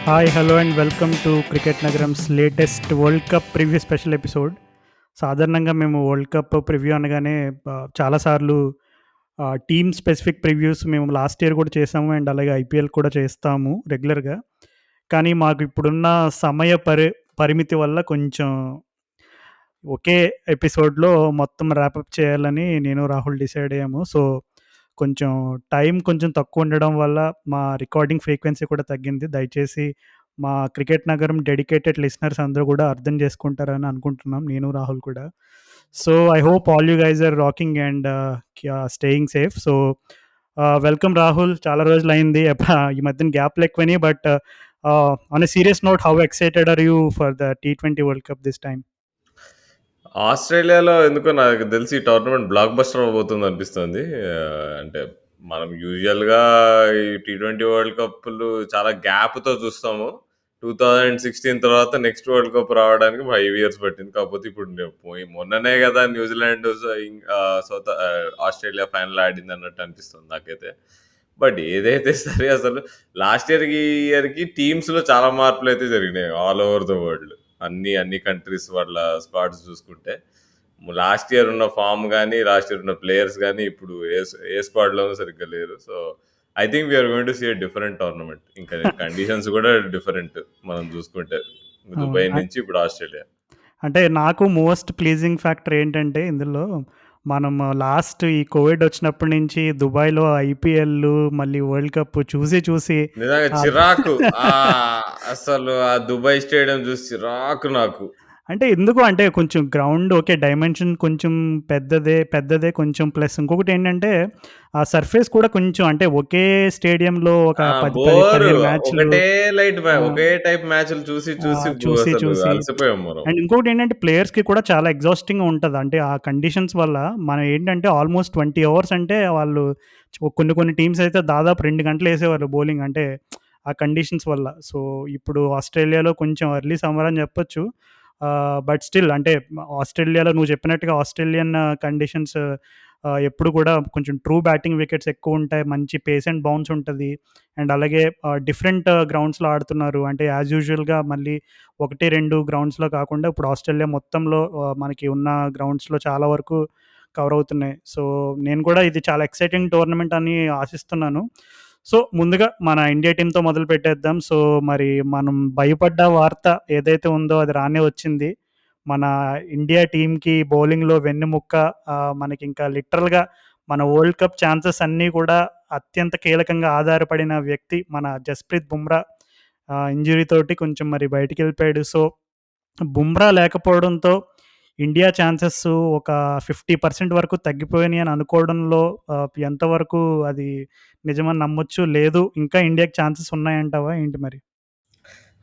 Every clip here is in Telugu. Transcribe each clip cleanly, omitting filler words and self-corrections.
Hi, hello and welcome to cricket నగరంస్ latest world cup preview special episode. సాధారణంగా మేము వరల్డ్ కప్ ప్రివ్యూ అనగానే చాలాసార్లు టీమ్ స్పెసిఫిక్ ప్రివ్యూస్ మేము లాస్ట్ ఇయర్ కూడా చేసాము అండ్ అలాగే ఐపీఎల్ కూడా చేస్తాము రెగ్యులర్‌గా. కానీ మాకు ఇప్పుడున్న సమయ పరిమితి వల్ల కొంచెం ఒకే ఎపిసోడ్‌లో మొత్తం ర్యాపప్ చేయాలని నేను, రాహుల్ డిసైడ్ అయ్యాము. సో, కొంచెం టైం కొంచెం తక్కువుండడం వల్ల మా రికార్డింగ్ ఫ్రీక్వెన్సీ కూడా తగ్గింది. దయచేసి మా క్రికెట్ నగరం డెడికేటెడ్ లిసనర్స్ అందరూ కూడా అర్థం చేసుకుంటారని అనుకుంటున్నాం, నేను, రాహుల్ కూడా. So, I hope all you guys are rocking and staying safe. So, welcome Rahul. చాలా రోజులయింది. ఈ మధ్యన గ్యాప్‌లు ఎక్కువైనాయి. But on a serious note, how excited are you for the టీ20 వరల్డ్ కప్ దిస్ టైమ్? ఆస్ట్రేలియాలో ఎందుకో నాకు తెలిసి ఈ టోర్నమెంట్ బ్లాక్ బస్టర్ అవ్వబోతుంది అనిపిస్తుంది. అంటే మనం యూజువల్‌గా ఈ టీ20 వరల్డ్ కప్‌లు చాలా గ్యాప్‌తో చూస్తాము. 2016 తర్వాత నెక్స్ట్ వరల్డ్ కప్ రావడానికి 5 ఇయర్స్ పట్టింది. కాకపోతే ఇప్పుడు పోయి మొన్ననే కదా న్యూజిలాండ్ ఆస్ట్రేలియా ఫైనల్ ఆడింది అన్నట్టు అనిపిస్తుంది నాకైతే. బట్ ఏదైతే సరే అసలు లాస్ట్ ఇయర్‌కి, ఈ ఇయర్‌కి టీమ్స్‌లో చాలా మార్పులైతే జరిగినాయి ఆల్ ఓవర్ ద వరల్డ్. అన్ని కంట్రీస్ వాళ్ళ స్క్వాడ్స్ చూసుకుంటే లాస్ట్ ఇయర్ ఉన్న ఫామ్ కానీ లాస్ట్ ఇయర్ ఉన్న ప్లేయర్స్ కానీ ఇప్పుడు ఏ స్క్వాడ్లోనూ సరిగ్గా లేరు. So I think we are going to see different tournament. ఇంకా కండిషన్స్ కూడా డిఫరెంట్ మనం చూసుకుంటే అవును. దుబాయ్ నుంచి ఇప్పుడు ఆస్ట్రేలియా. అంటే నాకు మోస్ట్ ప్లీజింగ్ ఫ్యాక్టర్ ఏంటంటే ఇందులో, మనం లాస్ట్ ఈ కోవిడ్ వచ్చినప్పటి నుంచి దుబాయ్‌లో ఐపీఎల్లు, మళ్ళీ వరల్డ్ కప్ చూసి చూసి నిజంగా ఆహ్, చిరాకు. అసలు ఆ దుబాయ్ స్టేడియం చూసి చిరాకు నాకు. అంటే ఎందుకు అంటే కొంచెం గ్రౌండ్ ఓకే. డైమెన్షన్ కొంచెం పెద్దదే కొంచెం. ప్లస్ ఇంకొకటేంటంటే, ఆ సర్ఫేస్ కూడా కొంచెం అంటే ఒకే స్టేడియంలో ఒక 10, 10, బోరు. 15 మ్యాచ్‌లు. ఒకటే ఆహ్, ఒకే టైప్ మ్యాచ్‌లు చూసి చూసి చూసి అసలు చూసి అలసిపోయాం మనం. అండ్ ఇంకోటేంటంటే ప్లేయర్స్‌కి కూడా చాలా ఎగ్జాస్టింగ్‌గా ఉంటది. అంటే ఆ కండిషన్స్ వల్ల మనం ఏంటంటే ఆల్మోస్ట్ 20 అవర్స్ అంటే వాళ్ళు కొన్ని టీమ్స్ అయితే దాదాపు 2 గంటలేసేవాళ్ళు బౌలింగ్ అంటే ఆ కండిషన్స్ వల్ల. సో, ఇప్పుడు ఆస్ట్రేలియాలో కొంచెం ఎర్లీ సమ్మర్ అని చెప్పొచ్చు. బట్ స్టిల్ అంటే ఆస్ట్రేలియాలో నువ్వు చెప్పినట్టుగా ఆస్ట్రేలియన్ కండిషన్స్ ఎప్పుడు కూడా కొంచెం ట్రూ బ్యాటింగ్ వికెట్స్ ఎక్కువుంటాయి. మంచి పేస్ అండ్ బౌన్స్ ఉంటది. అండ్ అలాగే డిఫరెంట్ గ్రౌండ్స్‌లో ఆడుతున్నారు. అంటే యాజ్ యూజువల్‌గా మళ్ళీ 1, 2 గ్రౌండ్స్‌లో కాకుండా ఇప్పుడు ఆస్ట్రేలియా మొత్తంలో మనకి ఉన్న గ్రౌండ్స్‌లో చాలా వరకు కవర్ అవుతున్నాయి. సో, నేను కూడా ఇది చాలా ఎక్సైటింగ్ టోర్నమెంట్ అని ఆశిస్తున్నాను. సో, ముందుగా మన ఇండియా టీమ్‌తో మొదలుపెట్టేద్దాం. సో, మరి మనం భయపడ్డ వార్త ఏదైతే ఉందో అది రానే వచ్చింది. మన ఇండియా టీమ్‌కి బౌలింగ్‌లో వెన్నెముక్క, మనకింకా లిటరల్‌గా మన వరల్డ్ కప్ ఛాన్సెస్ అన్నీ కూడా అత్యంత కీలకంగా ఆధారపడిన వ్యక్తి మన జస్‌ప్రీత్ బుమ్రా ఇంజ్యూరీ తోటి కొంచెం మరి బయటికెళ్ళిపోయాడు. సో, బుమ్రా లేకపోవడంతో ఇండియా ఛాన్సెస్ ఒక 50% వరకు తగ్గిపోయినాయి అని అనుకోవడంలో ఎంతవరకు అది నిజమని నమ్మొచ్చు? లేదు ఇంకా ఇండియాకి ఛాన్సెస్ ఉన్నాయంటావా ఏంటి మరి?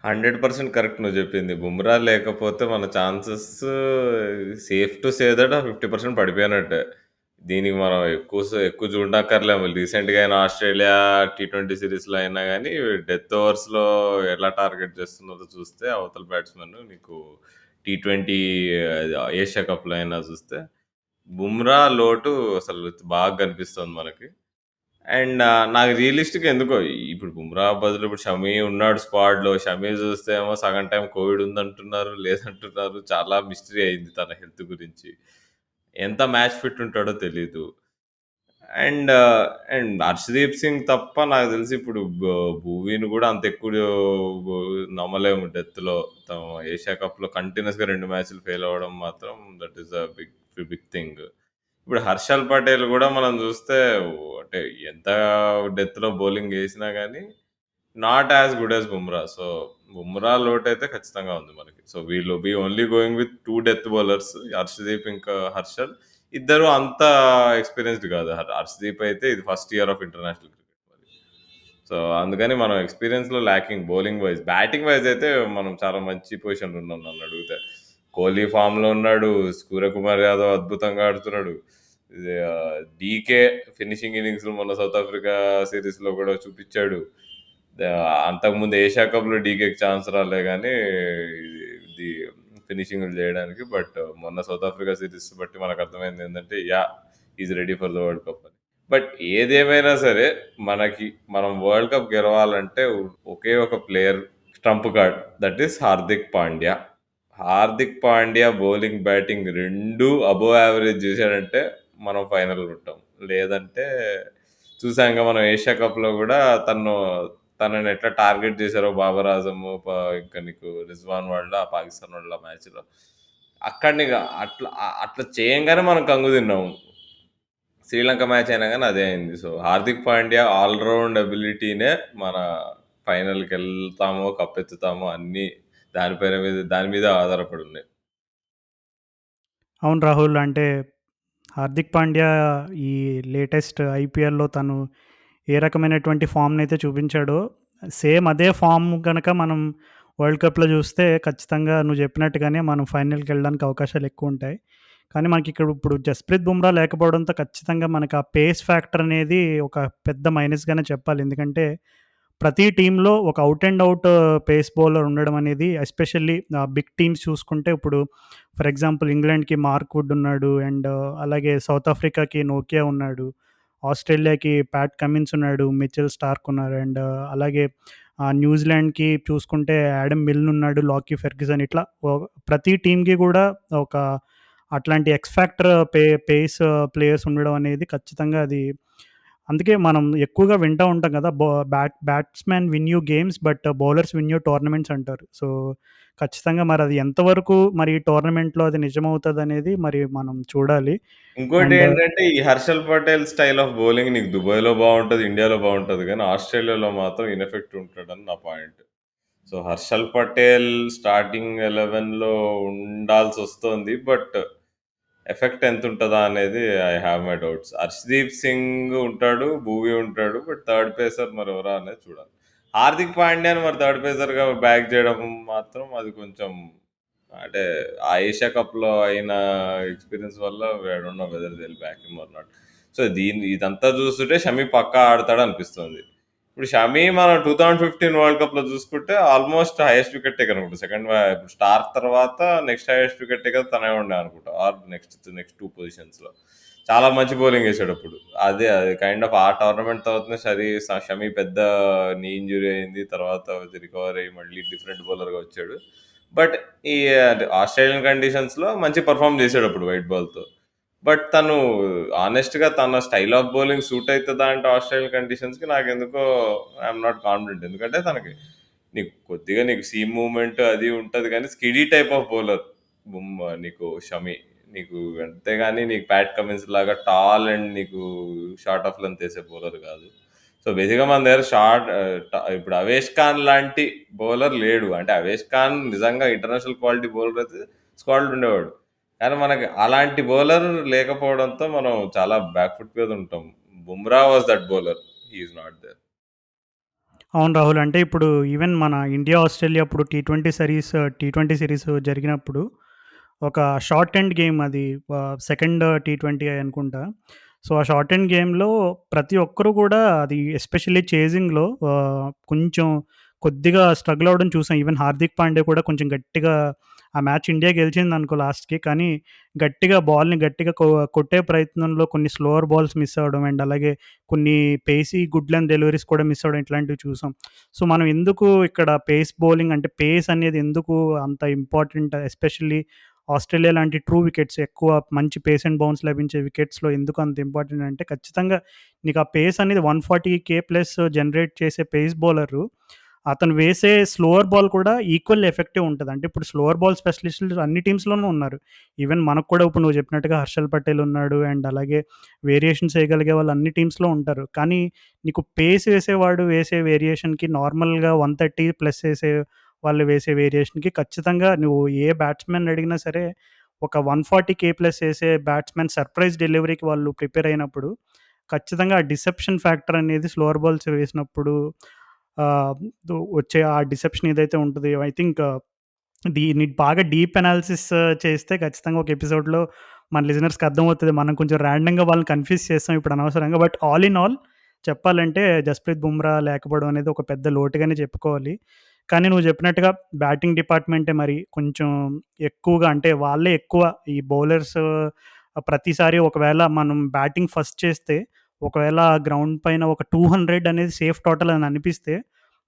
100% కరెక్ట్ నువ్వు చెప్పింది. బుమ్రా లేకపోతే మన chances safe to say that 50% పడిపోయినట్టే. దీనికి మనం ఎక్కువ చూడనక్కర్లేము. రీసెంట్‌గా అయిన ఆస్ట్రేలియా టీ20 సీరీస్‌లో అయినా గానీ, డెత్ ఓవర్స్‌లో ఎలా టార్గెట్ చేస్తున్నారో చూస్తే అవతల బ్యాట్స్‌మెన్ నీకు టీ20 ఏషియా కప్‌లో అయినా చూస్తే, బుమ్రా లోటు అసలు బాగా కనిపిస్తుంది మనకి. అండ్ నాకు రియలిస్టిక్‌గా ఎందుకో ఇప్పుడు బుమ్రా బదులు ఇప్పుడు షమి ఉన్నాడు స్క్వాడ్‌లో. షమి చూస్తే ఏమో సగం టైమ్ కోవిడ్ ఉందంటున్నారు, లేదంటున్నారు. చాలా మిస్టరీ అయింది తన హెల్త్ గురించి. ఎంత మ్యాచ్ ఫిట్ ఉంటాడో తెలీదు. అండ్ హర్షదీప్ సింగ్ తప్ప నాకు తెలిసి ఇప్పుడు భువీని కూడా అంత ఎక్కువ నమ్మలేము డెత్‌లో. తను ఏషియా కప్‌లో కంటిన్యూయస్‌గా 2 మ్యాచ్‌లు ఫెయిల్ అవ్వడం మాత్రం that is a big big thing. ఇప్పుడు హర్షల్ పటేల్ గూడా మనం జూస్తే అంటే ఎంత డెత్‌లో బౌలింగ్ ఏసినా గానీ, not as good as Bumrah. So, Bumrah లోటైతే ఖచ్చితంగా ఉంది మనకి. So, we only going with 2 death bowlers Harshdeep ఇంకా హర్షల్. ఇద్దరు అంత ఎక్స్‌పీరియన్స్‌డ్ గాదు. హర్షదీప్ అయితే ఇది first year of international cricket మరి. సో, అందుకని మనం ఎక్స్‌పీరియన్స్‌లో lacking bowling wise. Batting wise అయితే మనం చాలా మంచి పొజిషన్‌లో ఉన్నాం నన్నడిగితే. కోహ్లీ ఫామ్‌లో ఉన్నాడు. సూర్యకుమార్ యాదవ్ అద్భుతంగా ఆడుతున్నాడు. ఇది డీకే ఫినిషింగ్ ఇన్నింగ్స్‌లో మొన్న సౌత్ ఆఫ్రికా సీరీస్‌లో గూడా చూపిచ్చాడు. అంతకుముందు ఏషియా కప్‌లో డీకేకి ఛాన్స్ రాలే గానీ, ఇది ఫినిషింగ్‌లు జేయడానికి. బట్ మొన్న సౌత్ ఆఫ్రికా సీరీస్ బట్టి మనకర్థమైందేంటంటే, is ready for the world cup అని. బట్ ఏదేమైనా సరే, మనం వరల్డ్ కప్ గెలవాలంటే ఒకే ఒక player trump card. That is Hardik Pandya. Hardik Pandya bowling, batting 2 above average చేశాడంటే మనం ఫైనల్‌లో ఉంటాం. లేదంటే చూసాంగా మనం ఏషియా కప్‌లో గూడా తనని ఎట్లా టార్గెట్ చేశారో బాబర్ ఆజమ్, ఇంకా నీకు రిజ్వాన్ వాళ్ళ పాకిస్తాన్ వాళ్ళ మ్యాచ్‌లో. అక్కడినిగ అట్లా చేయంగానే మనం కంగు తిన్నాము. శ్రీలంక మ్యాచ్ అయినా గానీ అదే అయింది. So, Hardik Pandya all round ఎబిలిటీనే మన ఫైనల్‌కెళ్తామో, కప్పెత్తుతామో అన్నీ దాని మీద ఆధారపడి ఉన్నాయి. అవును రాహుల్. అంటే హార్దిక్ పాండ్యా ఈ లేటెస్ట్ ఐపీఎల్‌లో తను ఏ రకమైనటువంటి ఫామ్‌నైతే చూపించాడో, సేమ్ అదే ఫామ్ గనక మనం వరల్డ్ కప్‌లో చూస్తే ఖచ్చితంగా నువ్వు చెప్పినట్టుగానే మనం ఫైనల్‌కెళ్ళడానికి అవకాశాలు ఎక్కువుంటాయి. కానీ మనకిక్కడ ఇప్పుడు జస్‌ప్రీత్ బుమ్రా లేకపోవడంతో ఖచ్చితంగా మనకు ఆ పేస్ ఫ్యాక్టర్ అనేది ఒక పెద్ద మైనస్‌గానే చెప్పాలి. ఎందుకంటే ప్రతి టీమ్‌లో ఒక out and out pace bowler ఉండడం అనేది ఎస్పెషల్లీ బిగ్ టీమ్స్ చూసుకుంటే ఇప్పుడు ఫర్ ఎగ్జాంపుల్ ఇంగ్లాండ్‌కి మార్క్ వుడ్ ఉన్నాడు. అండ్ అలాగే సౌత్ ఆఫ్రికాకి నోకియా ఉన్నాడు. ఆస్ట్రేలియాకి ప్యాట్ కమిన్స్ ఉన్నాడు. మిచెల్ స్టార్క్ ఉన్నారు. అండ్ అలాగే న్యూజిలాండ్‌కి చూసుకుంటే యాడమ్ మిల్న్ ఉన్నాడు. లాకీ ఫెర్గ్యూసన్ ఇట్లా ప్రతి టీమ్‌కి కూడా ఒక అట్లాంటి ఎక్స్ ఫ్యాక్టర్ పేస్ ప్లేయర్స్ ఉండడం అనేది ఖచ్చితంగా అది అందుకే మనం ఎక్కువగా వింటా ఉంటాం కదా! Batsmen win you games but bowlers win you tournaments అంటారు. సో, ఖచ్చితంగా మరది ఎంతవరకు మరి ఈ టోర్నమెంట్‌లో అది నిజమవుతదనేది మరి మనం చూడాలి. అండ్ ఇంకోటేంటంటే, ఈ 'Harshal Patel' style of bowling నీకు దుబాయ్‌లో బావుంటది, ఇండియాలో బావుంటది గానీ, ఆస్ట్రేలియాలో మాత్రం ఇనెఫెక్టివ్ ఉంటాడని నా point. So, 'Harshal Patel' starting 11లో ఉండాల్సొస్తోంది. బట్ ఎఫెక్ట్ ఎంతుంటదా అనేది I have my doubts. 'Harshdeep Singh' ఉంటాడు, 'భువీ' ఉంటాడు. బట్ థర్డ్ పేసర్ మరెవరా అనేది చూడాలి. 'హార్దిక్ పాండ్యా'ని మరి థర్డ్ పేసర్‌గా బ్యాక్ చేయడం మాత్రం అది కొంచెం అంటే ఆ ఏషియా కప్‌లో అయిన ఎక్స్‌పీరియన్స్ వల్ల I don't know whether they will back him or not. So, ఇదంతా చూస్తుంటే షమి పక్కా ఆడతాడనిపిస్తుంది. ఇప్పుడు షమి మనం 2015 వరల్డ్ కప్‌లో చూసుకుంటే ఆల్మోస్ట్ హైయెస్ట్ వికెట్ టేకర్ అనుకుంటా. ఇప్పుడు స్టార్క్ తర్వాత నెక్స్ట్ హైయెస్ట్ వికెట్ టేకర్ తనే ఉండే అనుకుంటా. ఆర్ నెక్స్ట్ 2 పొజిషన్స్‌లో. చాలా మంచి బౌలింగ్ ఏసాడప్పుడు. అదే కైండ్ ఆఫ్ ఆ టోర్నమెంట్ తర్వాతనే షమి పెద్ద నీ ఇంజ్యూరీ అయింది. తర్వాత రికవర్ అయ్యి మళ్ళీ డిఫరెంట్ బౌలర్‌గా వచ్చాడు. బట్ ఈ అంటే ఆస్ట్రేలియన్ కండిషన్స్‌లో మంచి పెర్ఫార్మ్ చేసాడప్పుడు వైట్ బాల్‌తో. బట్ తను హానెస్ట్‌గా తన స్టైల్ ఆఫ్ బౌలింగ్ సూట్ అయితదా అంటే ఆస్ట్రేలియన్ కండిషన్స్‌కి నాకెందుకో ఐయామ్ నాట్ కాన్ఫిడెంట్. ఎందుకంటే నీకు సీమ్ మూవ్‌మెంట్ అది ఉంటది గానీ స్కిడీ టైప్ ఆఫ్ బౌలర్ నీకు షమి. అంతేగాని నీకు ప్యాట్ కమిన్స్ లాగా టాల్ అండ్ నీకు షార్ట్ ఆఫ్ లెంత్ ఏసే బౌలర్ గాదు. సో, బేసిక్‌గా మన దగ్గర ఇప్పుడు 'అవేష్ ఖాన్' లాంటి బౌలర్ లేడు. అంటే 'అవేష్ ఖాన్' నిజంగా ఇంటర్నేషనల్ క్వాలిటీ బౌలర్ అయితే స్క్వాడ్‌లో ఉండేవాడు. కానీ మనకి అలాంటి బౌలర్ లేకపోవడంతో మనం చాలా బ్యాక్ ఫుట్ మీద ఉంటాం. 'Bumrah' was that bowler. He is not there. అవును రాహుల్. అంటే ఇప్పుడు ఈవెన్ మన ఇండియా, ఆస్ట్రేలియా అప్పుడు టీ20 సిరీస్ జరిగినప్పుడు ఒక షార్ట్ ఎండ్ గేమ్ అది సెకండ్ టీ20 అనుకుంటా. సో, ఆ షార్ట్ ఎండ్ గేమ్‌లో ప్రతి ఒక్కరు కూడా అది ఎస్పెషల్లీ చేజింగ్‌లో కొంచెం కొద్దిగా స్ట్రగుల్ అవ్వడం చూసాం. ఈవెన్ హార్దిక్ పాండే కూడా కొంచెం గట్టిగా ఆ మ్యాచ్ ఇండియా గెలిచిందనుకో లాస్ట్‌కి. కానీ గట్టిగా బాల్‌ని గట్టిగా కొట్టే ప్రయత్నంలో కొన్ని స్లోవర్ బాల్స్ మిస్ అవ్వడం. అండ్ అలాగే కొన్ని పేసీ గుడ్ లెంత్ డెలివరీస్ కూడా మిస్ అవ్వడం ఇట్లాంటివి చూసాం. సో, మనం ఎందుకు ఇక్కడ పేస్ బౌలింగ్ అంటే పేస్ అనేది ఎందుకు అంత ఇంపార్టెంట్ ఎస్పెషల్లీ ఆస్ట్రేలియా లాంటి ట్రూ వికెట్స్ ఎక్కువ మంచి పేస్ అండ్ బౌన్స్ లభించే వికెట్స్‌లో ఎందుకు అంత ఇంపార్టెంట్ అంటే ఖచ్చితంగా నీకు ఆ పేస్ అనేది 140 ప్లస్ జనరేట్ చేసే పేస్ బౌలరు అతను వేసే స్లోవర్ బాల్ కూడా ఈక్వల్ ఎఫెక్టివ్ ఉంటది. అంటే ఇప్పుడు స్లోవర్ బాల్ స్పెషలిస్టులు అన్ని టీమ్స్‌లోనూ ఉన్నారు. ఈవెన్ మనకు కూడా ఇప్పుడు నువ్వు చెప్పినట్టుగా హర్షల్ పటేల్ ఉన్నాడు. అండ్ అలాగే వేరియేషన్స్ ఏయగలిగే వాళ్ళు అన్ని టీమ్స్‌లో ఉంటారు. కానీ నీకు పేస్ వేసేవాడు వేసే వేరియేషన్‌కి నార్మల్‌గా 130 ప్లస్ ఏసే వాళ్ళు వేసే వేరియేషన్‌కి ఖచ్చితంగా నువ్వు ఏ బ్యాట్స్‌మెన్ అడిగినా సరే ఒక 140 ప్లస్ ఏసే బ్యాట్స్‌మెన్ సర్ప్రైజ్ డెలివరీకి వాళ్ళు ప్రిపేర్ అయినప్పుడు ఖచ్చితంగా ఆ డిసెప్షన్ ఫ్యాక్టర్ అనేది స్లోవర్ బాల్స్ వేసినప్పుడు ఆహ్, వచ్చే ఆ డిసెప్షన్ ఏదైతే ఉంటదో ఐ థింక్ దీన్ని బాగా డీప్ అనాలిసిస్ చేస్తే ఖచ్చితంగా ఒక ఎపిసోడ్‌లో మన లిజనర్స్‌కి అర్థమవుతది. మనం కొంచెం ర్యాండమ్‌గా వాళ్ళని కన్‌ఫ్యూజ్ చేసాం ఇప్పుడు అనవసరంగా. బట్ ఆల్ ఇన్ ఆల్ చెప్పాలంటే జస్‌ప్రీత్ బుమ్రా లేకపోవడం అనేది ఒక పెద్ద లోటుగానే చెప్పుకోవాలి. కానీ నువ్వు చెప్పినట్టుగా బ్యాటింగ్ డిపార్ట్‌మెంటే మరి కొంచెం ఎక్కువగా అంటే వాళ్ళే ఎక్కువ ఈ బౌలర్స్ ప్రతిసారి ఒకవేళ మనం బ్యాటింగ్ ఫస్ట్ చేస్తే ఒకవేళ గ్రౌండ్ పైన ఒక 200 అనేది సేఫ్ టోటల్ అని అనిపిస్తే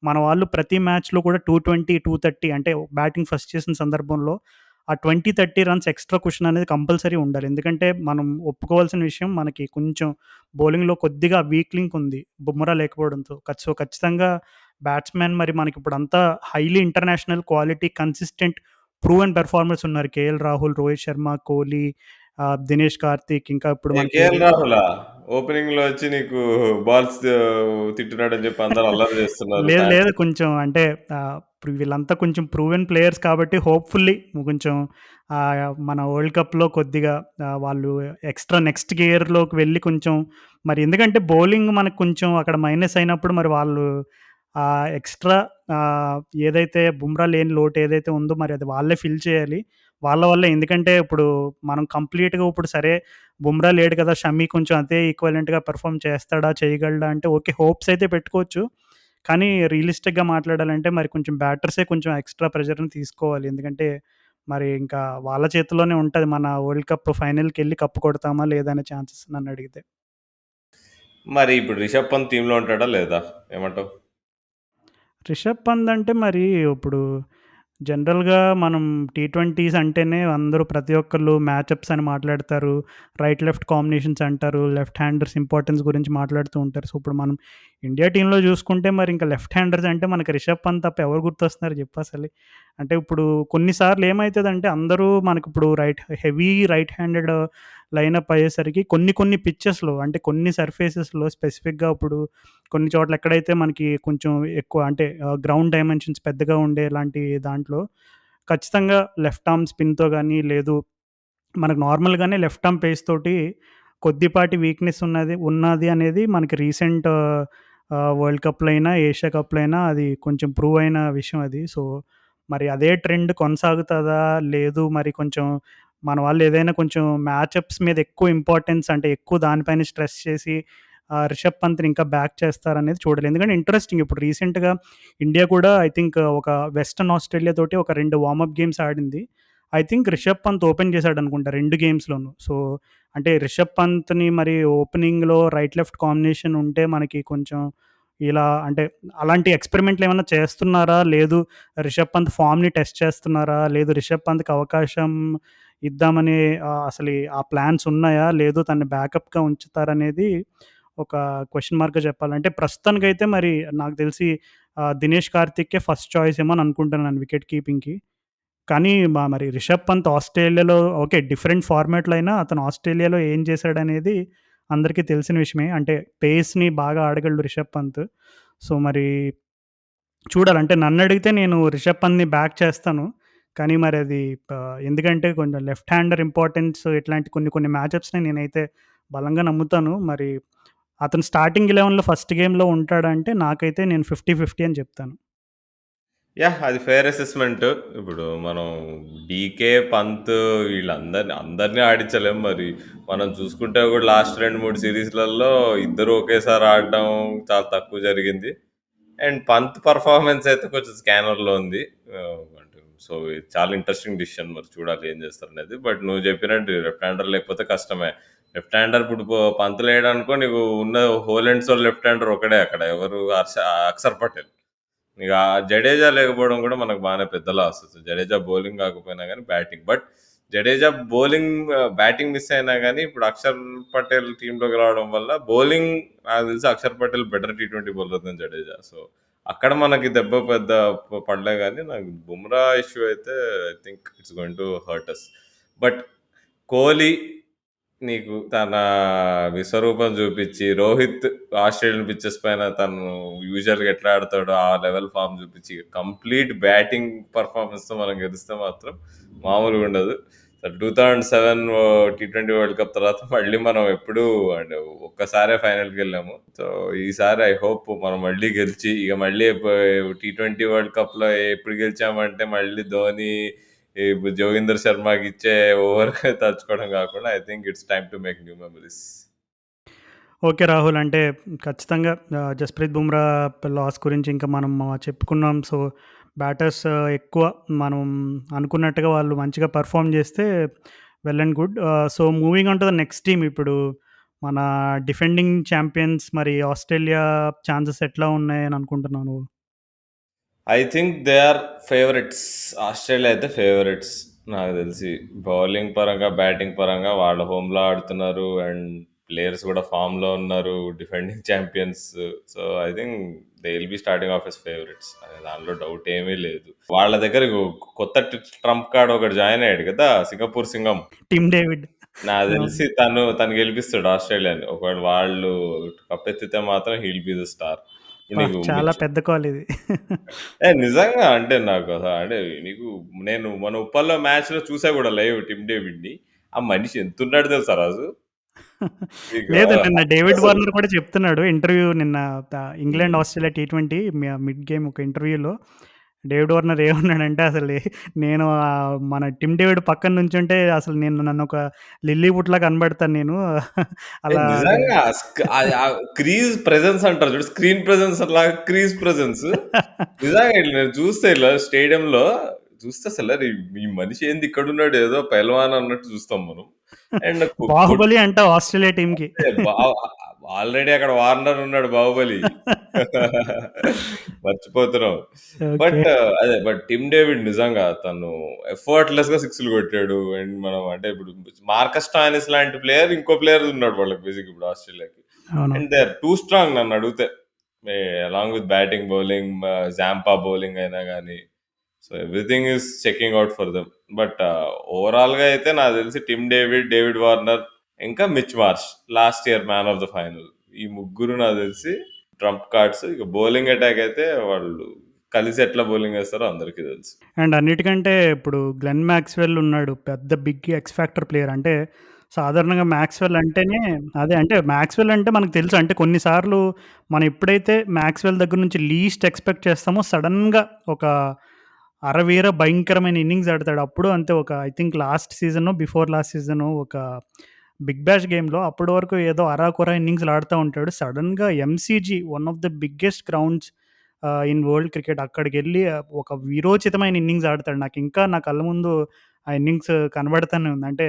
మన వాళ్ళు ప్రతి మ్యాచ్‌లో కూడా 220, 230 అంటే బ్యాటింగ్ ఫస్ట్ చేసిన సందర్భంలో ఆ 20, 30 రన్స్ ఎక్స్‌ట్రా కుషన్ అనేది కంపల్సరీ ఉండాలి. ఎందుకంటే మనం ఒప్పుకోవాల్సిన విషయం మనకి కొంచెం బౌలింగ్‌లో కొద్దిగా వీక్ లింక్ ఉంది. బుమ్రా లేకపోవడంతో. ఖచ్చితంగా బ్యాట్స్‌మెన్ మరి మనకిప్పుడంతా highly international quality consistent proven performers ఉన్నారు. 'కేఎల్ రాహుల్', 'రోహిత్ శర్మ', 'కోహ్లీ', 'దినేష్ కార్తీక్' ఇంకా ఇప్పుడు మనకి కేఎల్ రాహులా? ఓపెనింగ్‌లో వచ్చి నీకు బాల్స్ తిట్టినాడని చెప్పి అందరూ అల్లరి చేస్తున్నారు లేదు. ఫాన్స్. కొంచెం అంటే ఇప్పుడు వీళ్ళంతా కొంచెం ప్రూవెన్ ప్లేయర్స్ కాబట్టి హోప్‌ఫుల్లీ కొంచెం మన వరల్డ్ కప్‌లో కొద్దిగా వాళ్ళు ఎక్స్‌ట్రా నెక్స్ట్ గేర్‌లోకి వెళ్లి కొంచెం మరి ఎందుకంటే బౌలింగ్ మనకు కొంచెం అక్కడ మైనస్ అయినప్పుడు మరి వాళ్ళు ఎక్స్‌ట్రా ఆహ్, ఏదైతే బుమ్రా లేని లోటు ఏదైతే ఉందో మరి అది వాళ్ళే ఫిల్ చేయాలి. వాళ్ళ వల్లే ఎందుకంటే ఇప్పుడు మనం కంప్లీట్‌గా ఇప్పుడు సరే బుమ్రా లేడు కదా! షమీ కొంచెం అదే ఈక్వలెంట్‌గా పెర్ఫార్మ్ చేస్తాడా? చేయగలడా? అంటే ఓకే. హోప్స్ అయితే పెట్టుకోవచ్చు. కానీ రియలిస్టిక్‌గా మాట్లాడాలంటే మరి కొంచెం బ్యాటర్సే కొంచెం ఎక్స్‌ట్రా ప్రెషర్‌ని తీసుకోవాలి. ఎందుకంటే మరి ఇంకా వాళ్ళ చేతుల్లోనే ఉంటది. మన వరల్డ్ కప్ ఫైనల్‌కెళ్ళి కప్ కొడతామా లేదా అనే ఛాన్సెస్ నన్నడిగితే. మరి ఇప్పుడు రిషబ్ పంత్ టీమ్‌లో ఉంటాడా లేదా? ఏమంటావు? రిషబ్ పంత్ అంటే మరి ఇప్పుడు జనరల్‌గా మనం టీ20స్ అంటేనే అందరూ ప్రతి ఒక్కళ్ళు మ్యాచప్స్ అని మాట్లాడతారు. రైట్, లెఫ్ట్ కాంబినేషన్స్ అంటారు. లెఫ్ట్ హ్యాండర్స్ ఇంపార్టెన్స్ గురించి మాట్లాడుతూ ఉంటారు. సో, ఇప్పుడు మనం ఇండియా టీమ్‌లో చూసుకుంటే మరి ఇంకా లెఫ్ట్ హ్యాండర్స్ అంటే మనకి రిషబ్ పంత్ తప్ప ఎవరు గుర్తొస్తున్నారు చెప్పసలు? అంటే ఇప్పుడు కొన్ని సార్లు ఏమైతదంటే అందరూ మనకిప్పుడు హెవీ రైట్ హ్యాండెడ్ లైనప్ అయ్యేసరికి కొన్ని పిచెస్‌లో అంటే కొన్ని సర్ఫేసెస్‌లో స్పెసిఫిక్‌గా ఇప్పుడు కొన్ని చోట్ల ఎక్కడైతే మనకి కొంచెం ఎక్కువ అంటే గ్రౌండ్ డైమెన్షన్స్ పెద్దగా ఉండే ఇలాంటి దాంట్లో ఖచ్చితంగా లెఫ్ట్ ఆర్మ్ స్పిన్‌తో గాని, లేదు మనకు నార్మల్‌గానే లెఫ్ట్ ఆర్మ్ పేస్ తోటి కొద్దిపాటి వీక్‌నెస్ ఉన్నది అనేది మనకి రీసెంట్ వరల్డ్ కప్‌లో అయినా, ఏషియా కప్‌లో అయినా అది కొంచెం ప్రూవ్ అయిన విషయం అది. సో, మరి అదే ట్రెండ్ కొనసాగుతదా? లేదు మరి కొంచెం మన వాళ్ళు ఏదైనా కొంచెం మ్యాచప్స్ మీద ఎక్కువ ఇంపార్టెన్స్ అంటే ఎక్కువ దానిపైన స్ట్రెస్ చేసి రిషబ్ పంత్‌ని ఇంకా బ్యాక్ చేస్తారనేది చూడాలి. ఎందుకంటే ఇంట్రెస్టింగ్ ఇప్పుడు రీసెంట్‌గా ఇండియా కూడా ఐ థింక్ ఒక వెస్టర్న్ ఆస్ట్రేలియా తోటి ఒక 2 వార్మప్ గేమ్స్ ఆడింది. I think Rishabh Pant open చేశాడనుకుంటా 2 గేమ్స్‌లోను. సో, అంటే రిషబ్ పంత్‌ని మరి ఓపెనింగ్‌లో రైట్, లెఫ్ట్ కాంబినేషన్ ఉంటే మనకి కొంచెం ఇలా అంటే అలాంటి ఎక్స్‌పెరిమెంట్‌లేమన్నా చేస్తున్నారా? లేదు రిషబ్ పంత్ ఫార్మ్‌ని టెస్ట్ చేస్తున్నారా? లేదు రిషబ్ పంత్‌కి అవకాశం ఇద్దామని అసలు ఆ ప్లాన్స్ ఉన్నాయా? లేదు తనని బ్యాకప్‌గా ఉంచుతారనేది ఒక క్వెషన్ మార్క్‌గా చెప్పాలంటే ప్రస్తుతానికైతే మరి నాకు తెలిసి 'దినేష్ కార్తీకే' ఫస్ట్ చాయిస్ ఏమో అని అనుకుంటున్నాను వికెట్ కీపింగ్‌కి. కానీ మరి రిషబ్ పంత్ ఆస్ట్రేలియాలో ఓకే. డిఫరెంట్ ఫార్మాట్‌లో అయినా అతను ఆస్ట్రేలియాలో ఏం చేశాడనేది అందరికీ తెలిసిన విషయమే. అంటే పేస్‌ని బాగా ఆడగలడు రిషబ్ పంత్. సో, మరి చూడాలి. అంటే నన్నడిగితే నేను రిషబ్ పంత్‌ని బ్యాక్ చేస్తాను. కానీ మరి అది ఎందుకంటే కొంచెం లెఫ్ట్ హ్యాండర్ ఇంపార్టెన్స్ ఇట్లాంటి కొన్ని మ్యాచప్స్‌ని నేనైతే బలంగా నమ్ముతాను. మరి అతను స్టార్టింగ్ 11లో ఫస్ట్ గేమ్‌లో ఉంటాడంటే నాకైతే నేను 50, 50 అని చెప్తాను. యాహ్! అది ఫెయిర్ అసెస్‌మెంట్. ఇప్పుడు మనం డీకే, పంత్ అందరిని ఆడించలేం మరి. మనం చూసుకుంటే కూడా లాస్ట్ 2, 3 సీరీస్‌లలో ఇద్దరు ఒకేసారి ఆడడం చాలా తక్కువ జరిగింది. అండ్ పంత్ పర్ఫార్మెన్స్ అయితే కొంచెం స్కానర్‌లో ఉంది. అంటే సో, ఇది చాలా ఇంట్రెస్టింగ్ డిసిషన్ మరి చూడాలి ఏం చేస్తారనేది. బట్ నువ్వు చెప్పినట్టు లెఫ్ట్ హ్యాండర్ లేకపోతే కష్టమే. లెఫ్ట్ హ్యాండర్ ఇప్పుడు పంత్ లేడనుకో నీకు ఉన్న whole and sole left hander ఒకడే అక్కడ. ఎవరు అక్షర్ పటేల్. ఇక జడేజా లేకపోవడం కూడా మనకు బాగానే పెద్ద లాస్. జడేజా బౌలింగ్ కాకపోయినా గానీ batting. But Jadeja batting miss అయినా గానీ ఇప్పుడు అక్షర్ పటేల్ టీమ్‌లోకి రావడం వల్ల బౌలింగ్ నాకు తెలిసి అక్షర్ పటేల్ బెటర్ టీ20 బౌలర్ దెన్ జడేజా. సో, అక్కడ మనకి దెబ్బ పెద్ద పడలే గానీ నాకు బుమ్రా ఇష్యూ అయితే I think it's going to hurt us. But Kohli నీకు తన విశ్వరూపం చూపించి, రోహిత్ ఆస్ట్రేలియన్ పిచెస్ పైన తను యూజువల్‌గా ఎట్లా ఆడతాడో ఆ లెవెల్ ఫార్మ్ చూపించి, కంప్లీట్ బ్యాటింగ్ పెర్ఫార్మన్స్‌తో మనం గెలిస్తే మాత్రం మామూలుగా ఉండదు. 2007 టీ20 వరల్డ్ కప్ తర్వాత మళ్ళీ మనం ఎప్పుడూ అంటే ఒక్కసారే ఫైనల్‌కెళ్ళాము. సో, ఈసారి ఐ హోప్ మనం మళ్ళీ గెలిచి ఇక మళ్ళీ టీ20 వరల్డ్ కప్‌లో ఎప్పుడు గెలిచామంటే మళ్ళీ ధోని ఇప్పుడు 'జోగిందర్ శర్మకిచ్చే ఓవర్ తలుచుకోవడం గాకుండా I think it's time to make new memories. Okay Rahul. అంటే ఖచ్చితంగా జస్‌ప్రీత్ బుమ్రా లాస్ గురించి ఇంకా మనం చెప్పుకున్నాం. సో, బ్యాటర్స్ ఎక్కువ మనం అనుకున్నట్టుగా వాళ్ళు మంచిగా పెర్ఫార్మ్ చేస్తే well and good. So, moving on to the next team ఇప్పుడు మన డిఫెండింగ్ చాంపియన్స్ మరి ఆస్ట్రేలియా ఛాన్సెస్ ఎట్లా ఉన్నాయని అనుకుంటున్నావు నువ్వు? I think they are favourites. Australia అయితే ఫేవరెట్స్ నాకు తెలిసి. బౌలింగ్ పరంగా, బ్యాటింగ్ పరంగా వాళ్ళ హోమ్‌లో ఆడుతున్నారు. అండ్ ప్లేయర్స్ కూడా ఫామ్‌లో ఉన్నారు. Defending champions. So, I think they will be starting off as favourites. దాంట్లో డౌట్ ఏమీ లేదు. వాళ్ళ దగ్గర కొత్త ట్రంప్ కార్డ్ ఒకటి జాయిన్ అయ్యాడు కదా! సింగపూర్ సింగం. Tim David. నాకు అవును. తెలిసి తను గెలిపిస్తాడు ఆస్ట్రేలియాని. ఒకవేళ వాళ్ళు కప్పెత్తితే మాత్రం he will be the star. అబ్బా! నీకు చాలా పెద్ద కాల్ ఇది. నిజంగా అంటే నాకు అంటే నీకు నేను మన ఉప్పల్లో మ్యాచ్‌లో చూసా గూడా లైవ్ టిమ్ డేవిడ్‌ని. ఆ మనిషి ఎంతున్నాడో తెలుసా రాజు? నీకు లేదు, నిన్న డేవిడ్ అసలు వార్నర్ కూడా చెప్తున్నాడు ఇంటర్వ్యూ నిన్న ఇంగ్లాండ్, హ్మ్. ఆస్ట్రేలియా టీ20 మిడ్ గేమ్ ఒక ఇంటర్వ్యూలో డేవిడ్ వార్నర్ ఏమన్నాడంటే నేను మన టిమ్ డేవిడ్ పక్కన నుంచుంటే నన్నొక లిల్లీ పుట్‌లా కనబడతాను నేను. అలాగా. నిజంగా ఆ క్రీజ్ ప్రెజెన్స్ అంటారు చూడు. స్క్రీన్ ప్రెజెన్స్ లాగా క్రీజ్ ప్రెజెన్స్. నిజంగా ఇట్లా నేను చూస్తే ఇలా స్టేడియంలో చూస్తే అసలు అరే! ఈ మనిషి ఏంది ఇక్కడున్నాడు ఏదో పెహల్వాన్ అన్నట్టు చూస్తాం మనం. అండ్ బాహుబలి అంట ఆస్ట్రేలియా టీమ్‌కి. అంటే ఆల్రెడీ అక్కడ వార్నర్ ఉన్నాడు 'బాహుబలి.' మర్చిపోతున్నాం. ఓకే. బట్ టిమ్ డేవిడ్ నిజంగా తను ఎఫర్ట్‌లెస్‌గా సిక్స్‌లు కొట్టాడు. అండ్ మనం అంటే ఇప్పుడు మార్కస్ స్టాయినిస్ లాంటి ప్లేయర్ ఇంకో ప్లేయర్ ఉన్నాడు వాళ్ళకి బేసిక్‌గా ఇప్పుడు ఆస్ట్రేలియాకి. అవును. And they are too strong నన్నడిగితే. Along with batting, bowling, Zampa bowling అయినా గాని. So, everything is checking out for them. ఓవరాల్‌గా అయితే నాకు తెలిసి టిమ్ డేవిడ్, డేవిడ్ వార్నర్ ఇంకా Mitch Marsh last year man of the final. ఈ ముగ్గురు నాకు తెలిసి ట్రంప్ కార్డ్స్. ఇక బౌలింగ్ అటాక్ అయితే వాళ్ళు కలిసి ఎట్లా బౌలింగ్ ఏస్తారో అందరికీ తెలుసు. అండ్ అన్నిటికంటే ఇప్పుడు గ్లెన్ మాక్స్‌వెల్ ఉన్నాడు. పెద్ద బిగ్ ఎక్స్ ఫ్యాక్టర్ ప్లేయర్. అంటే సాధారణంగా మాక్స్‌వెల్ అంటేనే అంటే మాక్స్‌వెల్ అంటే మనకు తెలుసు. అంటే కొన్ని సార్లు మనం ఎప్పుడైతే మాక్స్‌వెల్ దగ్గర నుంచి లీస్ట్ ఎక్స్‌పెక్ట్ చేస్తామో సడెన్‌గా ఒక అరవీర భయంకరమైన ఇన్నింగ్స్ ఆడతాడు. అప్పుడు అంతే ఒక ఐ థింక్ లాస్ట్ సీజనో, బిఫోర్ లాస్ట్ సీజనో ఒక బిగ్ బాష్ గేమ్‌లో అప్పటి వరకు ఏదో అరాకొరా ఇన్నింగ్స్‌లు ఆడుతా ఉంటాడు. సడెన్‌గా MCG one of the biggest grounds in world cricket అక్కడికెళ్ళి ఒక వీరోచితమైన ఇన్నింగ్స్ ఆడతాడు. నా కళ్ళ ముందు ఆ ఇన్నింగ్స్ కనబడతానే ఉంది. అంటే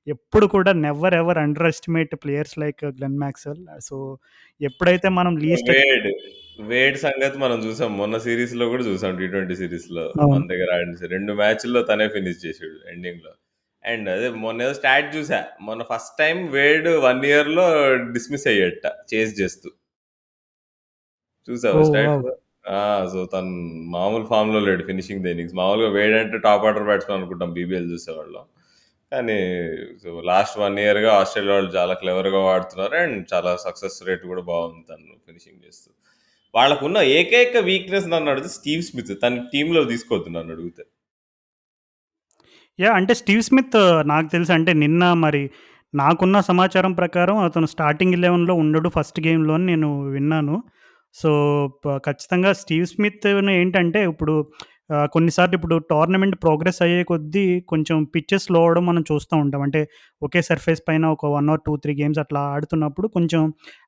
ఎప్పుడు కూడా never ever under estimate players like Glenn Maxwell. So, ఎప్పుడైతే మనం లీస్ట్ వేడ్, వేడ్ సంగతి మనం చూసాం. మొన్న సీరీస్‌లో కూడా చూసాం. టీ20 సీరీస్‌లో మన అవును. దగ్గర ఆడిన 2 మ్యాచ్‌ల్లో తనే ఫినిష్ చేసాడు ఎండింగ్‌లో. అండ్ అదే మొన్నేదో స్టాట్ చూసా. మొన్న ఫస్ట్ టైమ్ వేడ్ 1 ఇయర్‌లో డిస్మిస్ అయ్యాడట చేజ్ చేస్తూ. చూసావా ఓహ్! స్టాట్? వావ్! ఆ! సో, తను మామూలు ఫామ్‌లో లేడు ఫినిషింగ్ ద ఇన్నింగ్స్. మామూలుగా వేడంటే టాప్ ఆర్డర్ బ్యాట్స్‌మన్ అనుకుంటాం బీబీఎల్ చూసేవాళ్ళం. కానీ లాస్ట్ 1 ఇయర్‌గా ఆస్ట్రేలియా వాళ్ళు చాలా క్లెవర్‌గా వాడుతున్నారు. అండ్ చాలా సక్సెస్ రేట్ కూడా బాగుంది తను ఫినిషింగ్ చేస్తూ. వాళ్ళకున్న ఏకైక వీక్‌నెస్ నన్నడిగితే స్టీవ్ స్మిత్. తనని టీమ్‌లోకి తీసుకోవద్దు నన్నడిగితే. అంటే స్టీవ్ స్మిత్ నాకు తెలిసి అంటే నిన్న మరి నాకున్న సమాచారం ప్రకారం అతను స్టార్టింగ్ 11లో ఉండడు ఫస్ట్ గేమ్‌లో అని నేను విన్నాను. సో, ఖచ్చితంగా స్టీవ్ స్మిత్‌ని ఏంటంటే ఇప్పుడు కొన్నిసార్లు ఇప్పుడు టోర్నమెంట్ ప్రోగ్రెస్ అయ్యే కొద్దీ కొంచెం పిచెస్ స్లో అవ్వడం మనం చూస్తూ ఉంటాం. అంటే ఒకే సర్ఫేస్ పైన ఒక 1 ఆర్ 2, 3 గేమ్స్ అట్లా ఆడుతున్నప్పుడు కొంచెం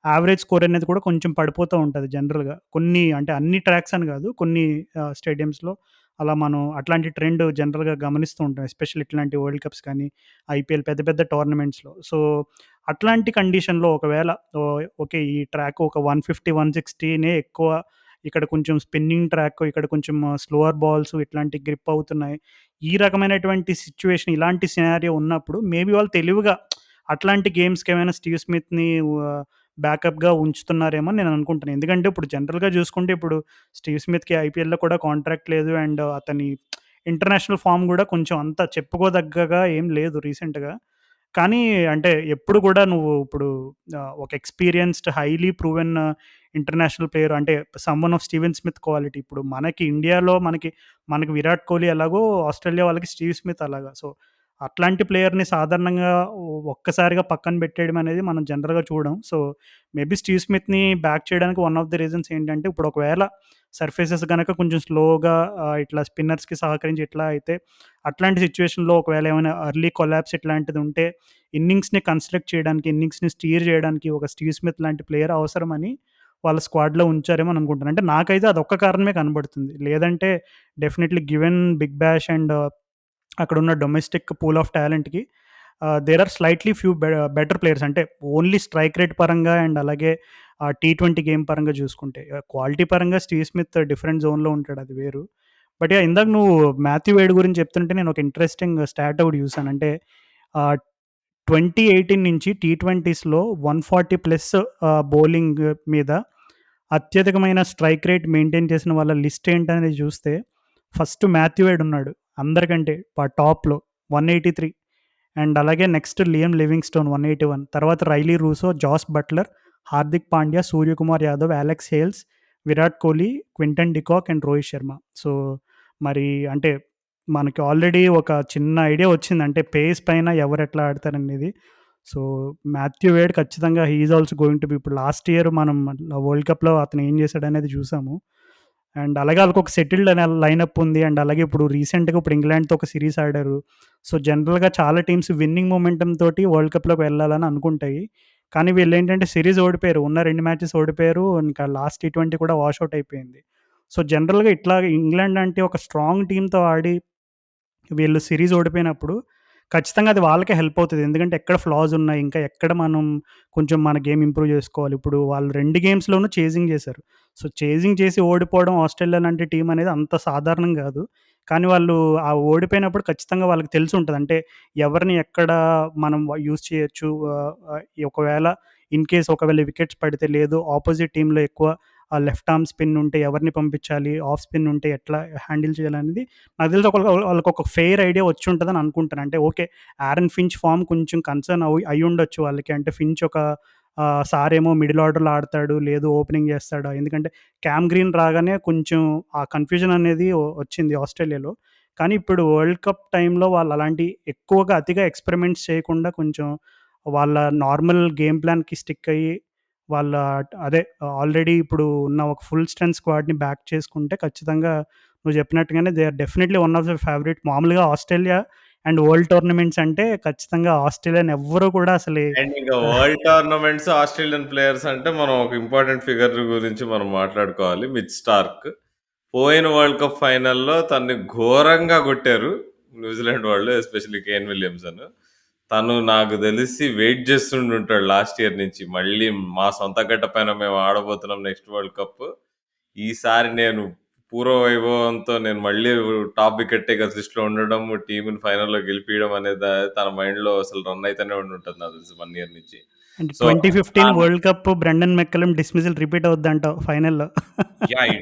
యావరేజ్ స్కోర్ అనేది కూడా కొంచెం పడిపోతూ ఉంటది జనరల్‌గా. కొన్ని అంటే అన్ని ట్రాక్స్ అని కాదు. కొన్ని స్టేడియమ్స్‌లో అలా మనం అట్లాంటి ట్రెండ్ జనరల్‌గా గమనిస్తూ ఉంటాం. ఎస్పెషల్లీ ఇట్లాంటి వరల్డ్ కప్స్ కానీ, ఐపీఎల్ పెద్ద పెద్ద టోర్నమెంట్స్‌లో. సో, అట్లాంటి కండిషన్‌లో ఒకవేళ ఓకే. ఈ ట్రాక్ ఒక 150, 160నే ఎక్కువ. ఇక్కడ కొంచెం స్పిన్నింగ్ ట్రాక్, ఇక్కడ కొంచెం స్లోవర్ బాల్స్ ఇట్లాంటి గ్రిప్ అవుతున్నాయి. ఈ రకమైనటువంటి సిట్యుయేషన్ ఇలాంటి సినారియో ఉన్నప్పుడు మేబీ వాళ్ళు తెలివిగా అట్లాంటి గేమ్స్‌కేమైనా స్టీవ్ స్మిత్‌ని బ్యాకప్‌గా ఉంచుతున్నారేమో అని నేను అనుకుంటున్నాను. ఎందుకంటే ఇప్పుడు జనరల్‌గా చూసుకుంటే ఇప్పుడు స్టీవ్ స్మిత్‌కి ఐపీఎల్‌లో కూడా కాంట్రాక్ట్ లేదు. అండ్ అతని ఇంటర్నేషనల్ ఫార్మ్ గూడా కొంచెం అంత చెప్పుకోదగ్గగా ఏం లేదు రీసెంట్‌గా. కానీ అంటే ఎప్పుడు కూడా నువ్వు ఇప్పుడు ఒక experienced highly proven international player అంటే someone of Steven Smith quality. ఇప్పుడు మనకి ఇండియాలో మనకి విరాట్ కోహ్లీ ఎలాగో ఆస్ట్రేలియా వాళ్ళకి స్టీవ్ స్మిత్ అలాగా. సో, అట్లాంటి ప్లేయర్‌ని సాధారణంగా ఒక్కసారిగా పక్కన పెట్టేయడం అనేది మనం జనరల్‌గా చూడం. సో, మేబీ స్టీవ్ స్మిత్‌ని బ్యాక్ చేయడానికి వన్ ఆఫ్ ది రీజన్స్ ఏంటంటే ఇప్పుడు ఒకవేళ సర్ఫేసెస్ గనక కొంచెం స్లోగా ఇట్లా స్పిన్నర్స్‌కి సహకరించి ఇట్లా అయితే అట్లాంటి సిట్యుయేషన్‌లో ఒకవేళ ఏమైనా ఎర్లీ కొలాప్స్ ఇట్లాంటిది ఉంటే ఇన్నింగ్స్‌ని కన్‌స్ట్రక్ట్ చేయడానికి, ఇన్నింగ్స్‌ని స్టీర్ చేయడానికి ఒక స్టీవ్ స్మిత్ లాంటి ప్లేయర్ అవసరమని వాళ్ళ స్క్వాడ్‌లో ఉంచారేమో అని అనుకుంటున్నాను. అంటే నాకైతే అదొక్క కారణమే కనబడుతుంది. లేదంటే definitely given Big Bash and అక్కడున్న డొమెస్టిక్ పూల్ ఆఫ్ టాలెంట్‌కి there are slightly few better players. అంటే ఓన్లీ స్ట్రైక్ రేట్ పరంగా అండ్ అలాగే టీ20 గేమ్ పరంగా చూసుకుంటే. క్వాలిటీ పరంగా స్టీవ్ స్మిత్ డిఫరెంట్ జోన్‌లో ఉంటాడు, అది వేరు. But yeah! ఇందాక నువ్వు మాథ్యూ వేడ్ గురించి చెప్తుంటే నేను ఒక ఇంట్రెస్టింగ్ స్టాట్ ఒకటి చూసాను. అంటే ఆహ్, 2018 నుంచి టీ20స్‌లో 140 ప్లస్ బౌలింగ్ మీద అత్యధికమైన స్ట్రైక్ రేట్ మెయింటైన్ చేసిన వాళ్ళ లిస్ట్ ఏంటనేది చూస్తే ఫస్ట్ మాథ్యూ వేడ్ ఉన్నాడు. అందరికంటే టాప్‌లో 183. అండ్ అలాగే నెక్స్ట్ లియామ్ లివింగ్‌స్టోన్ 181. తర్వాత Rilee Rossouw, Jos Buttler, Hardik Pandya, Suryakumar Yadav, Alex Hales, Virat Kohli, Quinton de Kock and Rohit Sharma. So, మరి అంటే మనకి ఆల్రెడీ ఒక చిన్న ఐడియా వచ్చింది. అంటే పేస్ పైన ఎవరెట్లా ఆడతారనేది. సో, మాథ్యూ వేడ్ ఖచ్చితంగా he is also going to be, ఇప్పుడు లాస్ట్ ఇయర్ మనం వరల్డ్ కప్‌లో అతను ఏం చేశాడనేది చూసాము. అండ్ అలాగే ఆళ్ళకొక సెటిల్డ్ అనే లైనప్ ఉంది. అండ్ అలాగే ఇప్పుడు రీసెంట్‌గా ఇప్పుడు ఇంగ్లాండ్‌తో ఒక సీరీస్ ఆడారు. సో, జనరల్‌గా చాలా టీమ్స్ విన్నింగ్ మొమెంటమ్ తోటి వరల్డ్ కప్‌లోకి వెళ్ళాలని అనుకుంటాయి. కానీ వీళ్ళేంటంటే సీరీస్ ఓడిపోయారు. ఉన్న 2 మ్యాచెస్ ఓడిపోయారు. ఇంకా లాస్ట్ టీ20 కూడా వాష్ ఔట్ అయిపోయింది. సో, జనరల్‌గా ఇట్లాగ ఇంగ్లాండ్ అంటే ఒక స్ట్రాంగ్ టీమ్‌తో ఆడి వీళ్ళు సీరీస్ ఓడిపోయినప్పుడు ఖచ్చితంగా అది వాళ్ళకే హెల్ప్ అవుతది. ఎందుకంటే ఎక్కడ ఫ్లాస్ ఉన్నాయి, ఇంకా ఎక్కడ మనం కొంచెం మన గేమ్ ఇంప్రూవ్ చేసుకోవాలి. ఇప్పుడు వాళ్ళు 2 గేమ్స్‌లోనూ చేజింగ్ చేశారు. సో, చేజింగ్ చేసి ఓడిపోవడం ఆస్ట్రేలియా లాంటి టీమ్ అనేది అంత సాధారణం గాదు. కానీ వాళ్ళు ఆ ఓడిపోయినప్పుడు ఖచ్చితంగా వాళ్ళకి తెలిసుంటది. అంటే ఎవరిని ఎక్కడ మనం యూజ్ చేయొచ్చు. ఒకవేళ ఒకవేళ వికెట్స్ పడితే, లేదు ఆపోజిట్ టీమ్‌లో ఎక్కువ లెఫ్ట్ ఆర్మ్ స్పిన్ ఉంటే ఎవరిని పంపించాలి, ఆఫ్ స్పిన్ ఉంటే ఎట్లా హ్యాండిల్ చేయాలనేది నాకు తెలిసి వాళ్ళకొక ఫెయిర్ ఐడియా వచ్చుంటదని అనుకుంటాను. అంటే ఓకే, ఆరన్ ఫించ్ ఫార్మ్ కొంచెం కన్సర్న్ అయ్యుండొచ్చు వాళ్ళకి. అంటే ఫించ్ ఒక సారేమో మిడిల్ ఆర్డర్‌లో ఆడతాడు, లేదు ఓపెనింగ్ చేస్తాడా? ఎందుకంటే క్యామ్ గ్రీన్ రాగానే కొంచెం ఆ కన్‌ఫ్యూజన్ అనేది వచ్చింది ఆస్ట్రేలియాలో. కానీ ఇప్పుడు వరల్డ్ కప్ టైమ్‌లో వాళ్ళు అలాంటి ఎక్కువగా అతిగా ఎక్స్‌పెరిమెంట్స్ చేయకుండా కొంచెం వాళ్ళ నార్మల్ గేమ్ ప్లాన్‌కి స్టిక్ అయ్యి వాళ్ళ అదే ఆల్రెడీ ఇప్పుడు ఉన్న ఒక ఫుల్ స్ట్రెంత్ స్క్వాడ్‌ని బ్యాక్ చేసుకుంటే ఖచ్చితంగా నువ్వు చెప్పినట్టుగానే they are definitely one of the favourite. మామూలుగా ఆస్ట్రేలియా అండ్ వరల్డ్ టోర్నమెంట్స్ అంటే ఖచ్చితంగా ఆస్ట్రేలియాని ఎవ్వరు కూడా అసలు అండ్ ఇంకా వరల్డ్ టోర్నమెంట్స్ ఆస్ట్రేలియన్ ప్లేయర్స్ అంటే మనం ఒక ఇంపార్టెంట్ ఫిగర్ గురించి మనం మాట్లాడుకోవాలి. Mitch Starc. పోయిన వరల్డ్ కప్ ఫైనల్‌లో తనని ఘోరంగా కొట్టారు న్యూజిలాండ్ వాళ్ళు. Especially Kane Williamson. తను నాకు తెలిసి వెయిట్ చేస్తుండుంటాడు లాస్ట్ ఇయర్ నుంచి. మళ్ళీ మా సొంత గడ్డ పైన మేము ఆడబోతున్నాం నెక్స్ట్ వరల్డ్ కప్. ఈసారి నేను పూర్వ వైభవంతో నేను మళ్ళీ టాప్ వికెట్ టేకర్స్ లిస్ట్‌లో ఉండడం, టీమ్‌ని ఫైనల్‌లో గెలిపియడం అనేది తన మైండ్‌లో అసలు రన్ అయితేనే ఉండుంటది నాకు తెలిసి 1 ఇయర్ నుంచి. అంటే so, 2015 on world cup Brendon McCullum dismissal repeat అవుద్దంటావు ఫైనల్‌లో. Yeah!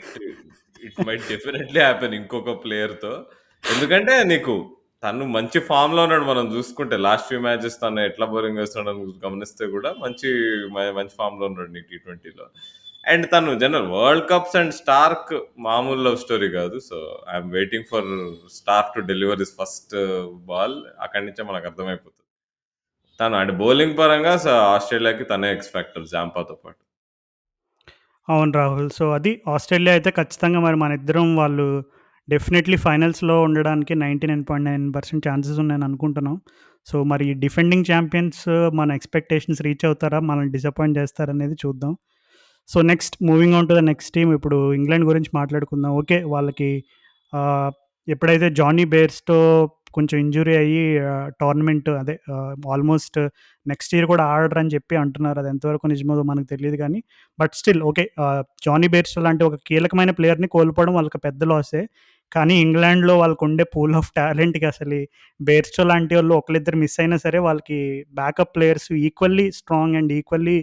It might definitely happen ఇంకొక ప్లేయర్‌తో. ఎందుకంటే నీకు తను మంచి ఫార్మ్‌లో ఉన్నాడు. మనం చూసుకుంటే లాస్ట్ ఫ్యూ మ్యాచెస్ తను ఎట్లా బౌలింగ్ వేస్తున్నాడని గమనిస్తే కూడా మంచి ఫార్మ్‌లో ఉన్నాడు నీకు టీ20లో. అండ్ తను general world cups and Starc మామూలు లవ్ స్టోరీ కాదు. So, I'm waiting for Starc to deliver his first ball. అక్కడి నుంచే మనకు అర్థమైపోతది. తను అంటే బౌలింగ్ పరంగా ఆస్ట్రేలియాకి తనే ఎక్స్ ఫ్యాక్టర్ జాంపాతో పాటు. అవును రాహుల్. సో, అది ఆస్ట్రేలియా అయితే ఖచ్చితంగా మరి మనిద్దరం వాళ్ళు డెఫినైట్‌లీ ఫైనల్స్‌లో ఉండడానికి 99.9% ఛాన్సెస్ ఉన్నాయని అనుకుంటున్నాం. సో, మరి డిఫెండింగ్ ఛాంపియన్స్ మన ఎక్స్‌పెక్టేషన్స్ రీచ్ అవుతారా? మనల్ని డిసప్పాయింట్ చేస్తారనేది చూద్దాం. So, next moving on to the next team. ఇప్పుడు ఇంగ్లాండ్ గురించి మాట్లాడుకుందాం. ఓకే, వాళ్ళకి ఆహ్, ఎప్పుడైతే జానీ బేర్స్‌టో కొంచెం ఇంజ్యూరీ అయ్యి టోర్నమెంట్ అదే ఆల్మోస్ట్ నెక్స్ట్ ఇయర్ కూడా ఆడరని చెప్పి అంటున్నారు. అది ఎంతవరకు నిజమో మనకు తెలీదు గానీ, but still okay. Jonny Bairstow లాంటి ఒక కీలకమైన ప్లేయర్‌ని కోల్పోవడం వాళ్ళకి పెద్ద లాసే. కానీ ఇంగ్లాండ్‌లో వాళ్ళకుండే పూల్ ఆఫ్ టాలెంట్‌కి అసలు బేర్స్టో లాంటివోళ్ళు ఒకళ్ళిద్దరు మిస్ అయినా సరే వాళ్ళకి backup players equally strong and equally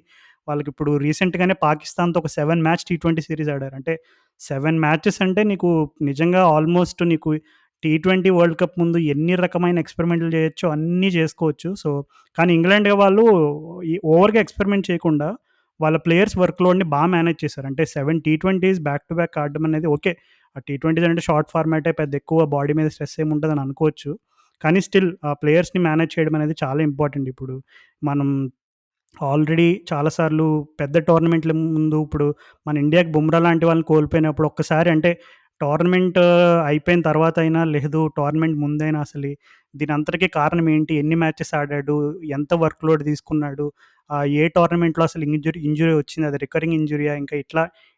వాళ్ళకిప్పుడు రీసెంట్‌గానే పాకిస్తాన్‌తో ఒక 7 మ్యాచ్ టీ20 సీరీస్ ఆడారు. అంటే 7 మ్యాచెస్ అంటే నీకు నిజంగా ఆల్మోస్ట్ నీకు టీ20 వరల్డ్ కప్ ముందు ఎన్ని రకమైన ఎక్స్‌పెరిమెంట్‌లు చేయొచ్చో అన్నీ చేసుకోవచ్చు. సో, కానీ ఇంగ్లాండ్ వాళ్ళు ఓవర్‌గా ఎక్స్‌పెరిమెంట్ చేయకుండా వాళ్ళ ప్లేయర్స్ వర్క్‌లోడ్‌ని మేనేజ్ చేశారు. అంటే 7 టీ20స్ బ్యాక్ టు బ్యాక్ ఆడడం అనేది ఓకే. ఆ టీ20s అంటే షార్ట్ ఫార్మాటే, పెద్ద ఎక్కువ బాడీ మీద స్ట్రెస్ ఏమి ఉంటదని అనుకోవచ్చు. కానీ స్టిల్ ఆ ప్లేయర్స్‌ని మేనేజ్ చేయడం అనేది చాలా ఇంపార్టెంట్. ఇప్పుడు మనం ఆల్రెడీ చాలా సార్లు పెద్ద టోర్నమెంట్‌ల ముందు ఇప్పుడు మన ఇండియాకి బుమ్రా లాంటి వాళ్ళని కోల్పోయినప్పుడు ఒక్కసారి అంటే టోర్నమెంట్ అయిపోయిన తర్వాతైనా, లేదు టోర్నమెంట్ ముందైనా అసలు దీనంతటికి కారణం ఏంటి? ఎన్ని మ్యాచెస్ ఆడాడు? ఎంత వర్క్ లోడ్ తీసుకున్నాడు? ఏ టోర్నమెంట్‌లో అసలు ఇంజ్యూరీ వచ్చింది? అది రికరింగ్ ఇంజ్యూరీయా? ఇంకా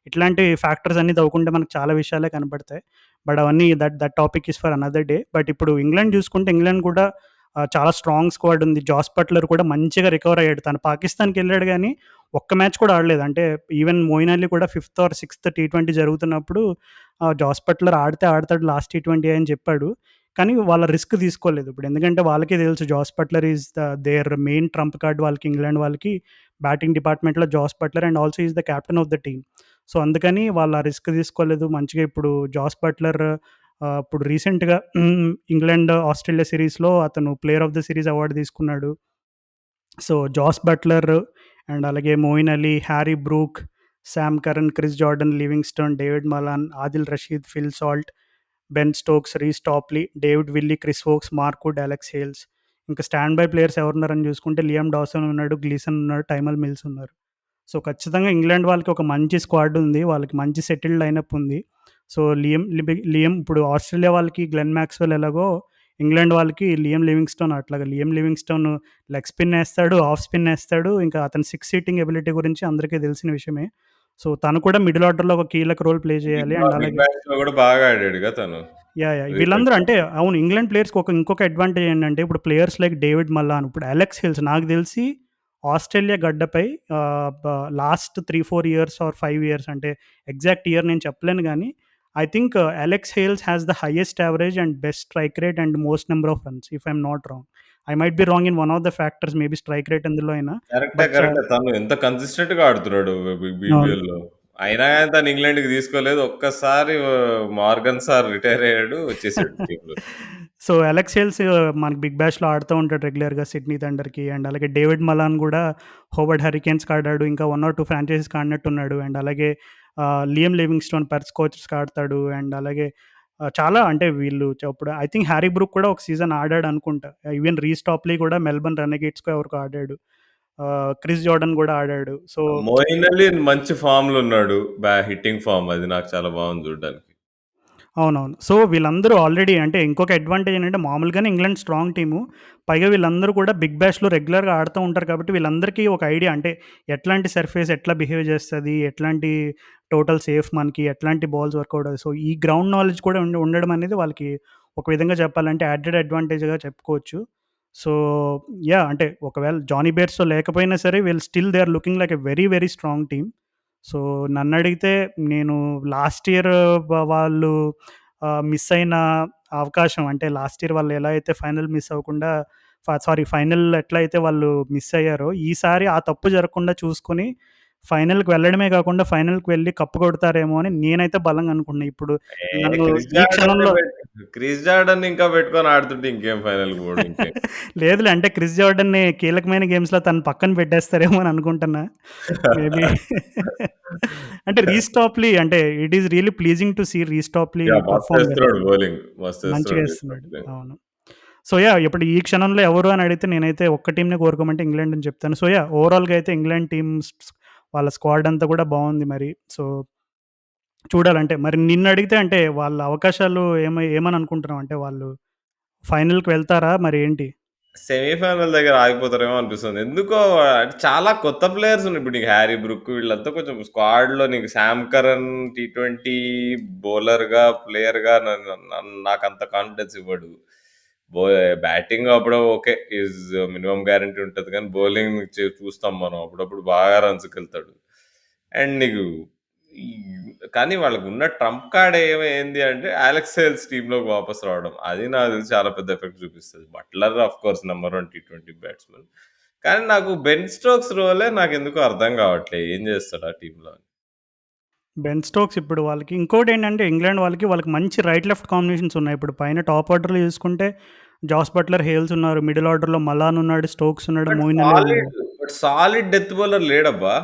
ఇట్లాంటి ఫ్యాక్టర్స్ అన్నీ తవ్వుకుంటే మనకు చాలా విషయాలే కనపడతాయి. బట్ అవన్నీ that that topic is for another day. But ఇప్పుడు ఇంగ్లాండ్ చూసుకుంటే ఇంగ్లాండ్ కూడా చాలా స్ట్రాంగ్ స్క్వాడ్ ఉంది. జాస్ బట్లర్ కూడా మంచిగా రికవర్ అయ్యాడు. తను పాకిస్తాన్‌కెళ్ళాడు గానీ, ఒక్క మ్యాచ్ కూడా ఆడలేదు. అంటే ఈవెన్ మోయిన్ అలీ కూడా ఫిఫ్త్ ఆర్ సిక్స్త్ టీ20 జరుగుతున్నప్పుడు జాస్ బట్లర్ ఆడితే ఆడతాడు లాస్ట్ టీ20 అని చెప్పాడు. కానీ వాళ్ళ రిస్క్ తీసుకోలేదు. ఇప్పుడు ఎందుకంటే వాళ్ళకే తెలుసు Jos Buttler is their main trump card వాళ్ళకి, ఇంగ్లాండ్ వాళ్ళకి బ్యాటింగ్ డిపార్ట్మెంట్‌లో Jos Buttler and also is the captain of the team. So, అందుకని వాళ్ళు ఆ రిస్క్ తీసుకోలేదు. మంచిగా ఇప్పుడు జాస్ బట్లర్ ఇప్పుడు రీసెంట్‌గా ఇంగ్లాండ్, ఆస్ట్రేలియా సిరీస్‌లో అతను player of the series award తీసుకున్నాడు. సో, జాస్ బట్లర్ అండ్ అలాగే Moeen Ali, Harry Brook, Sam Curran, Chris Jordan, Livingstone, David Malan, Adil Rashid, Phil Salt, Ben Stokes, Reece Topley, David Willey, Chris Woakes, Mark Wood, Alex Hales. ఇంకా స్టాండ్ బై ప్లేయర్స్ ఎవరున్నారని చూసుకుంటే లియామ్ డాసన్ ఉన్నాడు, గ్లీసన్ ఉన్నాడు, టైమల్ మిల్స్ ఉన్నారు. సో, ఖచ్చితంగా ఇంగ్లాండ్ వాళ్ళకి ఒక మంచి స్క్వాడ్ ఉంది. వాళ్ళకి మంచి సెటిల్డ్ లైనప్ ఉంది. సో, లియం ఇప్పుడు ఆస్ట్రేలియా వాళ్ళకి గ్లెన్ మాక్స్‌వెల్ ఎలాగో, ఇంగ్లాండ్ వాళ్ళకి లియం లివింగ్‌స్టోన్ అట్లాగా. లియం లివింగ్‌స్టోన్ లెగ్ స్పిన్ ఏస్తాడు, ఆఫ్ స్పిన్ ఏస్తాడు. ఇంకా అతని సిక్స్ సీటింగ్ ఎబిలిటీ గురించి అందరికీ తెలిసిన విషయమే. సో, తను కూడా మిడిల్ ఆర్డర్‌లో ఒక కీలక రోల్ ప్లే చేయాలి. అండ్ బిగ్ అలాగే బ్యాష్‌లో గూడా బాగా ఆడాడుగా తను యాహ్! వీళ్ళందరూ రీసెంట్‌గా. అంటే అవును. ఇంగ్లాండ్ ప్లేయర్స్‌కి ఇంకొక అడ్వాంటేజ్ ఏంటంటే, ఇప్పుడు ప్లేయర్స్ లైక్ డేవిడ్ మల్లాన్, ఇప్పుడు అలెక్స్ హిల్స్ నాకు తెలిసి ఆస్ట్రేలియా గడ్డపై ఆహ్, బ లాస్ట్ 3, 4 ఇయర్స్ ఆర్ 5 ఇయర్స్ అంటే ఎగ్జాక్ట్ ఇయర్ నేను చెప్పలేను గానీ, I think Alex Hales has the highest average and best strike rate and most number of runs if I am not wrong. I might be wrong in one of the factors maybe strike rate ఎందులో అయినా. కరెక్టే. బట్ కరెక్టే. తను ఎంత కన్సిస్టెంట్‌గా ఆడుతున్నాడు అవును. బీబీఎల్‌లో. అయినా గాని తను ఇంగ్లాండ్‌కి తీసుకోలేదు. ఒక్కసారి మార్గన్ సార్ రిటైర్ అయ్యాడు. వచ్చేసాడు టీమ్‌లోకి. సో, అలెక్స్ హేల్స్ మనకి బిగ్ బ్యాష్‌లో ఆడుతూ ఉంటాడు రెగ్యులర్‌గా సిడ్నీ థండర్‌కి. అండ్ అలాగే డేవిడ్ మలాన్ గూడా హోవర్డ్ హరికేన్స్‌కి ఆడాడు. ఇంకా 1 ఆర్ 2 ఫ్రాంచైజీస్‌కి ఆడినట్టున్నాడు. అండ్ అలాగే లియం లివింగ్‌స్టోన్ పెర్త్ కోచెస్‌కి ఆడతాడు. అండ్ అలాగే చాలా అంటే వీళ్ళు ఇప్పుడు ఐ థింక్ హ్యారీ బ్రూక్ కూడా ఒక సీజన్ ఆడాడనుకుంటా. ఈవెన్ రీస్ టాప్లీ కూడా మెల్బర్న్ రెనెగేట్స్‌కో ఎవరికో ఆడాడు. క్రిస్ జార్డన్ గూడా ఆడాడు. సో, మోయిన్ అలీ మంచి ఫామ్‌లో ఉన్నాడు. హిట్టింగ్ ఫార్మ్ అది నాకు చాలా బాగుంది చూడ్డానికి. అవునవును. సో, వీళ్ళందరూ ఆల్రెడీ అంటే ఇంకొక అడ్వాంటేజ్ ఏంటంటే మామూలుగానే ఇంగ్లాండ్ స్ట్రాంగ్ టీము. పైగా వీళ్ళందరూ కూడా బిగ్ బ్యాష్‌లో రెగ్యులర్‌గా ఆడుతూ ఉంటారు కాబట్టి వీళ్ళందరికీ ఒక ఐడియా అంటే ఎట్లాంటి సర్ఫేస్ ఎట్లా బిహేవ్ చేస్తది, ఎట్లాంటి టోటల్ సేఫ్ మనకి, ఎట్లాంటి బాల్స్ వర్కౌట్ అవుతాయి. సో, ఈ గ్రౌండ్ నాలెడ్జ్ కూడా ఉండడం అనేది వాళ్ళకి ఒక విధంగా చెప్పాలంటే యాడెడ్ అడ్వాంటేజ్‌గా చెప్పుకోవచ్చు. So, yeah! అంటే ఒకవేళ జానీ బేర్స్‌తో లేకపోయినా సరే వీళ్ళు still they are looking like a very, very strong team. So, నన్నడిగితే నేను లాస్ట్ ఇయర్ వాళ్ళు మిస్ అయిన అవకాశం అంటే లాస్ట్ ఇయర్ వాళ్ళు ఎలా అయితే ఫైనల్ మిస్ అవ్వకుండా సారీ ఫైనల్ ఎట్లా అయితే వాళ్ళు మిస్ అయ్యారో, ఈసారి ఆ తప్పు జరగకుండా చూసుకొని ఫైనల్‌కి వెళ్ళడమే కాకుండా ఫైనల్‌కి వెళ్లి కప్ కొడతారేమో అని నేనైతే బలంగా అనుకుంటున్నా. ఇప్పుడు నన్ను ఈ క్షణంలో క్రిస్ జార్డన్ ఇంకా పెట్టుకొని ఆడుతుంటే ఇంకేం ఫైనల్‌కి పోడు ఇంకేం. లేదులే అంటే క్రిస్ జార్డన్‌ని కీలకమైన గేమ్స్‌లో తను పక్కన పెట్టేస్తారేమో అని అనుకుంటున్నా. మేబీ అంటే రీస్ టాప్లీ అంటే it is really pleasing to see Reece Topley yeah! Perform well. మస్తేస్తున్నాడు బౌలింగ్. మంచిగా మస్తేస్తున్నాడు ఏస్తున్నాడు. రీసెంట్‌లీ. అవును. So, yeah! ఇప్పుడు ఈ క్షణంలో ఎవరు అని అడిగితే నేనైతే ఒక్క టీమ్‌నే కోరుకోమంటే ఇంగ్లాండ్ అని చెప్తాను. So, yeah! ఓవరాల్‌గా అయితే ఇంగ్లాండ్ టీమ్స్ వాళ్ళ స్క్వాడ్ అంతా కూడా బావుంది మరి. సో, చూడాలంటే మరి నిన్నడిగితే అంటే వాళ్ళ అవకాశాలు ఏమని అనుకుంటున్నావు? అంటే వాళ్ళు ఫైనల్‌కి వెళ్తారా? మరి ఏంటి? సెమీఫైనల్ దగ్గర ఆగిపోతారేమో అనిపిస్తుంది. ఎందుకో అంటే చాలా కొత్త ప్లేయర్స్ ఉన్నారు. ఇప్పుడు నీకు 'హ్యారీ బ్రూక్' వీళ్ళంతా కొంచెం స్క్వాడ్‌లో నీకు 'శామ్ కరన్' టీ20 బౌలర్‌గా, ప్లేయర్‌గా నాకంత కాన్ఫిడెన్స్ ఇవ్వడు. బో బ్యాటింగ్ అప్పుడు ఓకే. మినిమమ్ గ్యారంటీ ఉంటది కానీ బౌలింగ్ చూస్తాం మనం. అప్పుడప్పుడు బాగా రన్స్‌కెళ్తాడు. అండ్ నీకు ఈ కానీ వాళ్ళకున్న ట్రంప్ కార్డ్ ఏంది అంటే అలెక్స్ సేల్స్ టీమ్‌లోకి వాపస్ రావడం. అది నాకు తెలిసి చాలా పెద్ద ఎఫెక్ట్ చూపిస్తది. బట్లర్ ఆఫ్‌కోర్స్ నంబర్ 1 టీ20 బ్యాట్స్‌మన్. కానీ నాకు బెన్ స్టోక్స్ రోలే నాకెందుకో అర్థం కావట్లే. ఏం చేస్తాడు ఆ టీమ్‌లో అని. బెన్ స్టోక్స్ ఇప్పుడు వాళ్ళకి ఇంకోటేంటంటే ఇంగ్లాండ్ వాళ్ళకి మంచి రైట్, లెఫ్ట్ కాంబినేషన్స్ ఉన్నాయి. ఇప్పుడు పైన టాప్ ఆర్డర్‌లో చూసుకుంటే జాస్ బట్లర్, హేల్స్ ఉన్నారు. మిడిల్ ఆర్డర్‌లో మలాన్ ఉన్నాడు, స్టోక్స్ ఉన్నాడు, బట్ మోయిన్ అలీ ఉన్నాడు. Solid but solid death bowler లేడబ్బా!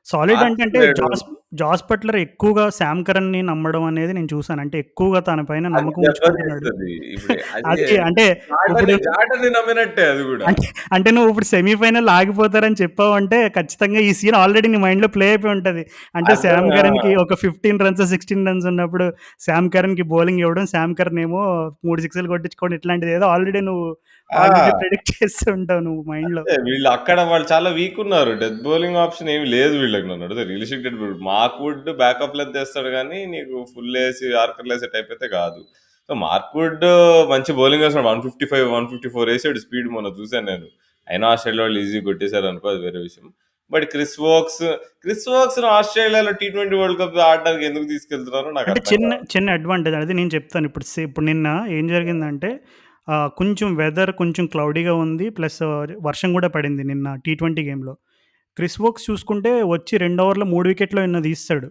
సాలిడ్ అంటే ఆర్చర్ లేడు. జాస్ బట్లర్ ఎక్కువగా సామ్ కరన్‌ని నమ్మడం అనేది నేను చూసాను. అంటే ఎక్కువగా తన పైన అది నమ్మకం ఉంచుకుంటున్నాడు. దెబ్బతీస్తది. ఇప్పుడు అది అది అంటే ఇప్పుడు జార్డన్‌ని నమ్మినట్టే అది గూడా. అంటే అంటే నువ్విప్పుడు సెమీఫైనల్‌లో ఆగిపోతారని చెప్పావంటే, ఖచ్చితంగా ఈ సీన్ ఆల్రెడీ నీ మైండ్‌లో ప్లే అయిపోయి ఉంటది. అంటే అర్థం శామ్ ఆ! కరన్‌కి ఒక 15 రన్స్, 16 రన్స్ ఉన్నప్పుడు శామ్ కరన్‌కి బౌలింగ్ ఇవ్వడం, శామ్ కరన్ ఏమో 3 సిక్స్‌లు కొట్టించుకోవడం ఇట్లాంటిదేదో ఆల్రెడీ ఆ! ప్రిడిక్ట్ చేస్తూ ఉంటావు నువ్వు మైండ్‌లో. అంతే వాళ్ళు చాలా వీక్ ఉన్నారు. డెత్ బౌలింగ్ ఆప్షన్ ఏమి లేదు వీళ్ళకి నన్నడిగితే. Realistic death bowling. Mark Wood బ్యాకప్‌లో తెస్తాడు గానీ, నీకు ఫుల్లేసి, యార్కర్‌లేసే టైప్ అయితే గాదు. సో, మార్క్‌వుడ్ మంచి బౌలింగ్ ఏస్తున్నాడు. 155, 154 ఏసాడు స్పీడ్ మొన్న చూసాను నేను. అయినా ఆస్ట్రేలియా వాళ్ళు ఈజీగా కొట్టేసారనుకో అది వేరే విషయం. బట్ క్రిస్ వోక్స్‌ని ఆస్ట్రేలియాలో టీ20 వరల్డ్ కప్ ఆడడానికి ఎందుకు తీసుకెళ్తున్నారో నాకు అంటే అర్థం చిన్న కాదు. చిన్న అడ్వాంటేజ్ అది నేను చెప్తాను. ఇప్పుడు నిన్న ఏం జరిగిందంటే కొంచెం వెదర్ కొంచెం క్లౌడీగా ఉంది. ప్లస్ వర్షం గూడా పడింది నిన్న టీ20 గేమ్‌లో. క్రిస్ వోక్స్ చూసుకుంటే వచ్చి 2 ఓవర్‌లో 3 వికెట్‌లో ఎన్నో తీసేసాడు.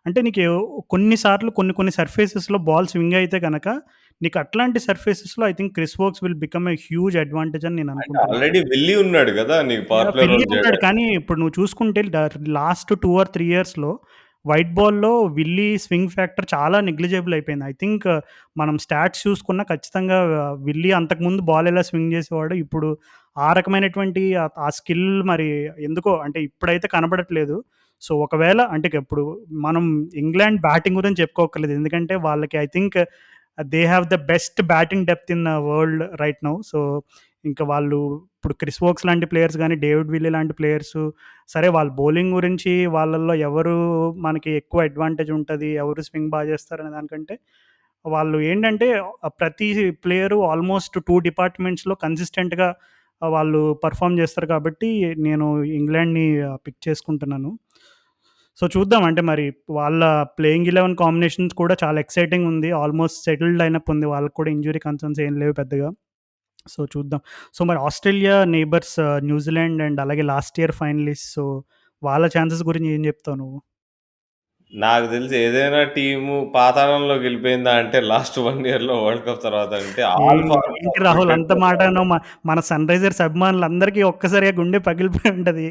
అంటే నీకు కొన్ని సార్లు కొన్ని కొన్ని సర్ఫేసెస్‌లో బాల్ స్వింగ్ అయితే గనక నీకు అట్లాంటి సర్ఫేసెస్‌లో I think Chris Woakes will become a huge advantage అని నేను అంటే అనుకుంటున్నా. ఆల్రెడీ విల్లీ ఉన్నాడు గదా! నీకు పవర్ ప్లే విల్లీ రోల్ ఉన్నాడు. జేయడానికి. కానీ ఇప్పుడు నువ్వు చూసుకుంటే లాస్ట్ 2 ఆర్ 3 ఇయర్స్‌లో వైట్ బాల్‌లో విల్లీ స్వింగ్ ఫ్యాక్టర్ చాలా నెగ్లిజిబుల్ అయిపోయింది. ఐ థింక్ మనం స్టాట్స్ చూసుకున్నా ఖచ్చితంగా విల్లీ అంతకుముందు బాల్ ఎలా స్వింగ్ చేసేవాడో ఇప్పుడు ఆ రకమైనటువంటి ఆ స్కిల్ మరి ఎందుకో అంటే ఇప్పుడైతే కనబడట్లేదు. సో, ఒకవేళ అంటే ఇప్పుడు మనం ఇంగ్లాండ్ బ్యాటింగ్ గురించి చెప్పుకోక్కర్లేదు. ఎందుకంటే వాళ్ళకి I think they have the best batting depth in the world right now. So, ఇంకా వాళ్ళు ఇప్పుడు క్రిస్ వోక్స్ లాంటి ప్లేయర్స్ గానీ, డేవిడ్ విల్లీ లాంటి ప్లేయర్సు సరే వాళ్ళు బౌలింగ్ గురించి వాళ్ళల్లో ఎవరు మనకి ఎక్కువ అడ్వాంటేజ్ ఉంటది, ఎవరు స్వింగ్ చేస్తారనే దానికంటే, వాళ్ళు ఏంటంటే ప్రతి ప్లేయరు ఆల్మోస్ట్ 2 డిపార్ట్‌మెంట్స్‌లో కన్సిస్టెంట్‌గా వాళ్ళు పెర్ఫార్మ్ చేస్తారు కాబట్టి, నేను ఇంగ్లాండ్‌ని పిక్ చేసుకుంటున్నాను. సో, చూద్దాం అంటే మరి వాళ్ళ ప్లేయింగ్ 11 కాంబినేషన్స్ కూడా చాలా ఎక్సైటింగ్ ఉంది. ఆల్మోస్ట్ సెటిల్డ్ లైనప్ ఉంది. వాళ్ళకి కూడా ఇంజ్యూరీ కన్సర్న్స్ ఏం లేవు పెద్దగా. సో, చూద్దాం. సో, మరి ఆస్ట్రేలియా నెయిబర్స్ న్యూజిలాండ్ అండ్ అలాగే లాస్ట్ ఇయర్ ఫైనలిస్ట్. సో, వాళ్ళ ఛాన్సెస్ గురించి ఏం చెప్తావు నువ్వు? నాకు తెలిసి ఏదైనా టీము పాతాళంలోకెళ్ళిపోయిందా అంటే లాస్ట్ 1 ఇయర్‌లో వరల్డ్ కప్ తర్వాత అంటే ఆల్ ఫార్మ్స్ ఏంటి ఆఫ్ రాహుల్ అంత క్రికెట్‌లో మాట అన్నావు? మన సన్ రైజర్స్ అభిమానులందరికీ ఒక్కసారిగా గుండె పగిలిపోయి ఉంటది.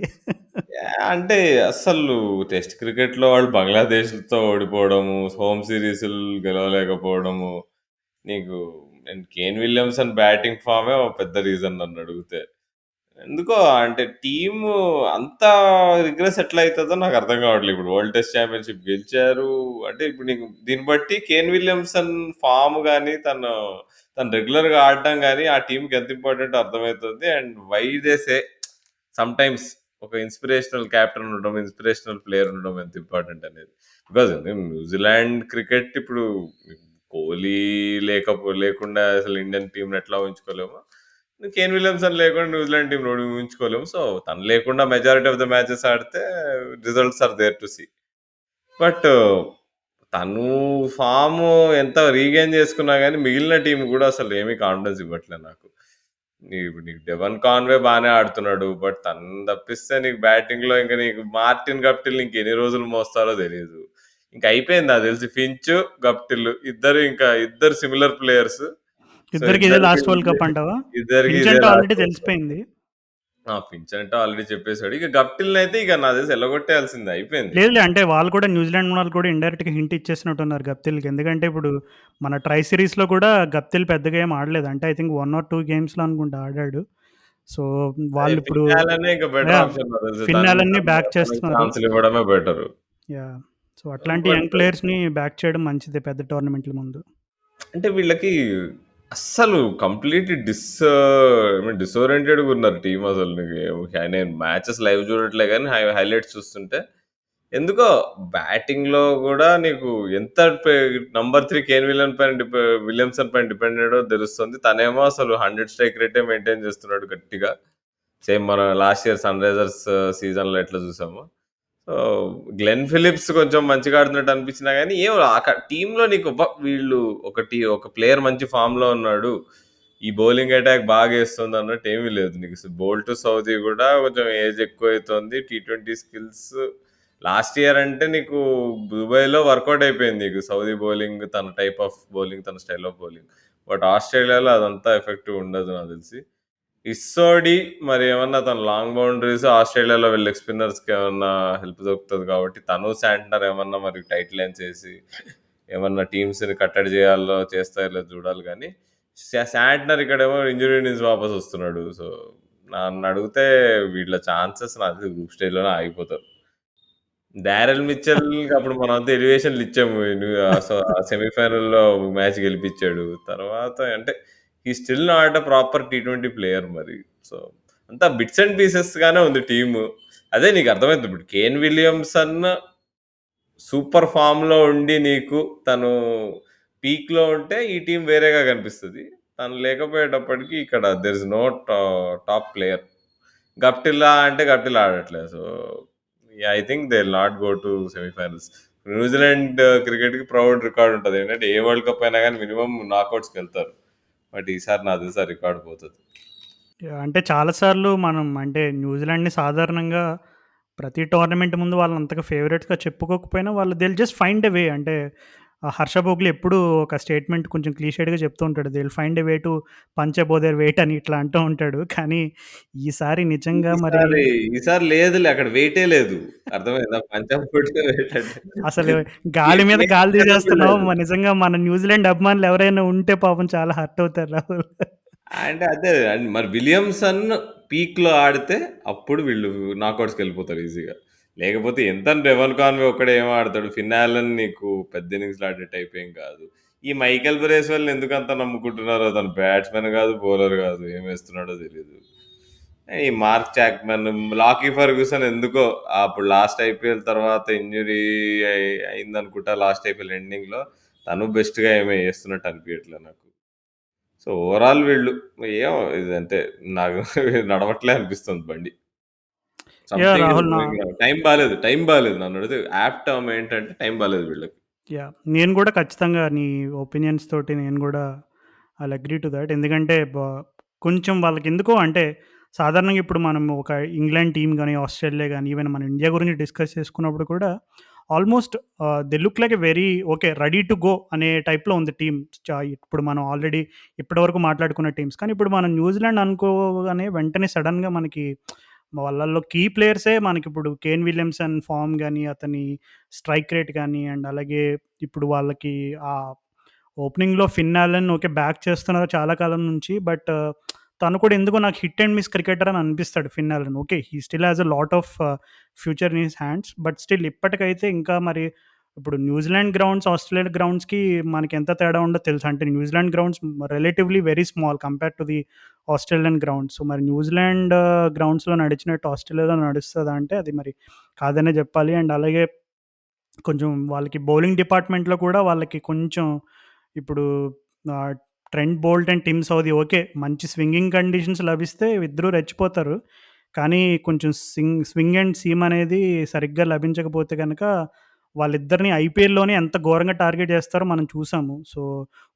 అంటే అస్సలు టెస్ట్ క్రికెట్‌లో వాళ్ళు బంగ్లాదేశ్‌తో ఓడిపోవడము, హోమ్ సీరీస్‌లు గెలవలేకపోవడము, నీకు అండ్ కేన్ విలియమ్సన్ బ్యాటింగ్ ఫార్మే ఒక పెద్ద రీజన్ నన్నడిగితే. ఎందుకో అంటే టీము అంత రిగ్రెస్ ఎట్లా అయితదో నాకు అర్థం కావట్లేదు. ఇప్పుడు వరల్డ్ టెస్ట్ ఛాంపియన్‌షిప్ గెలిచారు. అంటే ఇప్పుడు నీకు దీన్ని బట్టి కేన్ విలియమ్సన్ ఫార్మ్ గాని, తను రెగ్యులర్‌గా ఆడడం గాని, ఆ టీమ్‌కి ఎంత ఇంపార్టెంటో అర్థమైతుంది. And why they say sometimes ఒక ఇన్‌స్పిరేషనల్ కెప్టెన్ ఉండడం, ఇన్‌స్పిరేషనల్ ప్లేయర్ ఉండడం ఎంత ఇంపార్టెంట్ అనేది. బికాజ్ న్యూజిలాండ్ క్రికెట్ ఇప్పుడు కోహ్లీ లేకుండా అసలు ఇండియన్ టీమ్‌ని ఎట్లా ఊహించుకోలేమో, కేన్ విలియమ్సన్ లేకుండా న్యూజిలాండ్ టీమ్ ఊహించుకోలేము. సో, తను లేకుండా మెజారిటీ ఆఫ్ ద మ్యాచెస్ ఆడితే results are there to see. But తను ఫార్మ్ ఎంత రీగెయిన్ చేసుకున్నా గానీ, మిగిలిన టీమ్ గూడా అసలు ఏమి కాన్ఫిడెన్స్ ఇవ్వట్లేదు నాకు. ఇప్పుడు నీకు డెవన్ కాన్వే బానే ఆడుతున్నాడు. బట్ తనని తప్పిస్తే నీకు బ్యాటింగ్‌లో ఇంక నీకు మార్టిన్ గప్టిల్ ఇంకెన్ని రోజులు మోస్తారో తెలీదు. ఇంక అయిపోయింది నాకు తెలిసి ఫించ్, గప్టిల్ ఇద్దరు సిమిలర్ ప్లేయర్స్. సో, ఇద్దరికి ఇదే ఇద్దరికి లాస్ట్ వరల్డ్ కప్ అంటావా? ఇద్దరికి ఫించ్ ఇదే అంటే ఆల్రెడీ లాస్ట్. తెలిసిపోయింది. ఫించ్ అంటే ఆల్రెడీ చెప్పేసాడు. ఇక గప్టిల్‌నయితే ఇక నాకు తెలిసి ఎల్లగొట్టేయాల్సిందే అయిపోయింది. లేదులే అంటే వాళ్ళు కూడా న్యూజిలాండ్ వాళ్ళు కూడా ఇండైరెక్ట్‌గా హింట్ ఇచ్చేసినట్టున్నారు గప్తిల్‌కి. ఎందుకంటే ఇప్పుడు మన ట్రై సీరీస్‌లో కూడా గప్తిల్ పెద్దగా ఏమి ఆడలేదు. అంటే ఐ థింక్ 1 ఆర్ 2 గేమ్స్‌లో అనుకుంటా ఆడాడు. సో, వాళ్ళిప్పుడు ఫిన్ అలనే ఇంక బెటర్ యాహ్! ఆప్షన్ నాకు తెలిసి. ఫిన్ అలన్‌ని బ్యాక్ తనకి చేస్తున్నారు. ఛాన్స్‌లు ఇవ్వడమే బెటరు. యాహ్! సో, అట్లాంటి బట్ యంగ్ ప్లేయర్స్‌ని బ్యాక్ చేయడం మంచిదే పెద్ద టోర్నమెంట్‌ల ముందు. అంటే వీళ్ళకి అస్సలు కంప్లీట్‌లీ ఐ మీన్ డిసోరియంటెడ్‌గా ఉన్నారు టీమ్ అసలు. నేను మ్యాచెస్ లైవ్ చూడట్లే గానీ హైలైట్స్ చూస్తుంటే ఎందుకో బ్యాటింగ్‌లో గూడా నీకు ఎంత నంబర్ 3 విలియమ్సన్ పైన డిపెండ్ అయ్యాడో తెలుస్తుంది. తనేమో అసలు 100 స్ట్రైక్ రేటే మెయింటైన్ చేస్తున్నాడు గట్టిగా. సేమ్ మన లాస్ట్ ఇయర్ సన్ రైజర్స్ సీజన్‌లో ఎట్లా చూసామో. సో, గ్లెన్ ఫిలిప్స్ కొంచెం మంచిగా ఆడుతున్నట్టు అనిపించినా గానీ, ఏమో టీమ్‌లో నీకు వీళ్ళు ఒక ప్లేయర్ మంచి ఫార్మ్‌లో ఉన్నాడు. ఈ బౌలింగ్ అటాక్ బాగేస్తుంది అన్నట్టు ఏమీ లేదు. నీకు బోల్ట్, సౌదీ గూడా కొంచెం ఏజ్ ఎక్కువైతుంది. టీ20 స్కిల్స్ లాస్ట్ ఇయర్ అంటే నీకు దుబాయ్‌లో వర్కౌట్ అయిపోయింది నీకు సౌదీ బౌలింగ్, తన టైప్ ఆఫ్ బౌలింగ్, తన స్టైల్ ఆఫ్ బౌలింగ్. బట్ ఆస్ట్రేలియాలో అదంతా ఎఫెక్టివ్ ఉండదు నాకు తెలిసి. ఇస్సోడి మరేమన్నా తను లాంగ్ బౌండరీస్ ఆస్ట్రేలియాలో వీళ్ళ స్పిన్నర్స్‌కేమన్నా హెల్ప్ దొరుకుతది కాబట్టి తను, శాంట్నర్ ఏమన్నా మరి టైట్ లైన్స్ ఏసి ఏమన్నా టీమ్స్‌ని కట్టడి చేస్తారో లేదో చూడాలి గానీ, శాంట్నర్ ఇక్కడేమో ఇంజ్యూరీ నుంచి వాపసొస్తున్నాడు. సో, నన్నడిగితే వీళ్ళ ఛాన్సెస్ నాకు తెలిసి గ్రూప్ స్టేజ్‌లోనే ఆగిపోతారు. డారెల్ మిచెల్‌కి అప్పుడు మనమంతా ఎలివేషన్‌లు ఇచ్చాము. సెమీఫైనల్‌లో మ్యాచ్ గెలిపిచ్చాడు. తర్వాత అంటే హి still not a proper T20 player మరి. సో, అంతా బిట్స్ అండ్ పీసెస్ గానే ఉంది టీము. అదే నీకు అర్థమైతుంది. ఇప్పుడు కేన్ విలియమ్సన్ సూపర్ ఫార్మ్‌లో ఉండి నీకు తను పీక్‌లో ఉంటే ఈ టీమ్ వేరేగా కనిపిస్తది. తను లేకపోయేటప్పటికి ఇక్కడ there is no top player. గప్టిల్లా అంటే గప్టిల్ ఆడట్లేదు. So, yeah! I think they will not go to semifinals. New Zealand క్రికెట్‌కి ప్రౌడ్ రికార్డ్ ఉంటది. ఏంటంటే ఏ వరల్డ్ కప్ అయినా గాని మినిమమ్ నాకౌట్స్‌కెళ్తారు. బట్ ఈసారి నాకు తెలిసి ఆ రికార్డ్ పోతది. యాహ్! అంటే చాలా సార్లు మనం అంటే న్యూజిలాండ్‌ని సాధారణంగా ప్రతి టోర్నమెంట్ ముందు వాళ్ళంతగా ఫేవరెట్స్‌గా చెప్పుకోకపోయినా వాళ్ళు they will just find a way. అంటే హర్ష భోగ్లే ఎప్పుడూ ఒక స్టేట్మెంట్ కొంచెం క్లీషేడ్‌గా చెప్తూ ఉంటాడు. They will find a way to punch above their weight అని ఇట్లా అంటూ ఉంటాడు. కానీ ఈసారి నిజంగా మరి ఈసారి, ఈసారి లేదులే అక్కడ వెయిటే లేదు. అర్థమైందా? పంజాబ్ కొట్టే వెయిట్ అంటే అసలు గాలి మీద గేమ్ గాలి తీసేస్తున్నాం. లేదు. నిజంగా మన న్యూజిలాండ్ అభిమానులు ఎవరైనా ఉంటే పాపం చాలా హర్ట్ అవుతారు రాహుల్. అంటే అదే మరి విలియమ్సన్ పీక్‌లో ఆడితే అప్పుడు వీళ్ళు నాకౌట్స్‌కెళ్ళిపోతారు ఈజీగా. లేకపోతే ఎంత డెవన్ కాన్వే ఒక్కడే ఏం ఆడతాడు. ఫిన్ ఆలన్ నీకు పెద్ద ఇన్నింగ్స్‌లు ఆడే టైప్ ఏం కాదు. ఈ మైకెల్ బ్రేస్‌వెల్‌ని ఎందుకంత నమ్ముకుంటున్నారో తను బ్యాట్స్‌మన్ కాదు, బౌలర్ కాదు. ఏమేస్తున్నాడో తెలీదు. ఈ మార్క్ చాప్‌మన్, లాకీ ఫెర్గ్యూసన్ ఎందుకో అప్పుడు లాస్ట్ ఐపీఎల్ తర్వాత ఇంజ్యూరీ అయిందనుకుంటా లాస్ట్ ఐపీఎల్ ఎండింగ్‌లో. తను బెస్ట్‌గా ఏమి చేస్తున్నట్టు అనిపియట్లే నాకు. సో, ఓవరాల్ వీళ్ళు ఏమో ఇదంతే నాకు నడవట్లే అనిపిస్తుంది బండి. యాహ్! సంథింగ్ ఈస్ రాహుల్ నా గోయింగ్ రాంగ్. టైం బాలేదు. నన్నడిగితే యాప్ట్ టర్మ్ ఏంటంటే టైం బాలేదు వీళ్ళకి. యాహ్! నేను గూడా ఖచ్చితంగా నీ ఒపీనియన్స్ తోటి నేను గూడా ఐల్ అగ్రీ టు థట్. ఎందుకంటే కొంచెం వాళ్ళకెందుకో అంటే సాధారణంగా ఇప్పుడు మనం ఒక ఇంగ్లాండ్ టీమ్ గాని, ఆస్ట్రేలియా గాని, ఈవెన్ మన ఇండియా గురించి డిస్కస్ చేసుకున్నప్పుడు కూడా almost they look like a very okay. Ready to go అనే టైప్‌లో ఉంది టీమ్. ఇప్పుడు మనం ఆల్రెడీ ఇప్పటివరకు మాట్లాడుకున్న టీమ్స్. కానీ ఇప్పుడు మనం న్యూజిలాండ్ అనుకోగానే వెంటనే సడెన్‌గా మనకి వాళ్ళలో కీ ప్లేయర్సే మనకిప్పుడు కేన్ విలియమ్సన్ ఫార్మ్ గాని, అతని స్ట్రైక్ రేట్ గాని అండ్ అలాగే ఇప్పుడు వాళ్ళకి ఓపెనింగ్‌లో ఫిన్ అలెన్ ఓకే. బ్యాక్ చేస్తున్నారు చాలా కాలం నుంచి. బట్ తను కూడా ఎందుకో నాకు హిట్ అండ్ మిస్ క్రికెటర్ అని అనిపిస్తాడు Finn Allen. Okay. He still has a lot of future in his hands. But still ఇప్పటికైతే ఇంకా మరి ఇప్పుడు న్యూజిలాండ్ గ్రౌండ్స్, ఆస్ట్రేలియా గ్రౌండ్స్‌కి మనకెంత తేడా ఉందో తెలుసా? అంటే New Zealand grounds relatively very small compare to the Australian grounds. So, మరి న్యూజిలాండ్ గ్రౌండ్స్‌లో నడిచినట్టు ఆస్ట్రేలియాలో నడుస్తదా అంటే అది మరి కాదనే జెప్పాలి. అండ్ అలాగే కొంచెం వాళ్ళకి బౌలింగ్ డిపార్ట్‌మెంట్‌లో కూడా వాళ్ళకి కొంచెం ఇప్పుడు ah, Trent Boult and Tim Southee okay. మంచి స్వింగింగ్ కండిషన్స్ లభిస్తే ఇద్దరూ రెచ్చిపోతారు. కానీ కొంచెం స్వింగ్ అండ్ సీమ్ అనేది సరిగ్గా లభించకపోతే గనక వాళ్ళిద్దరిని ఐపీఎల్‌లోనే ఎంత ఘోరంగా టార్గెట్ చేస్తారో మనం చూసాము. So,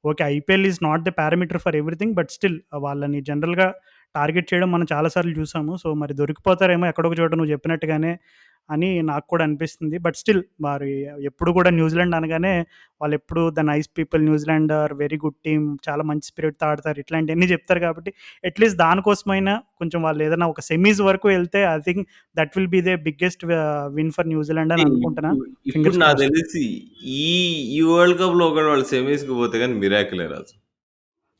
okay. IPL is not the parameter for everything. But still వాళ్ళని జనరల్‌గా టార్గెట్ చేయడం మనం చాలా సార్లు చూసాము. సో, మరి దొరికిపోతారేమో ఎక్కడో ఒక చోట నువ్వు చెప్పినట్టుగానే అని నాకు కూడా అనిపిస్తుంది. బట్ స్టిల్ మరి ఎప్పుడు కూడా న్యూజిలాండ్ అనగానే వాళ్ళెప్పుడు the nice people New Zealand are very good team. చాలా మంచి స్పిరిట్‌తో ఆడతారు. ఇట్లాంటియన్నీ చెప్తారు కాబట్టి అట్‌లీస్ట్ దానికోసమైనా కొంచెం వాళ్ళేదైనా ఒక సెమీస్ వరకు ఎళ్తే I think that will be the biggest win for New Zealand అని అనుకుంటున్నా. ఇప్పుడు ఫింగర్స్ నాకు క్రాస్డ్. తెలిసి ఈ ఈ వరల్డ్ కప్‌లో ఒకవేళ వాళ్ళు సెమీస్‌కి పోతే గాని మిరాకిలే రాజు.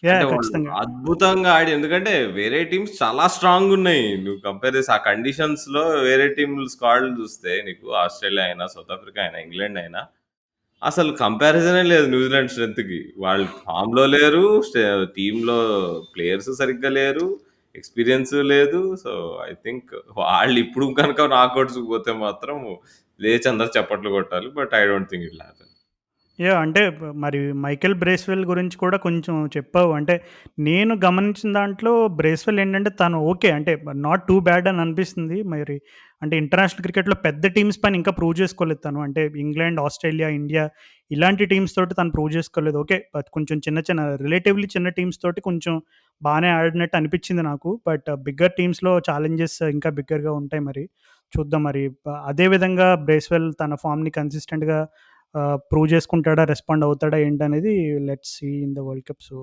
అంటే యాహ్! వాళ్ళు ఖచ్చితంగా. అద్భుతంగా ఆడి ఎందుకంటే వేరే టీమ్స్ చాలా స్ట్రాంగున్నాయి. నువ్వు కంపేర్ చేసి ఆ కండిషన్స్‌లో వేరే టీమ్‌లు స్క్వాడ్‌లు చూస్తే నీకు ఆస్ట్రేలియా అయినా, సౌత్ ఆఫ్రికా అయినా, ఇంగ్లాండ్ అయినా అసలు కంపారిజనే లేదు న్యూజిలాండ్ స్ట్రెంత్‌కి. వాళ్ళు ఫామ్‌లో లేరు. టీమ్‌లో ప్లేయర్స్ సరిగ్గా లేరు. ఎక్స్‌పీరియన్స్ లేదు. సో, ఐ థింక్ వాళ్ళిప్పుడు గనుక నాకౌట్స్‌కి పోతే మాత్రం లేచి అందరూ చప్పట్లు కొట్టాలి. But I don't think it will happen. Yeah! అంటే మరి మైకేల్ బ్రేస్‌వెల్ గురించి కూడా కొంచెం చెప్పావు. అంటే నేను గమనించిన దాంట్లో బ్రేస్‌వెల్ ఏంటంటే తను ఓకే. అంటే నాట్ టూ బ్యాడ్ అని అనిపిస్తుంది. మరి అంటే ఇంటర్నేషనల్ క్రికెట్‌లో పెద్ద టీమ్స్ పైన ఇంకా ప్రూవ్ చేసుకోలేదు తను. అంటే ఇంగ్లాండ్, ఆస్ట్రేలియా, ఇండియా ఇలాంటి టీమ్స్ తోటి తను ప్రూవ్ చేసుకోలేదు. ఓకే. బట్ కొంచెం చిన్న చిన్న రిలేటివ్‌లీ చిన్న టీమ్స్ తోటి కొంచెం బానే ఆడినట్టు అనిపించింది నాకు. బట్ బిగ్గర్ టీమ్స్‌లో ఛాలెంజెస్ ఇంకా బిగ్గర్‌గా ఉంటాయి మరి. చూద్దాం మరి. అదే విధంగా బ్రేస్‌వెల్ తన ఫార్మ్‌ని కన్సిస్టెంట్‌గా ప్రూవ్ చేసుకుంటాడా? రెస్పాండ్ అవుతాడా? ఏంటనేది let's see in the world cup. So,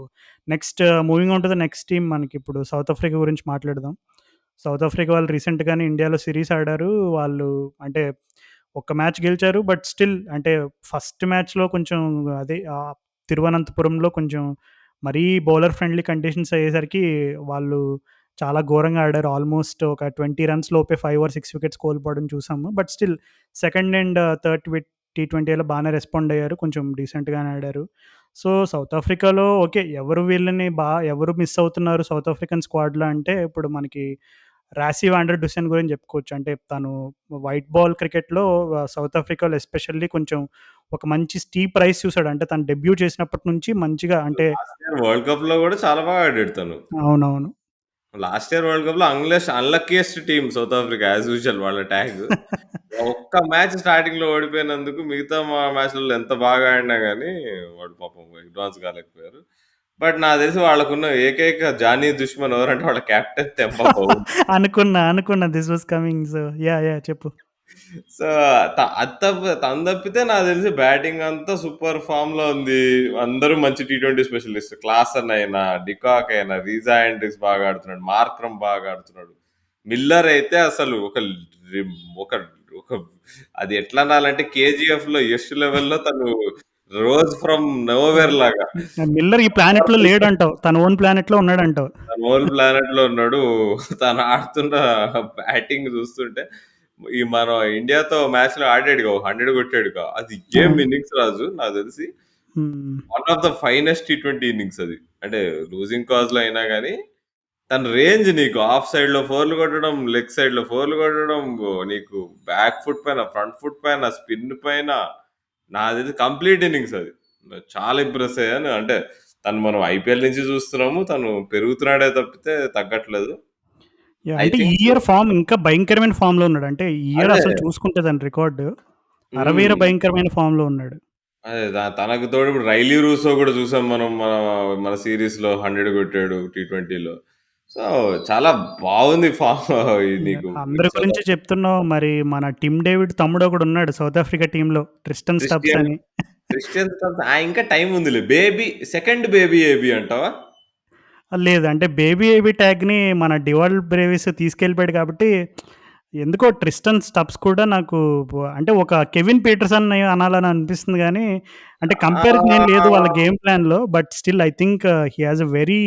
next moving on to the next team మనకిప్పుడు సౌత్ ఆఫ్రికా గురించి మాట్లాడదాం. సౌత్ ఆఫ్రికా వాళ్ళు రీసెంట్‌గానే ఇండియాలో సిరీస్ ఆడారు. వాళ్ళు అంటే ఒక్క మ్యాచ్ గెలిచారు. బట్ స్టిల్ అంటే ఫస్ట్ మ్యాచ్‌లో కొంచెం అదే తిరువనంతపురంలో కొంచెం మరీ బౌలర్ ఫ్రెండ్లీ కండిషన్స్ అయ్యేసరికి వాళ్ళు చాలా ఘోరంగా ఆడారు. ఆల్మోస్ట్ ఒక 20 రన్స్ లోపే 5 ఆర్ 6 వికెట్స్ కోల్పోవడం చూసాము. But still second and third టీ20లో బానే రెస్పాండ్ అయ్యారు. కొంచెం డీసెంట్‌గానే ఆడారు. సో, సౌత్ ఆఫ్రికాలో ఓకే. ఎవరు మిస్ అవుతున్నారు సౌత్ ఆఫ్రికన్ స్క్వాడ్‌లో అంటే ఇప్పుడు మనకి రాసీ వాండర్ డూసెన్ గురించి చెప్పుకోవచ్చు. అంటే తను వైట్ బాల్ క్రికెట్‌లో సౌత్ ఆఫ్రికాలో ఎస్పెషల్లీ కొంచెం ఒక మంచి స్టీప్ రైజ్ చూసాడు. అంటే తను డెబ్యూ చేసినప్పటి నుంచి మంచిగా అంటే లాస్ట్ ఇయర్ వరల్డ్ కప్‌లో గూడా చాలా బాగా ఆడాడు తను. అవునవును. లాస్ట్ ఇయర్ వరల్డ్ కప్‌లో అన్‌లక్కీయెస్ట్ team South Africa as usual వాళ్ళ ట్యాగ్. ఒక్క మ్యాచ్ స్టార్టింగ్‌లో ఓడిపోయినందుకు మిగతా మ్యాచ్‌లలో ఎంత బాగా ఆడినా గానీ వాడు పాపం అడ్వాన్స్ కాలేకపోయారు. బట్ నాకు తెలిసి వాళ్ళకున్న ఏకైక జానీ దుష్మన్ ఎవరంటే వాళ్ళ కెప్టెన్ తెంబ బౌమా. అనుకున్నా this was coming. So yeah! చెప్పు. సో, తను తప్పితే నాకు తెలిసి బ్యాటింగ్ అంతా సూపర్ ఫామ్‌లో ఉంది. అందరూ మంచి టీ20 స్పెషలిస్ట్. క్లాసన్ అయినా, డికాక్ అయినా, రీజా హెండ్రిక్స్ బాగా ఆడుతున్నాడు. మార్క్రమ్ బాగా ఆడుతున్నాడు. మిల్లర్ అయితే అసలు ఒక ఒక అది ఎట్లా అనాలంటే కేజీఎఫ్‌లో యష్ లెవెల్‌లో తను రోజ్ ఫ్రమ్ నోవేర్ లాగా. మిల్లర్ ఈ ప్లానెట్‌లో లేడంటావు. తన ఓన్ ప్లానెట్‌లో ఉన్నాడంటావు. తన ఓన్ ప్లానెట్‌లో ఉన్నాడు. తను ఆడుతున్న బ్యాటింగ్ చూస్తుంటే మన ఇండియాతో మ్యాచ్‌లో ఆడాడుగా. 100 కొట్టాడుగా. అది ఏం అవును. ఇన్నింగ్స్ రాజు నాకు తెలిసి. హ్మ్. One of the finest T20 innings అది. అంటే లూజింగ్ కాజ్‌లో అయినా గాని తన రేంజ్ నీకు ఆఫ్ సైడ్‌లో ఫోర్‌లు కొట్టడం, లెగ్ సైడ్‌లో ఫోర్‌లు కొట్టడం, నీకు బ్యాక్ ఫుట్ పైన, ఫ్రంట్ ఫుట్ పైన, స్పిన్ పైన నాకు తెలిసి కంప్లీట్ ఇన్నింగ్స్ అది. చాలా ఇంప్రెస్ అయ్యాను. అంటే తను మనం ఐపీఎల్ నుంచి చూస్తున్నాము. తను పెరుగుతున్నాడే తప్పితే తగ్గట్లేదు. యాహ్! ఐ అంటే ఈ థింక్ ఇయర్ ఫార్మ్ ఇంకా భయంకరమైన ఫార్మ్‌లో ఉన్నాడు. అంటే ఈ ఇయర్ అదే. అసలు చూసుకుంటే దాని రికార్డ్ అరవీర హ్మ్. భయంకరమైన ఫార్మ్‌లో ఉన్నాడు. అదే తనకు తోడు ఇప్పుడు రైలీ రూసో కూడా చూసాం మనం మన సీరీస్‌లో 100 కొట్టాడు టీ20లో. సో, చాలా బాగుంది ఫార్మ్ యాహ్! నీకు అందరి సౌత్ గురించి చెప్తున్నావు. మరి మన టిమ్ డేవిడ్ తమ్ముడు ఒకడున్నాడు సౌత్ ఆఫ్రికా టీమ్‌లో. ట్రిస్టన్ స్టబ్స్ క్రిస్టియన్ అని. క్రిస్టియన్ ఇంకా టైం ఉందిలే. సెకండ్ బేబీ ఏబీ అంటావా? లేదు. అంటే బేబీ ఏబీ ట్యాగ్‌ని మన డివాల్ బ్రేవిస్ తీసుకెళ్ళిపోయాడు కాబట్టి, ఎందుకో ట్రిస్టన్ స్టబ్స్ కూడా నాకు అంటే ఒక కెవిన్ పీటర్సన్ అనాలని అనిపిస్తుంది గానీ, అంటే కంపారిజన్ ఏం లేదు వాళ్ళ ఆహ్, గేమ్ ప్లాన్‌లో. But still I think he has a very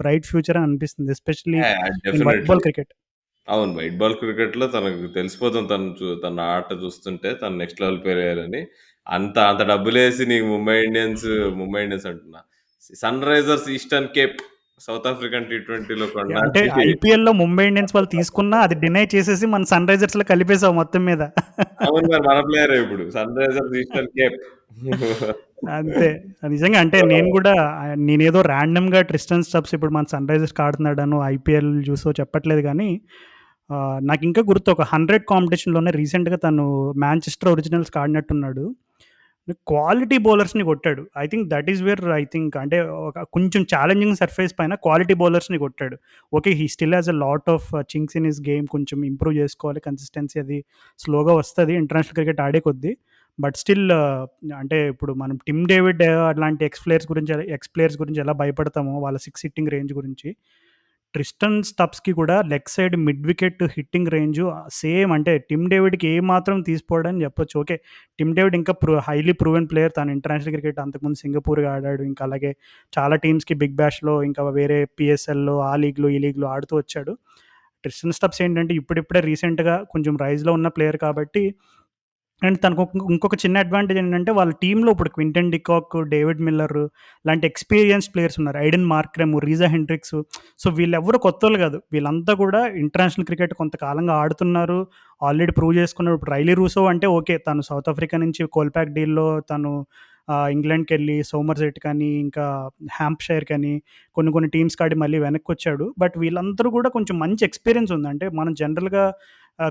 bright future అని అనిపిస్తుంది. Especially in white definitely. Ball cricket. అవును. వైట్ బాల్ క్రికెట్‌లో తనకు తెలిసిపోతుంది. తన ఆట చూస్తుంటే తను నెక్స్ట్ లెవెల్ ప్లేయర్ అని. అంత డబ్బులేసి నీకు ముంబై ఇండియన్స్ అంటున్నా. Sun Risers Eastern Cape South African టీ20లో యాహ్! అంటే కొనడానికి ఐపీఎల్‌లో ముంబై ఇండియన్స్ వాళ్ళు తీసుకున్నా అది డినై చేసేసి మన సన్ రైజర్స్‌లో కలిపేసావు మొత్తం మీద. అవును. మరి మన ప్లేయరే ఇప్పుడు. Sun Risers Eastern Cape. అంతే. నిజంగా అంటే సో, నేను గూడా నేనేదో ర్యాండమ్‌గా ట్రిస్టన్ స్టబ్స్ ఇప్పుడు మన సన్ రైజర్స్‌కి ఆడుతున్నాడనో, ఐపీఎల్ చూసో చెప్పట్లేదు గానీ, నాకింకా గుర్తు ఒక 100 కాంపిటీషన్‌లోనే రీసెంట్‌గా తను మాంచెస్టర్ ఒరిజినల్స్‌కి ఆడినట్టున్నాడు. క్వాలిటీ బౌలర్స్‌ని కొట్టాడు. I think that is where I think అంటే ఒక కొంచెం ఛాలెంజింగ్ సర్ఫేస్ పైన క్వాలిటీ బౌలర్స్‌ని కొట్టాడు. Okay. He still has a lot of చింక్స్ in his game. కొంచెం ఇంప్రూవ్ చేసుకోవాలి. కన్సిస్టెన్సీ అది స్లోగా వస్తది ఇంటర్నేషనల్ క్రికెట్ ఆడే కొద్దీ. బట్ స్టిల్ అంటే ఇప్పుడు మనం టిమ్ డేవిడ్ అట్లాంటి ఎక్స్ ప్లేయర్స్ గురించి ఎలా భయపడతామో వాళ్ళ 6 హిట్టింగ్ రేంజ్ గురించి, ట్రిస్టన్ స్టబ్స్‌కి కూడా leg side mid wicket hitting range same అంటే టిమ్ డేవిడ్‌కి ఏమాత్రం తీసిపోడని చెప్పొచ్చు. ఓకే. టిమ్ డేవిడ్ ఇంకా హైలీ ప్రూవెన్ ప్లేయర్. తను ఇంటర్నేషనల్ క్రికెట్ అంతకుముందు సింగపూర్‌గా ఆడాడు. ఇంకా అలాగే చాలా టీమ్స్‌కి బిగ్ బ్యాష్‌లో ఇంకా వేరే పీఎస్ఎల్‌లో ఆ లీగ్‌లో, ఈ లీగ్‌లో ఆడుతూ వచ్చాడు. ట్రిస్టన్ స్టబ్స్ ఏంటంటే ఇప్పుడిప్పుడే రీసెంట్‌గా కొంచెం రైజ్‌లో ఉన్న ప్లేయర్ కాబట్టి అండ్ తనకు ఇంకొక చిన్న అడ్వాంటేజ్ ఏంటంటే వాళ్ళ టీమ్‌లో ఇప్పుడు క్వింటన్ డికాక్, డేవిడ్ మిల్లర్ లాంటి ఎక్స్‌పీరియన్స్డ్ ప్లేయర్స్ ఉన్నారు. Aiden Markram, Reeza Hendricks. So వీళ్ళెవ్వరు కొత్తోళ్ళు కాదు. వీళ్ళంతా కూడా ఇంటర్నేషనల్ క్రికెట్ కొంతకాలంగా ఆడుతున్నారు. ఆల్రెడీ ప్రూవ్ చేసుకున్నారు. ఇప్పుడు రైలీ రూసో అంటే ఓకే. తను సౌత్ ఆఫ్రికా నుంచి కోల్‌పాక్ డీల్‌లో తను ఇంగ్లాండ్‌కెళ్ళి సోమర్సెట్ కానీ, ఇంకా హ్యాంప్‌షైర్ కానీ కొన్ని టీమ్స్‌కి ఆడి మళ్ళీ వెనక్కొచ్చాడు. బట్ వీళ్ళందరూ కూడా కొంచెం మంచి ఎక్స్‌పీరియన్స్ ఉంది. అంటే మనం జనరల్‌గా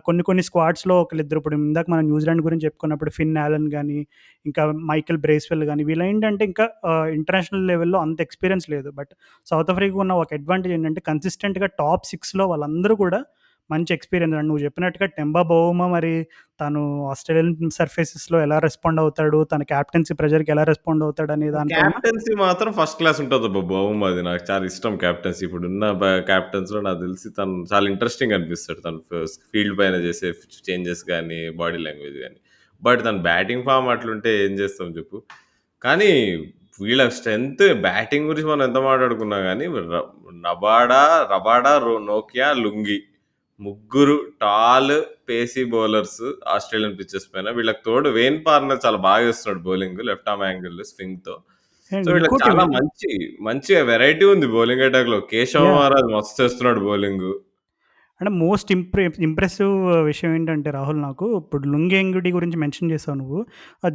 కొన్ని స్క్వాడ్స్‌లో ఒకళ్ళిద్దరు ఇప్పుడు ఇందాక మనం న్యూజిలాండ్ గురించి చెప్పుకున్నప్పుడు ఫిన్ ఆలన్ గాని, ఇంకా మైకెల్ బ్రేస్‌వెల్ గాని వీళ్ళేంటంటే ఇంకా ఇంటర్నేషనల్ లెవెల్‌లో అంత ఎక్స్‌పీరియన్స్ లేదు. బట్ సౌత్ ఆఫ్రికాకు ఉన్న ఒక అడ్వాంటేజ్ ఏంటంటే కన్సిస్టెంట్‌గా టాప్ 6లో వాళ్ళందరూ కూడా మంచి ఎక్స్‌పీరియన్స్. అండ్ నువ్వు చెప్పినట్టుగా టెంబా బౌమా మరి తను ఆస్ట్రేలియన్ సర్ఫేసెస్‌లో ఎలా రెస్పాండ్ అవుతాడు? తన కెప్టెన్సీ ప్రెషర్‌కి ఎలా రెస్పాండ్ అవుతాడనే దానిపైన కెప్టెన్సీ మాత్రం ఫస్ట్ క్లాస్ ఉంటదబ్బా! బౌమాది. నాకు చాలా ఇష్టం కెప్టెన్సీ. ఇప్పుడున్న కెప్టెన్స్‌లో నాకు తెలిసి తను చాలా ఇంట్రెస్టింగ్ అనిపిస్తాడు. తను ఫీల్డ్ పైన చేసే చేంజెస్ గాని, బాడీ లాంగ్వేజ్ గాని. బట్ తన బ్యాటింగ్ ఫార్మ్ అట్లుంటే ఏం చేస్తాం చెప్పు. కానీ వీళ్ళ స్ట్రెంత్ బ్యాటింగ్ గురించి మనం ఎంత మాట్లాడుకున్నా గాని నబాడా, రబాడా, నోకియా, లుంగి ముగ్గురు tall pacy bowlers Australian pitches పైన. వీళ్ళకి తోడు వేన్ పార్నర్ చాలా బాగా ఏస్తున్నాడు బౌలింగ్. లెఫ్ట్ ఆర్మ్ యాంగిల్ స్వింగ్‌తో. సో, అండ్ వీళ్ళకి ఇంకోటి చాలా మంచి వెరైటీ ఉంది బౌలింగ్ అటాక్‌లో. కేశవ యాహ్! మహారాజ్ మస్తేస్తున్నాడు బౌలింగు. అంటే మోస్ట్ ఇంప్రెసివ్ విషయం ఏంటంటే రాహుల్ నాకు ఇప్పుడు 'లుంగి ఎంగిడి' గురించి మెన్షన్ చేసావు నువ్వు.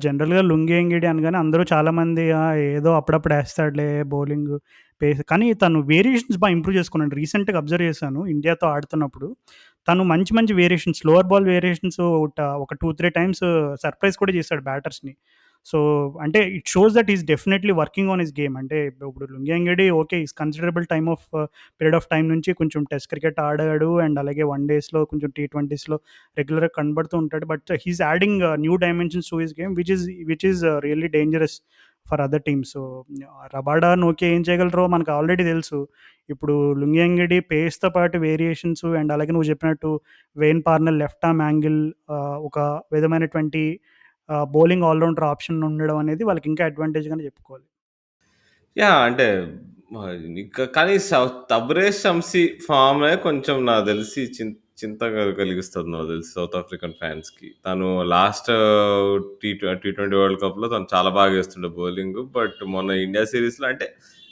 జనరల్‌గా 'లుంగి ఎంగిడి' అనగానే అందరూ చాలామంది ఏదో అప్పుడప్పుడు ఏస్తాడులే బౌలింగు, పేస్ కానీ తను వేరియేషన్స్ ఇంప్రూవ్ చేసుకున్నాడు. రీసెంట్‌గా అబ్జర్వ్ చేశాను ఇండియాతో ఆడుతున్నప్పుడు. తను మంచి మంచి వేరియేషన్స్, స్లోవర్ బాల్ వేరియేషన్స్ ఒక 2, 3 టైమ్స్ సర్ప్రైజ్ కూడా చేశాడు బ్యాటర్స్‌ని. సో, అంటే it shows that is definitely working on his game. అంటే ఇప్పుడు 'Lungi Ngidi' okay. Is considerable period of time నుంచి కొంచెం టెస్ట్ క్రికెట్ ఆడాడు. అండ్ అలాగే వన్ డేస్‌లో కొంచెం టీ20స్‌లో రెగ్యులర్‌గా కనబడుతూ ఉంటాడు. But he's adding new dimensions to his game which is really dangerous for other teams. So, Rabada, Nokia ఏం చేయగలరో మనకు ఆల్రెడీ తెలుసు. ఇప్పుడు 'లుంగి ఎంగిడి' పేస్‌తో పాటు వేరియేషన్స్ అండ్ అలాగే నువ్వు చెప్పినట్టు Wayne Parnell left arm angle, ఒక విధమైనటువంటి బౌలింగ్ ఆల్ రౌండర్ ఆప్షన్ ఉండడం అనేది వాళ్ళకి ఇంకా అడ్వాంటేజ్‌గానే చెప్పుకోవాలి. యాహ్! అంటే కానీ తబ్రేజ్ షమ్సీ ఫార్మే కొంచెం నాకు తెలిసి చింత కలిగిస్తది నాకు తెలిసి సౌత్ ఆఫ్రికన్ ఫ్యాన్స్‌కి. తను లాస్ట్ టీ20 వరల్డ్ కప్‌లో తను చాలా బాగా ఏస్తుండే బౌలింగు. బట్ మొన్న ఇండియా సీరీస్‌లో అంటే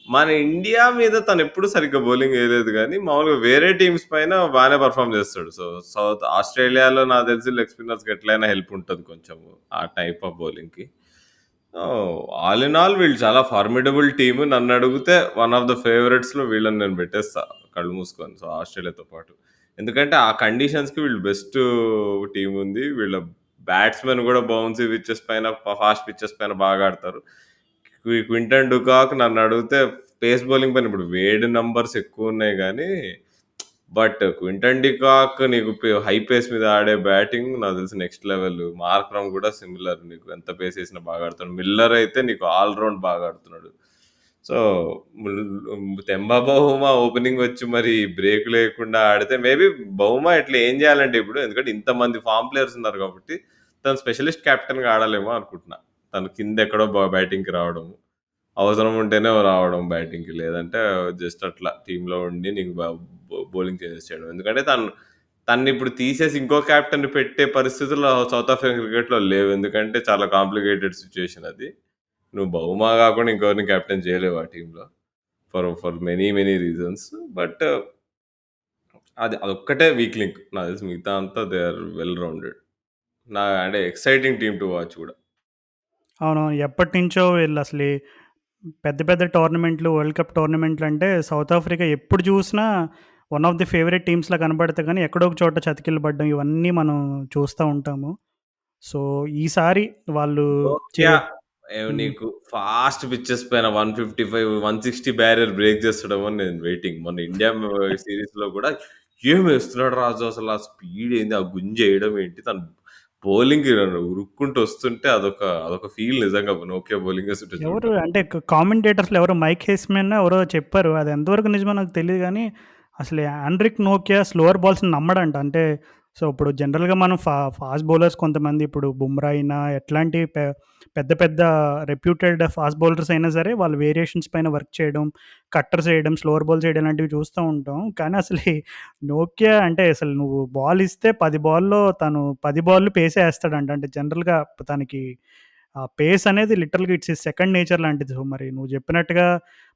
మన ఇండియా మీద తనెప్పుడు సరిగ్గా బౌలింగ్ ఏయలేదు గానీ, మామూలుగా వేరే టీమ్స్ పైన బానే పెర్ఫార్మ్ చేస్తాడు. సో, ఆస్ట్రేలియాలో నాకు తెలిసి లెగ్ స్పిన్నర్స్‌కి ఎట్లైనా హెల్ప్ ఉంటది కొంచెము. ఆ టైప్ ఆఫ్ బౌలింగ్‌కి. ఆల్ ఇన్ ఆల్ వీళ్ళు చాలా ఫార్మిడబుల్ టీమ్. నన్నడిగితే వన్ ఆఫ్ ద ఫేవరెట్స్‌లో వీళ్ళని నేను పెట్టేస్తా కళ్ళు మూసుకొని. సో, ఆస్ట్రేలియాతో పాటు. ఎందుకంటే ఆ కండిషన్స్‌కి వీళ్ళు బెస్ట్ టీమ్ ఉంది. వీళ్ళ బ్యాట్స్‌మెన్ గూడా బౌన్సీ పిచెస్ పైన, ఫాస్ట్ పిచెస్ పైన బాగా ఆడతారు. క్వింటన్ డూకాక్ నన్నడిగితే పేస్ బౌలింగ్ పైన ఇప్పుడు వేడ్ నంబర్స్ ఎక్కువున్నాయి గానీ, బట్ క్వింటన్ డికాక్ నీకు హై పేస్ మీద ఆడే బ్యాటింగ్ నాకు తెలిసి నెక్స్ట్ లెవెల్. మార్క్రమ్ గూడా సిమిలర్ నీకు ఎంత పేస్ ఏసినా బాగా ఆడుతాడు. మిల్లర్ అయితే నీకు ఆల్ రౌండ్ బాగా ఆడుతున్నాడు. సో, తెంబా బహుమా ఓపెనింగ్ వచ్చి మరి బ్రేక్ లేకుండా ఆడితే మేబీ బహుమా ఇట్లా ఏం చేయాలంటే ఇప్పుడు ఎందుకంటే ఇంతమంది ఫార్మ్ ప్లేయర్స్ ఉన్నారు కాబట్టి తను స్పెషలిస్ట్ కెప్టెన్‌గా ఆడాలేమో అనుకుంటున్నా. తను కిందెక్కడో బ్యాటింగ్‌కి రావడం. అవసరం ఉంటేనే రావడం బ్యాటింగ్‌కి. లేదంటే జస్ట్ అట్లా టీమ్‌లో ఉండి నీకు బౌలింగ్ చేంజెస్ చేయడం. ఎందుకంటే తననిప్పుడు తీసేసి ఇంకో కెప్టెన్‌ని పెట్టే పరిస్థితుల్లో సౌత్ ఆఫ్రికన్ క్రికెట్‌లో లేవు. ఎందుకంటే చాలా కాంప్లికేటెడ్ సిట్యుయేషన్ అది. నువ్వు బౌమా గాకుండా ఇంకెవరిని కెప్టెన్ చేయలేవు ఆ టీమ్‌లో. For many reasons. బట్ అదొక్కటే వీక్ లింక్. నాకు తెలిసి మిగతా అంతా దే ఆర్ వెల్ రౌండెడ్. అంటే ఎక్సైటింగ్ టీమ్ టు వాచ్ కూడా. అవునవును. ఎప్పటినుంచో వీళ్ళసలు పెద్ద పెద్ద టోర్నమెంట్లు, వరల్డ్ కప్ టోర్నమెంట్లంటే సౌత్ ఆఫ్రికా ఎప్పుడు చూసినా వన్ ఆఫ్ ది ఫేవరెట్ టీమ్స్‌లా కనపడతాయి కానీ, ఎక్కడో ఒక చోట చతికిలబడ్డం ఇవన్నీ మనం చూస్తా ఉంటాము. సో, ఈసారి వాళ్ళు చే నోకియా హ్మ్. నీకు ఫాస్ట్ పిచెస్ పైన 155, 160 బ్యారియర్ బ్రేక్ చేస్తాడేమో అని నేను వెయిటింగ్. మొన్న ఇండియా సీరీస్‌లో కూడా ఏమేస్తున్నాడు రాజు అసలు ఆ స్పీడ్ ఏంది? ఆ గుంజేయడం ఏంటి? తను బౌలింగ్‌కి ఉరుక్కుంటూ వస్తుంటే అదొక ఫీల్ నిజంగా నోకియా బౌలింగ్ ఏస్తుంటే ఎవరు చూడడం. అంటే కామెంటేటర్స్‌లో ఎవరో మైక్ హెస్మన్ ఎవరో చెప్పారు. అది ఎంతవరకు నిజమో నాకు తెలీదు గానీ, అసలు యాండ్రిక్ నోకియా స్లోవర్ బాల్స్‌ని నమ్మడంట. అంటే సో, ఇప్పుడు జనరల్‌గా మనం ఫాస్ట్ బౌలర్స్ కొంతమంది ఇప్పుడు బుమ్రా అయినా ఎట్లాంటి పెద్ద పెద్ద రెప్యూటెడ్ ఫాస్ట్ బౌలర్స్ అయినా సరే వాళ్ళు వేరియేషన్స్ పైన వర్క్ చేయడం, కట్టర్స్ ఏయడం, స్లోవర్ బాల్స్ ఏయడం ఇలాంటివి చూస్తూ ఉంటాం. కానీ అసలు ఈ నోకియా అంటే అసలు నువ్వు బాల్ ఇస్తే 10 బాల్‌లో తను 10 బాల్‌లు పేసే ఏస్తాడంట. అంటే జనరల్‌గా తనకి ఆ పేస్ అనేది లిటరల్‌గా ఇట్స్ హిస్ సెకండ్ నేచర్ లాంటిది. సో, మరి నువ్వు చెప్పినట్టుగా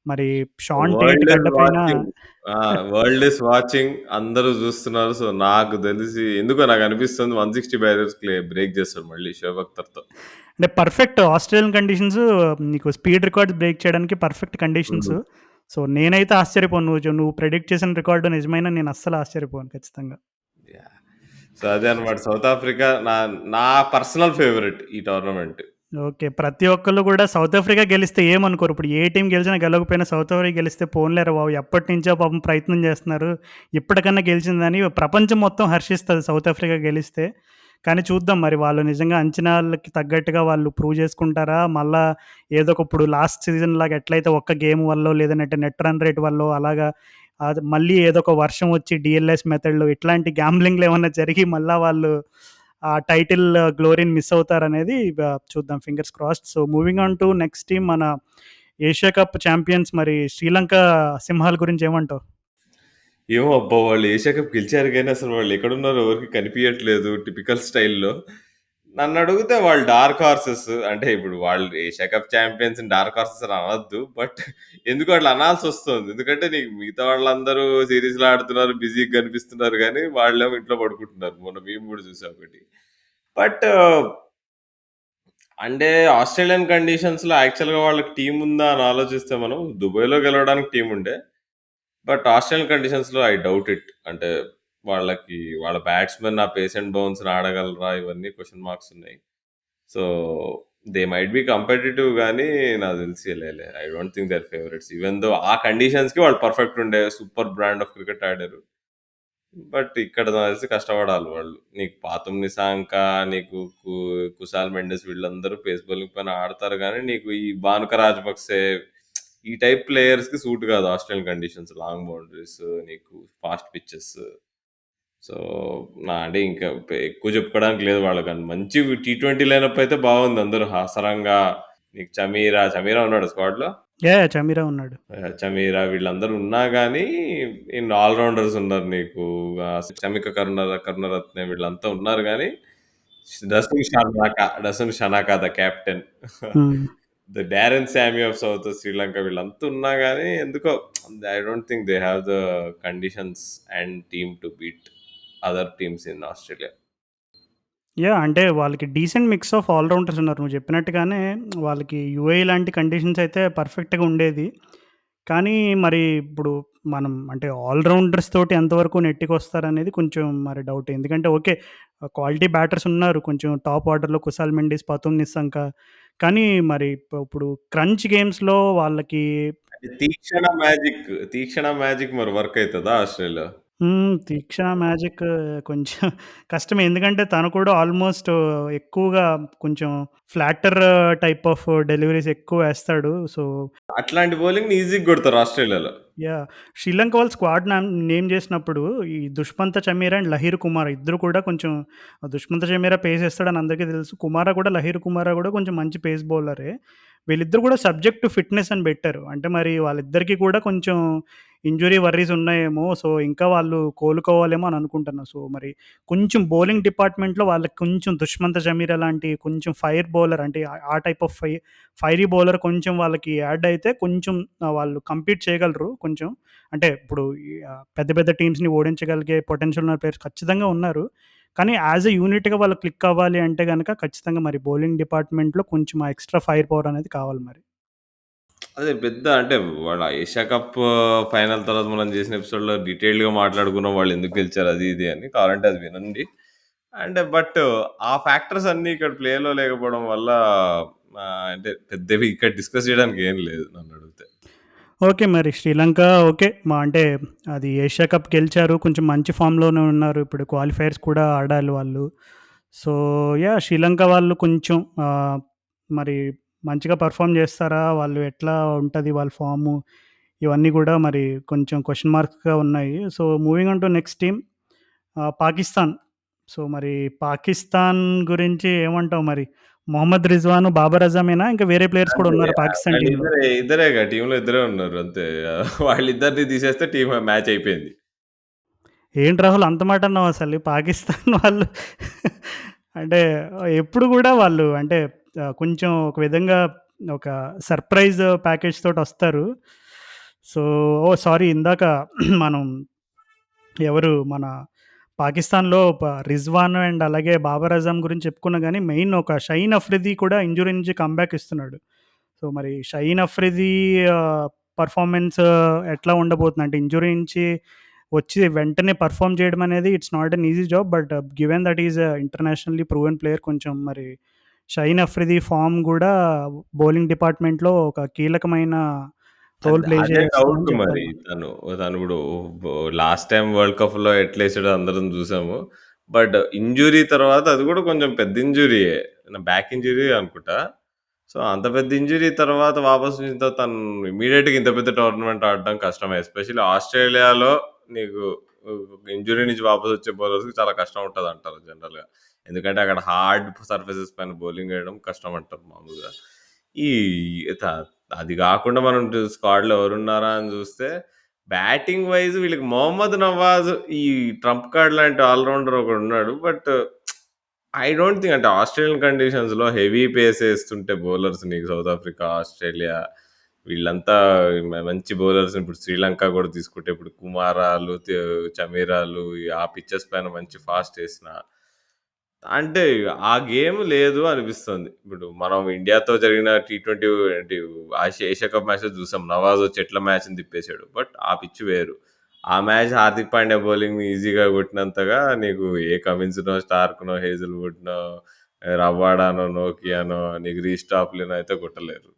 మరి షాన్ టేట్ వరల్డ్ ఈస్ గడ్డ పైన వాచింగ్. ఆ! World is watching. అందరూ చూస్తున్నారు. సో, నాకు తెలిసి ఎందుకో నాకనిపిస్తుంది 160 బ్యారియర్స్ బ్రేక్ చేస్తాడు మళ్ళీ షోయబ్ అఖ్తర్‌తో. అంటే పర్ఫెక్ట్ ఆస్ట్రేలియన్ కండిషన్స్ నీకు స్పీడ్ రికార్డ్స్ బ్రేక్ చేయడానికి పర్ఫెక్ట్ కండిషన్స్. హ్మ్. సో, నేనైతే ఆశ్చర్యపోను. నువ్వు ప్రెడిక్ట్ చేసిన రికార్డ్ నిజమైనా నేను అస్సలు ఆశ్చర్యపోను ఖచ్చితంగా. యాహ్! సో, అదే అన్నమాట. సౌత్ ఆఫ్రికా నా నా పర్సనల్ ఫేవరెట్ ఈ టోర్నమెంట్. ఓకే. ప్రతి ఒక్కళ్ళు గూడా సౌత్ ఆఫ్రికా గెలిస్తే ఏమనుకోరు. ఇప్పుడు ఏ టీమ్ గెలిచినా గెలవకపోయినా సౌత్ ఆఫ్రికా గెలిస్తే పోన్లేరా బాబు! ఎప్పటినుంచో పాపం ప్రయత్నం చేస్తున్నారు. ఇప్పటికన్నా గెలిచిందని ప్రపంచం మొత్తం హర్షిస్తది సౌత్ ఆఫ్రికా గెలిస్తే. కానీ చూద్దాం మరి వాళ్ళు నిజంగా అంచనాలకి తగ్గట్టుగా వాళ్ళు ప్రూవ్ చేసుకుంటారా? మళ్ళా ఏదో ఒక ఇప్పుడు లాస్ట్ సీజన్‌లాగా ఎట్లయితే ఒక్క గేమ్ వల్లో లేదంటే నెట్ రన్ రేట్ వల్లో అలాగా అది మళ్ళీ ఏదో ఒక వర్షం వచ్చి డీఎల్ఎస్ మెథడ్‌లో ఇట్లాంటి గ్యాంబ్లింగ్‌లు ఏమన్నా జరిగి మళ్ళా వాళ్ళు ఆ టైటిల్ గ్లోరీని మిస్ అవుతారనేది చూద్దాం fingers crossed. So, moving on to next team మన ఏషియా కప్ చాంపియన్స్ మరి శ్రీలంక సింహాల గురించి ఏమంటావు? ఏమో అబ్బా! వాళ్ళు ఏషియా కప్ గెలిచారు గానీ అసలు వాళ్ళెక్కడున్నారో ఎవరికీ కనిపియట్లేదు టిపికల్ స్టైల్‌లో. నన్నడిగితే వాళ్ళు డార్క్ హార్సెస్. అంటే ఇప్పుడు వాళ్ళు ఏషియా కప్ చాంపియన్స్‌ని డార్క్ హార్సెస్ అని అనొద్దు. బట్ ఎందుకో అట్లా అనాల్సొస్తుంది. ఎందుకంటే నీకు మిగతా వాళ్ళందరూ సీరీస్‌లో ఆడుతున్నారు, బిజీగా కనిపిస్తున్నారు గానీ, వాళ్ళేమో ఇంట్లో పడుకుంటున్నారు. మొన్న మీమ్ గూడా చూసా ఒకటి. బట్ అంటే ఆస్ట్రేలియన్ కండిషన్స్‌లో యాక్చువల్‌గా వాళ్ళకి టీమ్ ఉందా అని ఆలోచిస్తే మనం దుబాయ్‌లో గెలవడానికి టీమ్ ఉండే. బట్ ఆస్ట్రేలియన్ కండిషన్స్‌లో ఐ డౌట్ ఇట్. అంటే వాళ్ళ బ్యాట్స్‌మెన్ ఆ పేస్ అండ్ బౌన్స్‌ని ఆడగలరా? ఇవన్నీ క్వెషన్ మార్క్స్ ఉన్నాయి. So, they might be competitive గానీ నాకు తెలిసి I don't think they are favourites. Even though ఆ కండిషన్స్‌కి వాళ్ళు పర్ఫెక్ట్ ఉండే. సూపర్ బ్రాండ్ ఆఫ్ క్రికెట్ ఆడారు. బట్ ఇక్కడ నాకు తెలిసి కష్టపడాలి వాళ్ళు. నీకు పాతుమ్ నిసాంక, నీకు కుశాల్ మెండిస్ వీళ్ళందరూ పేస్ బౌలింగ్ పైన ఆడతారు గానీ, నీకు ఈ భానుక రాజపక్సే ఈ టైప్ ప్లేయర్స్‌కి సూట్ కాదు ఆస్ట్రేలియన్ కండిషన్స్. లాంగ్ బౌండరీస్, నీకు ఫాస్ట్ పిచెస్. సో, అంటే ఇంకా ఎక్కువ చెప్పుకోవడానికి లేదు వాళ్ళకని. మంచి టీ20 లైనప్ అయితే బాగుంది. అందరూ హాసరంగా, నీకు చమీరా ఉన్నాడు స్క్వాడ్‌లో. యాహ్! చమీరా ఉన్నాడు. చమీరా వీళ్ళందరూ ఉన్నా గానీ, ఇన్ ఆల్ రౌండర్స్ ఉన్నారు నీకు. చమిక కరుణరత్నే వీళ్ళంతా ఉన్నారు గానీ, డసన్ షనాక ద కెప్టెన్. హ్మ్. ద డారెన్ సామి ఆఫ్ సౌత్ శ్రీలంక వీళ్ళంతా ఉన్నా గానీ, ఎందుకో I don't think they have the conditions and team to beat other teams in Australia. Yeah! అంటే వాళ్ళకి decent mix of all rounders ఉన్నారు. నువ్వు చెప్పినట్టుగానే వాళ్ళకి యూఏఈ లాంటి కండిషన్స్ అయితే పర్ఫెక్ట్‌గా ఉండేది. కానీ మరి ఇప్పుడు మనం అంటే ఆల్ రౌండర్స్ తోటి ఎంతవరకు నెట్టికొస్తారనేది కొంచెం మరి డౌటే. ఎందుకంటే ఓకే. క్వాలిటీ బ్యాటర్స్ ఉన్నారు. కొంచెం టాప్ ఆర్డర్‌లో కుశాల్ మెండిస్, పతుమ్ నిస్సంక. కానీ మరి ఇప్పుడు క్రంచ్ గేమ్స్‌లో వాళ్ళకి అంటే తీక్షణ మ్యాజిక్ మరి వర్క్ అయితదా ఆస్ట్రేలియాలో? తీక్షణ మ్యాజిక్ కొంచెం కష్టమే. ఎందుకంటే తను కూడా ఆల్మోస్ట్ ఎక్కువగా కొంచెం ఫ్లాటర్ టైప్ ఆఫ్ డెలివరీస్ ఎక్కువేస్తాడు. సో అట్లాంటి బౌలింగ్‌ని ఈజీగా కొడతారు ఆస్ట్రేలియాలో. యాహ్! శ్రీలంక వాళ్ళు స్క్వాడ్ నేమ్ జేసినప్పుడు ఈ దుష్మంత చమీరా అండ్ లహీర్ కుమార్ ఇద్దరు కూడా కొంచెం దుష్మంత చమీరా పేస్ ఏస్తాడని అందరికీ తెలుసు. కుమారా కూడా లహీర్ కుమారా కూడా కొంచెం మంచి పేస్ బౌలరే. వీళ్ళిద్దరూ కూడా సబ్జెక్ట్ టు ఫిట్‌నెస్ అని బెట్టారు. అంటే మరి వాళ్ళిద్దరికీ కూడా కొంచెం ఇంజ్యూరీ వర్రీస్ ఉన్నాయేమో. సో, ఇంకా వాళ్ళు కోలుకోవాలేమో అని అనుకుంటున్నా. సో, మరి కొంచెం బౌలింగ్ డిపార్ట్‌మెంట్‌లో వాళ్ళకి కొంచెం దుష్మంత చమీరా లాంటి కొంచెం ఫైర్ బౌలర్ అంటే ఆ టైప్ ఆఫ్ ఫైరీ బౌలర్ కొంచెం వాళ్ళకి యాడ్ అయితే కొంచెం వాళ్ళు కంపీట్ చేయగలరు కొంచెం. అంటే ఇప్పుడు పెద్ద పెద్ద టీమ్స్‌ని ఓడించగలిగే పొటెన్షియల్ ఉన్న ప్లేయర్స్ ఖచ్చితంగా ఉన్నారు. కానీ యాస్ ఎ యూనిట్‌గా వాళ్ళు క్లిక్ అవ్వాలి అంటే గనక ఖచ్చితంగా మరి బౌలింగ్ డిపార్ట్‌మెంట్‌లో కొంచెం ఆ ఎక్స్‌ట్రా ఫైర్ పవర్ అనేది కావాలి మరి. అదే పెద్ద అంటే వాళ్ళ ఏషియా కప్ ఫైనల్ తర్వాత మనం చేసిన ఎపిసోడ్‌లో డీటెయిల్డ్‌గా మాట్లాడుకున్నాం. వాళ్ళెందుకు గెలిచారు అది ఇది అని. కావాలంటే అది వినండి. అండ్ బట్ ఆ ఫ్యాక్టర్స్ అన్నీ ఇక్కడ ప్లేలో లేకపోవడం వల్ల అంటే పెద్దవి ఇక్కడ డిస్కస్ చేయడానికి ఏం లేదు నన్నడిగితే. ఓకే. మరి శ్రీలంక ఓకే. అంటే అది ఏషియా కప్ గెలిచారు. కొంచెం మంచి ఫామ్‌లోనే ఉన్నారు. ఇప్పుడు క్వాలిఫైయర్స్ కూడా ఆడాలి వాళ్ళు. So, yeah! శ్రీలంక వాళ్ళు కొంచెం మరి మంచిగా పెర్ఫార్మ్ చేస్తారా? వాళ్ళు ఎట్లా ఉంటది వాళ్ళ ఫార్ము? ఇవన్నీ గూడా మరి కొంచెం క్వెషన్ మార్క్స్‌గా ఉన్నాయి. So, moving on to next team Pakistan. So, మరి పాకిస్తాన్ గురించి ఏమంటావు మరి? మొహమ్మద్ రిజ్వాన్, బాబర్ అజమేనా? ఇంకా వేరే ప్లేయర్స్ కూడా అంతే. ఉన్నారా పాకిస్తాన్ టీమ్‌లో? ఇద్దరేగా టీమ్‌లో ఇద్దరే ఉన్నారు అంతే. వాళ్ళిద్దరిని తీసేస్తే టీమ్ మ్యాచ్ అయిపోయింది. ఏంటి రాహుల్ అంత మాట అన్నావు అసలు? పాకిస్తాన్ వాళ్ళు అంటే ఎప్పుడు గూడా వాళ్ళు అంటే కొంచెం ఒక విధంగా ఒక సర్ప్రైజ్ ప్యాకేజ్ తోటొస్తారు. సో ఓహ్! సారీ ఇందాక మనం ఎవరు మన పాకిస్తాన్‌లో రిజ్వాన్ అండ్ అలాగే బాబర్ అజమ్ గురించి చెప్పుకున్నా గానీ మెయిన్ ఒక షహీన్ అఫ్రిది కూడా ఇంజ్యూరీ నుంచి కమ్‌బ్యాక్ ఇస్తున్నాడు. సో, మరి షహీన్ అఫ్రిది పెర్ఫార్మన్స్ ఎట్లా ఉండబోతుంది? అంటే ఇంజ్యూరీ నుంచి వచ్చి వెంటనే పెర్ఫార్మ్ చేయడం అనేది it's not an easy job. But given that is internationally proven player కొంచెం మరి షహీన్ అఫ్రిది ఫార్మ్ గూడా బౌలింగ్ డిపార్ట్‌మెంట్‌లో ఒక కీలకమైన రోల్ ప్లే అదే డౌట్ చేస్తుందని మరి. చెప్పాలి. తను ఇప్పుడు లాస్ట్ టైమ్ వరల్డ్ కప్‌లో ఎట్లేసాడో అందరం చూసాము. బట్ ఇంజ్యూరీ తర్వాత అది కూడా కొంచెం పెద్ద ఇంజ్యూరీయే. బ్యాక్ ఇంజ్యూరీ అనుకుంటా. సో, అంత పెద్ద ఇంజ్యూరీ తర్వాత వాపస్ వచ్చిన తర్వాత తను ఇమ్మీడియేట్‌గా ఇంత పెద్ద టోర్నమెంట్ ఆడడం కష్టమే. ఎస్పెషల్లీ ఆస్ట్రేలియాలో నీకు ఇంజ్యూరీ నుంచి వాపస్ వచ్చే బౌలర్స్‌కి చాలా కష్టం ఉంటదంటారు జనరల్‌గా. ఎందుకంటే అక్కడ హార్డ్ సర్ఫేసెస్ పైన బౌలింగ్ వేయడం కష్టం అంటారు మామూలుగా. ఈ త అది గాకుండా మనం స్క్వాడ్‌లో ఎవరున్నారా అని జూస్తే, బ్యాటింగ్ వైస్ వీళ్ళకి మొహమ్మద్ నవాజ్, ఈ ట్రంప్ కార్డ్ లాంటి ఆల్ రౌండర్ ఒకడున్నాడు. బట్ ఐ డోంట్ థింక్ అంటే ఆస్ట్రేలియన్ కండిషన్స్‌లో హెవీ పేస్ ఏస్తుంటే బౌలర్స్ నీకు సౌత్ ఆఫ్రికా, ఆస్ట్రేలియా వీళ్ళంతా మంచి బౌలర్స్ ఇప్పుడు శ్రీలంక గూడా తీసుకుంటే ఇప్పుడు కుమారాలు, చమీరాలు ఆ పిచెస్ పైన మంచి ఫాస్ట్ ఏసిన అంటే ఆ గేమ్ లేదు అనిపిస్తుంది. ఇప్పుడు మనం ఇండియాతో జరిగిన టీ20 ఏంటి ఏషియా కప్ మ్యాచెస్ చూసాం. నవాజ్ వచ్చి ఎట్లా మ్యాచ్‌ని తిప్పేసాడు. బట్ ఆ పిచ్ వేరు. ఆ మ్యాచ్ హార్దిక్ పాండ్యా బౌలింగ్‌ని ఈజీగా కొట్టినంతగా నీకు ఏ కమిన్స్‌నో, స్టార్క్‌నో, హేజల్‌వుడ్‌నో, రబాడానో, నోకియానో నీకు రీస్ టాప్‌లనో అయితే కొట్టలేరు.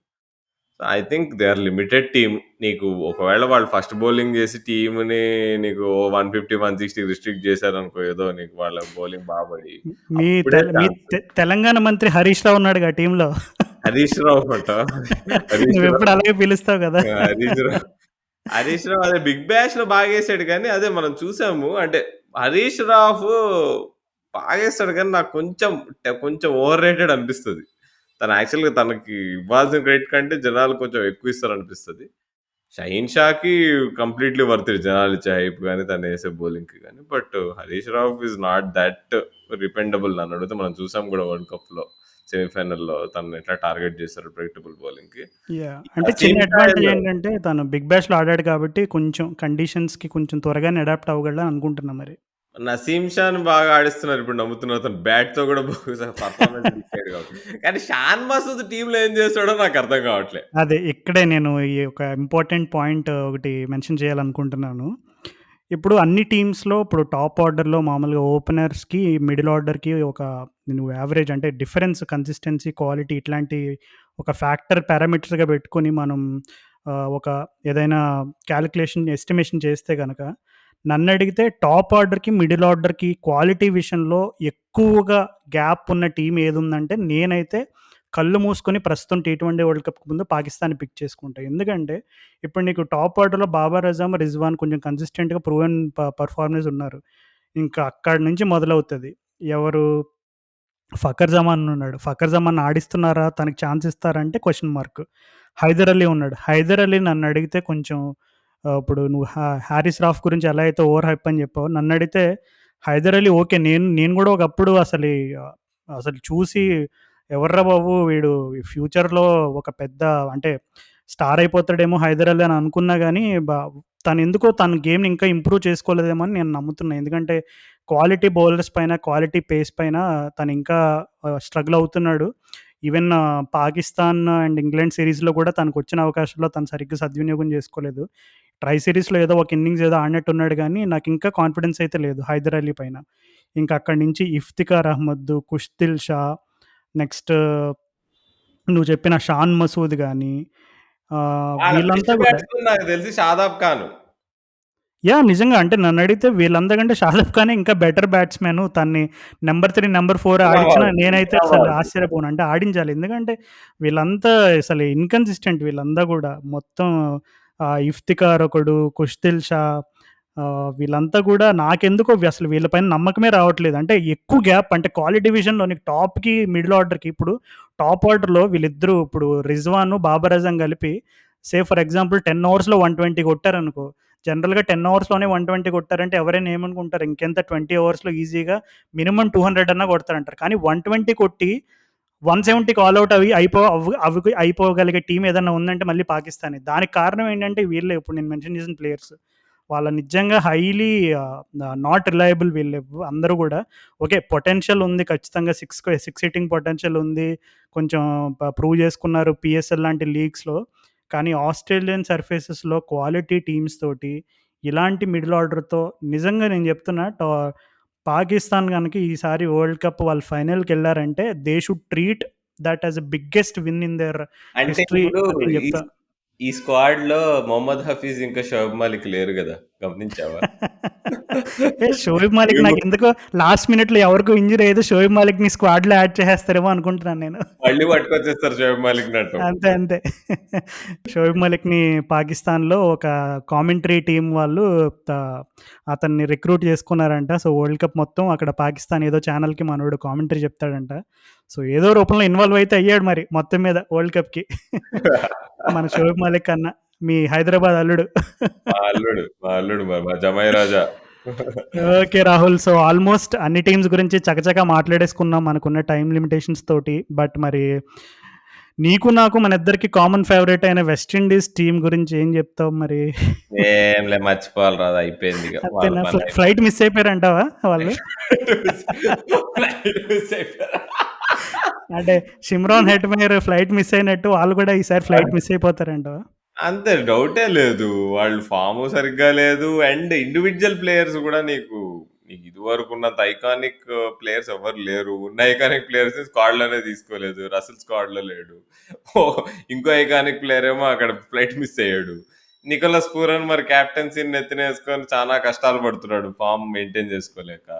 I think they are limited team. నీకు ఒకవేళ వాళ్ళు ఫస్ట్ బౌలింగ్ చేసి టీమ్‌ని నీకు 150, 160 రిస్ట్రిక్ట్ చేశారనుకో ఏదో నీకు వాళ్ళ బౌలింగ్ బడి అప్పుడే మీ ఛాన్స్. తెలంగాణ మంత్రి హరీష్ రావు ఉన్నాడుగా టీంలో. హరీష్ రావు అంట. హరీష్ నువ్వెప్పుడు రావు. అలాగే పిలుస్తావు కదా! హరీష్ రావు. హరీష్ రావు అదే బిగ్ బ్యాష్‌లో బాగేసాడు గానీ, అదే మనం చూసాము. అంటే హరీష్ రావు బాగేస్తాడు గానీ, నాకు కొంచెం ఓవర్ రేటెడ్ అనిపిస్తది. తను యాక్చువల్‌గా తనకి ఇవ్వాల్సిన క్రెడిట్ కంటే జనాలు కొంచెం ఎక్కువ ఇస్తారనిపిస్తది. షహీన్ షాకి కంప్లీట్‌లీ వర్త్ ఇట్ జనాలిచ్చే హైప్ గాని, తనేసే బౌలింగ్‌కి గాని. But Haris Rauf is not that dependable నన్నడిగితే మనం చూసాం గూడా వరల్డ్ కప్‌లో సెమీఫైనల్‌లో తనని ఎట్లా టార్గెట్ చేశారు ప్రెడిక్టబుల్ బౌలింగ్‌కి. యాహ్! అంటే చిన్న నసీమ్ అడ్వాంటేజ్ షాయే ఏంటంటే తను బిగ్ బ్యాష్‌లో ఆడాడు కాబట్టి కొంచెం కండిషన్స్‌కి కొంచెం త్వరగానే అడాప్ట్ అవ్వగలడని అనుకుంటున్నా మరి. నసీమ్ షాని బాగా ఆడిస్తున్నారు ఇప్పుడు నమ్ముతున్నారు. తను బ్యాట్‌తో గూడా బహుశా పర్ఫార్మెన్స్ ఇచ్చాడు కాబట్టి. కానీ షాన్ మసూద్ టీమ్‌లో ఏం చేస్తాడో నాకు అర్థం కావట్లే. అదే ఇక్కడే నేను ఈ ఒక ఇంపార్టెంట్ పాయింట్ ఒకటి మెన్షన్ చేయాలనుకుంటున్నాను. ఇప్పుడు అన్ని టీమ్స్‌లో ఇప్పుడు టాప్ ఆర్డర్‌లో మామూలుగా ఓపెనర్స్‌కి, మిడిల్ ఆర్డర్‌కి ఒక నువ్వు యావరేజ్ అంటే డిఫరెన్స్ కన్సిస్టెన్సీ, క్వాలిటీ ఇట్లాంటి ఒక ఫ్యాక్టర్ పారామీటర్స్‌గా పెట్టుకొని మనం ఒక ఏదైనా కాలిక్యులేషన్, ఎస్టిమేషన్ చేస్తే గనక నన్నడిగితే టాప్ ఆర్డర్‌కి, మిడిల్ ఆర్డర్‌కి క్వాలిటీ విషయంలో ఎక్కువగా గ్యాప్ ఉన్న టీమ్ ఏదుందంటే నేనైతే కళ్ళు మూసుకొని ప్రస్తుతం టీ20 వరల్డ్ కప్‌కి ముందు పాకిస్తాన్‌ని పిక్ చేసుకుంటా. ఎందుకంటే ఇప్పుడు నీకు టాప్ ఆర్డర్‌లో బాబర్ అజమ్, రిజ్వాన్ కొంచెం కన్సిస్టెంట్‌గా ప్రూవెన్ పెర్ఫార్మర్స్ ఉన్నారు. ఇంకా అక్కడి నుంచి మొదలవుతది. ఎవరు ఫఖర్ జమాన్ ఉన్నాడు. ఫఖర్ జమాన్ ఆడిస్తున్నారా? తనకి ఛాన్స్ ఇస్తారా? అంటే క్వెషన్ మార్క్. హైదర్ అలీ ఉన్నాడు. హైదర్ అలీ నన్నడిగితే కొంచెం ఇప్పుడు నువ్వు హారిస్ రాఫ్ గురించి ఎలా అయితే ఓవర్ హైప్ అని చెప్పావో నన్నడిగితే హైదర్ అలీ ఓకే. నేను నేను గూడా ఒకప్పుడు అసలు చూసి ఎవర్రా బాబు! వీడు ఫ్యూచర్‌లో ఒక పెద్ద అంటే స్టార్ అయిపోతాడేమో హైదర్ అలీ అని అనుకున్నా గానీ, తనెందుకో తన గేమ్‌ని ఇంకా ఇంప్రూవ్ చేసుకోలేదేమో అని నేను నమ్ముతున్నా. ఎందుకంటే క్వాలిటీ బౌలర్స్ పైన, క్వాలిటీ పేస్ పైన తనింకా స్ట్రగుల్ అవుతున్నాడు. ఈవెన్ పాకిస్తాన్ అండ్ ఇంగ్లాండ్ సిరీస్‌లో కూడా తనకొచ్చిన అవకాశాల్లో తను సరిగ్గా సద్వినియోగం చేసుకోలేదు. ట్రై సిరీస్‌లో ఏదో ఒక ఇన్నింగ్స్ ఏదో ఆడినట్టున్నాడు గానీ, నాకింకా కాన్ఫిడెన్స్ అయితే లేదు హైదర్ అలీ పైన. ఇంక అక్కడి నుంచి ఇఫ్తిఖార్ అహ్మద్, కుష్దిల్ షా, నెక్స్ట్ నువ్వు చెప్పిన షాన్ మసూద్ గాని, ఆడ వీళ్ళంతా బెస్ట్ గూడా బ్యాట్స్‌మన్ నాకు తెలిసి షాదాబ్ ఖాన్. యాహ్! నిజంగా అంటే నన్నడిగితే వీళ్ళందరికంటే షారుఖ్ ఖానే ఇంకా బెటర్ బ్యాట్స్‌మన్. తన్ని నంబర్ 3, నంబర్ 4 కెప్టెన్ ఆడించినా అవార్డ్. నేనైతే కెప్టెన్ అసలు అవార్డ్. ఆశ్చర్యపోను. అంటే ఆడించాలి. ఎందుకంటే వీళ్ళంతా అసలు ఇన్‌కన్సిస్టెంట్ వీళ్ళంతా గూడా. మొత్తం ఇఫ్తిఖార్ ఒకడు, కుష్దిల్ షా వీళ్ళంతా గూడా నాకెందుకో అసలు వీళ్ళ పైన నమ్మకమే రావట్లేదు. అంటే ఎక్కువ గ్యాప్ అంటే క్వాలిటీ విషయంలో నీకు టాప్‌కి, మిడిల్ ఆర్డర్‌కి ఇప్పుడు టాప్ ఆర్డర్‌లో వీళ్ళిద్దరూ ఇప్పుడు రిజ్వాను, బాబర్ అజమ్ కలిపి ఫర్ ఎగ్జాంపుల్ 10 ఓవర్స్‌లో 120 కొట్టారనుకో జనరల్‌గా 10 అవర్స్‌లోనే 120 కొట్టారంటే ఎవరైనా ఏమనుకుంటారు ఇంకెంత 20 అవర్స్‌లో ఈజీగా మినిమమ్ 200 అన్నా కొడతారంటారు. కానీ 120 కొట్టి 170కి ఆల్ ఔట్ అయిపోగలిగే టీమ్ ఏదన్నా ఉందంటే మళ్ళీ పాకిస్తానే. దానికి కారణం ఏంటంటే వీళ్ళే ఇప్పుడు నేను మెన్షన్ చేసిన ప్లేయర్స్. వాళ్ళ నిజంగా హైలీ నాట్ రిలయబుల్ అందరూ గూడా. ఓకే. పొటెన్షియల్ ఉంది ఖచ్చితంగా సిక్స్ హిట్టింగ్ పొటెన్షియల్ ఉంది. కొంచెం ప్రూవ్ చేసుకున్నారు పీఎస్ఎల్ లాంటి లీగ్స్‌లో. కానీ ఆస్ట్రేలియన్ సర్ఫేసెస్‌లో క్వాలిటీ టీమ్స్ తోటి, ఇలాంటి మిడిల్ ఆర్డర్‌తో నిజంగా నేను చెప్తున్నా పాకిస్తాన్ గనక ఈసారి వరల్డ్ కప్ వాళ్ళు ఫైనల్‌కెళ్లారంటే they should treat that as the biggest win in there అంటే హిస్టరీ ఇప్పుడు అని నేను ఈ చెప్తా. ఈ స్క్వాడ్‌లో మొహమ్మద్ హఫీజ్ ఇంకా షోయబ్ మాలిక్ లేరు గదా! గమనించావా? షోయబ్ మాలిక్ ఏమో నాకెందుకో లాస్ట్ మినిట్‌లో ఎవరికో ఇంజ్యూరీ అయితే షోయబ్ మాలిక్‌ని స్క్వాడ్‌లో యాడ్ చేసేస్తారేమో అనుకుంటున్నాను నేను. మళ్ళీ పట్టుకొచ్చేస్తారు షోయబ్ మాలిక్‌ని అంటావు. అంతే. షోయబ్ మలిక్‌ని పాకిస్తాన్‌లో ఒక కామెంటరీ టీమ్ వాళ్ళు త అతన్ని రిక్రూట్ చేసుకున్నారంట. సో, వరల్డ్ కప్ మొత్తం అక్కడ పాకిస్తాన్ ఏదో ఛానెల్‌కి మనోడు కామెంటరీ చెప్తాడంట. సో, ఏదో రూపంలో ఇన్వాల్వ్ అయితే అయ్యాడు మరి మొత్తం మీద వరల్డ్ కప్‌కి. మన షోయబ్ మలిక్ అన్న. మీ హైదరాబాద్ అల్లుడు. మా అల్లుడు మా జమాయి రాజా. ఓకే రాహుల్. సో, ఆల్‌మోస్ట్ అన్ని టీమ్స్ గురించి చకచకా మాట్లాడేసుకున్నాం మనకున్న టైమ్ లిమిటేషన్స్ తోటి. బట్ మరి నీకు, నాకు మనిద్దరికి కామన్ ఫేవరైట్ అయిన వెస్ట్ ఇండీస్ టీమ్ గురించి ఏం జెప్తావు మరి? ఏంలే మర్చిపోవాలిరా అది అయిపోయిందిగ. వాళ్ళ అంతేనా? పని ఫ్లైట్ అయిపోయింది. మిస్ అయిపోయారంటావా వాళ్ళు? ఫ్లైట్ మిస్ అయిపోయారు. అంటే 'షిమ్రాన్ హెట్మేర్' ఫ్లైట్ మిస్ అయినట్టు వాళ్ళు గూడా ఈసారి ఫ్లైట్ మిస్ అయిపోతారంటావా? అంతే డౌటే లేదు. వాళ్ళు ఫార్ము సరిగ్గా లేదు. అండ్ ఇండివిడ్యువల్ ప్లేయర్స్ గూడా నీకు ఇదివరకున్నంత ఐకానిక్ ప్లేయర్స్ ఎవ్వరు లేరు. ఉన్న ఐకానిక్ ప్లేయర్స్‌ని స్క్వాడ్‌లోనే తీసుకోలేదు. రసెల్ స్క్వాడ్‌లో లేడు. ఓహ్! ఇంకో ఐకానిక్ ప్లేయర్ ఏమో అక్కడ ఫ్లైట్ మిస్ అయ్యాడు. నికోలస్ పూరన్ మరి కెప్టెన్సీని నెత్తినేసుకొని చానా కష్టాలు పడుతున్నాడు ఫార్మ్ మెయింటైన్ చేసుకోలేక.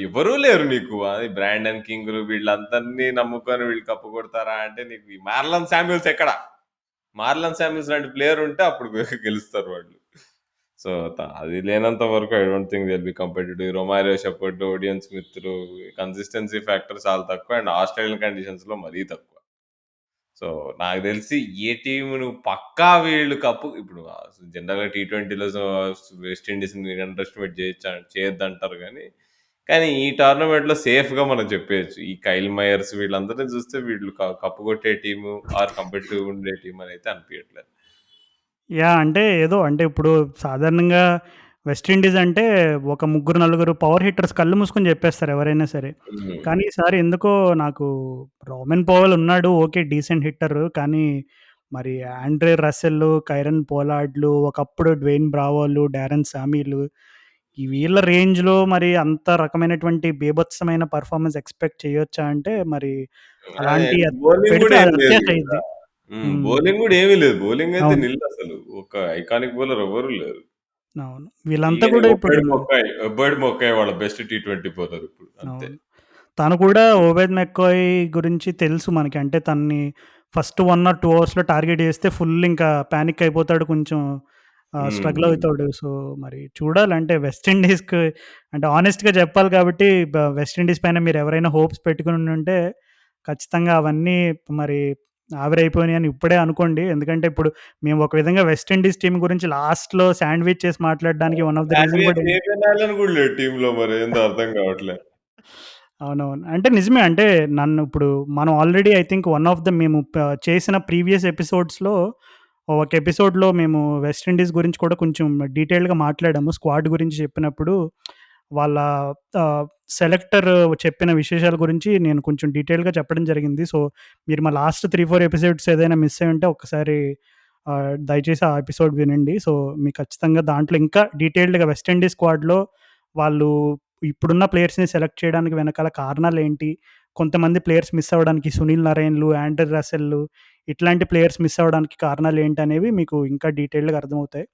ఎవరూ లేరు నీకు. అది బ్రాండన్ కింగ్‌లు వీళ్ళందరిని నమ్ముకొని వీళ్ళు కప్పు కొడతారా అంటే నీకు ఈ మార్లన్ శామ్యూల్స్ ఎక్కడ? మార్లన్ శామ్యూల్స్ లాంటి ప్లేయర్ ఉంటే అప్పుడు గెలుస్తారు వాళ్ళు. సో, అది లేనంత వరకు I don't think they will be competitive. Romario Shepherd, Odean స్మిత్‌లు కన్సిస్టెన్సీ ఫ్యాక్టర్ చాలా తక్కువ. అండ్ ఆస్ట్రేలియన్ కండిషన్స్‌లో మరీ తక్కువ. సో, నాకు తెలిసి ఏ టీమ్ నువ్వు పక్కా వీళ్ళు కప్పు ఇప్పుడు జనరల్‌గా టీ20లో వెస్ట్ ఇండీస్‌ని అండర్ ఎస్టిమేట్ చేయొద్దంటారు గానీ, కానీ ఈ టోర్నమెంట్‌లో సేఫ్‌గా మనం చెప్పేయొచ్చు. ఈ కైల్ మయర్స్ వీళ్ళందరిని చూస్తే వీళ్ళు కప్పు కొట్టే టీము ఆర్ కాంపిటిటివ్‌గా ఉండే టీమ్ అనైతే అనిపియట్లేదు. యాహ్! అంటే ఏదో అంటే ఇప్పుడు సాధారణంగా వెస్ట్ ఇండీస్ అంటే ఒక ముగ్గురు, నలుగురు పవర్ హిట్టర్స్ కళ్ళు మూసుకొని జెప్పేస్తారు ఎవరైనా సరే. హ్మ్. కానీ ఈసారి ఎందుకో నాకు రోమన్ పవెల్ ఉన్నాడు. ఓకే. Decent hitter. కానీ మరి ఆండ్రే రసెల్, కైరన్ పోలార్డ్‌లు, ఒకప్పుడు డ్వేన్ బ్రావోలు, డారెన్ సామీలు ఈ వీళ్ళ రేంజ్‌లో మరి అంత రకమైనటువంటి బీభత్సమైన పెర్ఫార్మన్స్ ఎక్స్‌పెక్ట్ చేయొచ్చా అంటే మరి అదే అలాంటి బౌలింగ్ పెడితే గూడా ఏం అది లేదు అత్యాశ గదా! అయ్యిద్ది. హ్మ్. బౌలింగ్ గూడా ఏమీ లేదు. బౌలింగ్ అయితే అవును. నిల్ అసలు. ఒక ఐకానిక్ బౌలర్ ఎవ్వరు లేరు. అవును. వీళ్ళంతా ఈయన కూడా ఇప్పుడు ఒబైడ్ మొక్కాయ్ వాళ్ళ బెస్ట్ టీ20 బౌలర్ ఇప్పుడు అంతే. అవును. తను కూడా ఓబెద్ మెక్కాయ్ గురించి తెలుసు మనకి. అంటే తనని ఫస్ట్ 1 ఆర్ 2 అవర్స్‌లో టార్గెట్ చేస్తే ఫుల్ ఇంకా పానిక్ అయిపోతాడు. కొంచెం స్ట్రగుల్ హ్మ్. అవుతాడు. సో, మరి చూడాలి. అంటే వెస్ట్ ఇండీస్‌కి అంటే హానెస్ట్‌గా చెప్పాలి కాబట్టి వెస్ట్ ఇండీస్ పైన మీరు ఎవరైనా హోప్స్ పెట్టుకొనుండుంటే ఖచ్చితంగా అవన్నీ మరి ఆవిరైపోయినాయని ఇప్పుడే అనుకోండి. ఎందుకంటే ఇప్పుడు మేము ఒక విధంగా వెస్ట్ ఇండీస్ టీమ్ గురించి లాస్ట్‌లో శాండ్‌విచ్ చేసి మాట్లాడడానికి one of the reason sandwich కూడా ఏబిఎన్ ఆలన్ గూడా లేడు టీమ్‌లో మరి ఏందో అర్థం గావట్లే. అవునవును. అంటే నిజమే. అంటే నన్ను ఇప్పుడు మనం already I think one of the మేము చేసిన ప్రీవియస్ ఎపిసోడ్స్‌లో ఒక ఎపిసోడ్‌లో మేము వెస్ట్ ఇండీస్ గురించి కూడా కొంచెం డీటెయిల్డ్‌గా మాట్లాడాము. స్క్వాడ్ గురించి చెప్పినప్పుడు వాళ్ళ ఆహ్, సెలెక్టర్ చెప్పిన విశేషాల గురించి నేను కొంచెం డీటెయిల్‌గా చెప్పడం జరిగింది. సో, మీరు మా లాస్ట్ 3, 4 ఎపిసోడ్స్ ఏదైనా మిస్ అయ్యుంటే ఒక్కసారి దయచేసి ఆ ఎపిసోడ్ వినండి. సో, మీకు ఖచ్చితంగా దాంట్లో ఇంకా డీటెయిల్డ్‌గా వెస్ట్ ఇండీస్ స్క్వాడ్‌లో వాళ్ళు ఇప్పుడున్న ప్లేయర్స్‌ని సెలెక్ట్ చేయడానికి వెనకాల కారణాలేంటి? కొంతమంది ప్లేయర్స్ మిస్ అవ్వడానికి 'సునీల్ నరైన్‌లు', 'ఆండ్రే రసెల్‌లు' ఇట్లాంటి ప్లేయర్స్ మిస్ అవ్వడానికి కారణాలేంటనేవి మీకు ఇంకా డీటెయిల్డ్‌గా అర్థమవుతాయి.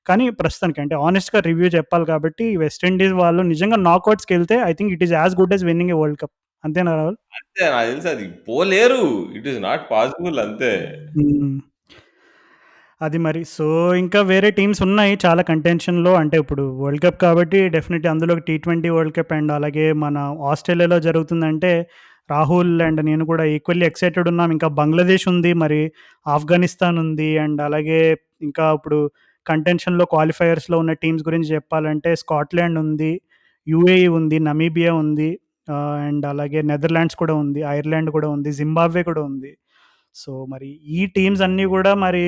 కానీ ప్రస్తుతానికి అంటే హానెస్ట్‌గా రివ్యూ చెప్పాలి కాబట్టి వెస్ట్ ఇండీస్ వాళ్ళు నిజంగా నాకౌట్స్‌కెళ్తే I think it is as good as winning a world cup. అంతేనా రాహుల్? అంతే నాకు తెలిసి అది పోలేరు. ఇట్ ఈస్ నాట్ పాసిబుల్ అంతే. హ్మ్. అది మరి. సో, ఇంకా వేరే టీమ్స్ ఉన్నాయి చాలా కంటెన్షన్‌లో. అంటే ఇప్పుడు వరల్డ్ కప్ కాబట్టి డెఫినెట్‌లీ అందులో టీ20 వరల్డ్ కప్ అండ్ అలాగే మన ఆస్ట్రేలియాలో జరుగుతుందంటే రాహుల్ అండ్ నేను కూడా ఈక్వల్లీ ఎక్సైటెడ్ ఉన్నాం. ఇంకా బంగ్లాదేశ్ ఉంది. మరి ఆఫ్ఘనిస్తాన్ ఉంది. అండ్ అలాగే ఇంకా ఇప్పుడు కంటెన్షన్‌లో క్వాలిఫైయర్స్‌లో ఉన్న టీమ్స్ గురించి చెప్పాలంటే స్కాట్లాండ్ ఉంది. యూఏఈ ఉంది. నమీబియా ఉంది. అండ్ అలాగే నెదర్లాండ్స్ కూడా ఉంది. ఐర్లాండ్ కూడా ఉంది. జింబాబ్వే కూడా ఉంది. సో, మరి ఈ టీమ్స్ అన్నీ గూడా మరి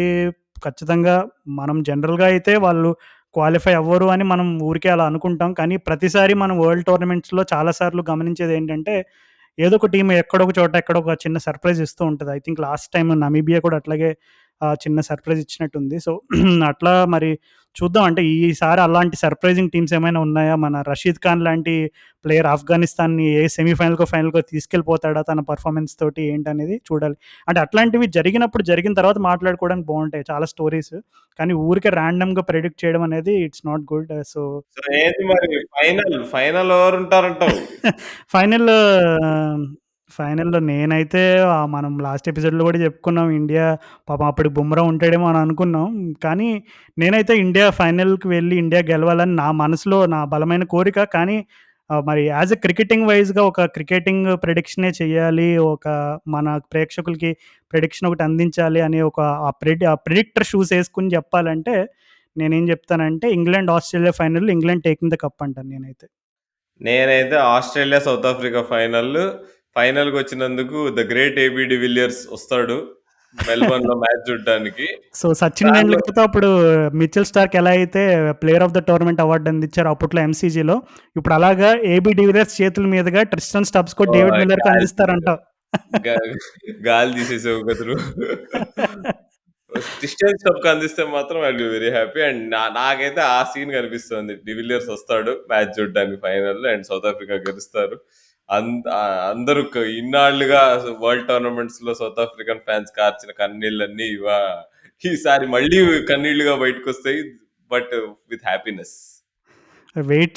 ఖచ్చితంగా మనం జనరల్‌గా అయితే వాళ్ళు క్వాలిఫై అవ్వరు అని మనం ఊరికే అలా అనుకుంటాం. కానీ ప్రతిసారి మనం వరల్డ్ టోర్నమెంట్స్‌లో చాలా సార్లు గమనించేదేంటంటే, ఏదో ఒక టీమ్ ఎక్కడో ఒక చోట ఎక్కడో ఒక చిన్న సర్ప్రైజ్ ఇస్తూ ఉంటది. I think last time Namibia కూడా అట్లాగే చిన్న సర్ప్రైజ్ ఇచ్చినట్టుంది. సో, అట్లా మరి చూద్దాం. అంటే ఈసారి అలాంటి సర్ప్రైజింగ్ టీమ్స్ ఏమైనా ఉన్నాయా? మన రషీద్ ఖాన్ లాంటి ప్లేయర్ ఆఫ్ఘనిస్తాన్‌ని ఏ సెమీఫైనల్‌కో, ఫైనల్‌కో తీసుకెళ్ళిపోతాడా తన పెర్ఫార్మన్స్ తోటి ఏంటనేది చూడాలి. అంటే అట్లాంటివి జరిగినప్పుడు జరిగిన తర్వాత మాట్లాడుకోవడానికి బావుంటాయి చాలా స్టోరీస్. కానీ ఊరికే ర్యాండమ్‌గా ప్రెడిక్ట్ చేయడం అనేది it's not good. So, so, ఏంటి మరి ఫైనల్ ఎవరుంటారంటావు? ఫైనల్‌లో ఫైనల్‌లో నేనైతే మనం లాస్ట్ ఎపిసోడ్‌లో కూడా చెప్పుకున్నాం. ఇండియా పాపం అప్పటికి బుమ్రా ఉంటాడేమో అని అనుకున్నాం. కానీ నేనైతే ఇండియా ఫైనల్‌కి వెళ్లి ఇండియా గెలవాలని నా మనసులో నా బలమైన కోరిక. కానీ మరి యాస్ ఎ క్రికెటింగ్ వైస్‌గా ఒక క్రికెటింగ్ ప్రిడిక్షనే చేయాలి. ఒక మన ప్రేక్షకులకి ప్రిడిక్షన్ ఒకటి అందించాలి అనే ఒక ఆ ప్రిడిక్టర్ షూస్ ఏసుకొని చెప్పాలంటే నేనేం జెప్తానంటే ఇంగ్లాండ్, ఆస్ట్రేలియా ఫైనల్‌లో ఇంగ్లాండ్ టేకింగ్ ద కప్ అంటాను నేనైతే. నేనైతే ఆస్ట్రేలియా, సౌత్ ఆఫ్రికా ఫైనల్‌కొచ్చినందుకు ద గ్రేట్ ఏబీ డివిలియర్స్ వస్తాడు మెల్బోర్న్‌లో మ్యాచ్ చూడడానికి. సో, 'సచిన్ దానిలో టెండూల్కర్‌తో' అప్పుడు 'మిచెల్ స్టార్క్' ఎలా అయితే player of the tournament award అందించారో అప్పట్లో ఎంసీజీలో, ఇప్పుడు అలాగా ఏబీ డివిలియర్స్ చేతుల మీదుగా ట్రిస్టన్ స్టబ్స్‌కో, డేవిడ్ మిల్లర్‌కో గాలి అందిస్తారంటావు. గా గాలి తీసేసావు ఒకతను. డిస్టెన్స్ కప్‌కి అందిస్తే మాత్రం I will be very happy. And నాకైతే ఆ సీన్ కనిపిస్తుంది. డివిలియర్స్ వస్తాడు మ్యాచ్ చూడడానికి ఫైనల్‌లో అండ్ సౌత్ ఆఫ్రికా గెలుస్తారు. అందరూ ఇన్నాళ్లుగా వరల్డ్ టోర్నమెంట్స్‌లో సౌత్ ఆఫ్రికన్ ఫాన్స్ కార్చిన కన్నీళ్ళన్నీ ఈసారి మళ్ళీ కన్నీళ్లుగా బయటకొస్తాయి. But with happiness. వెయిట్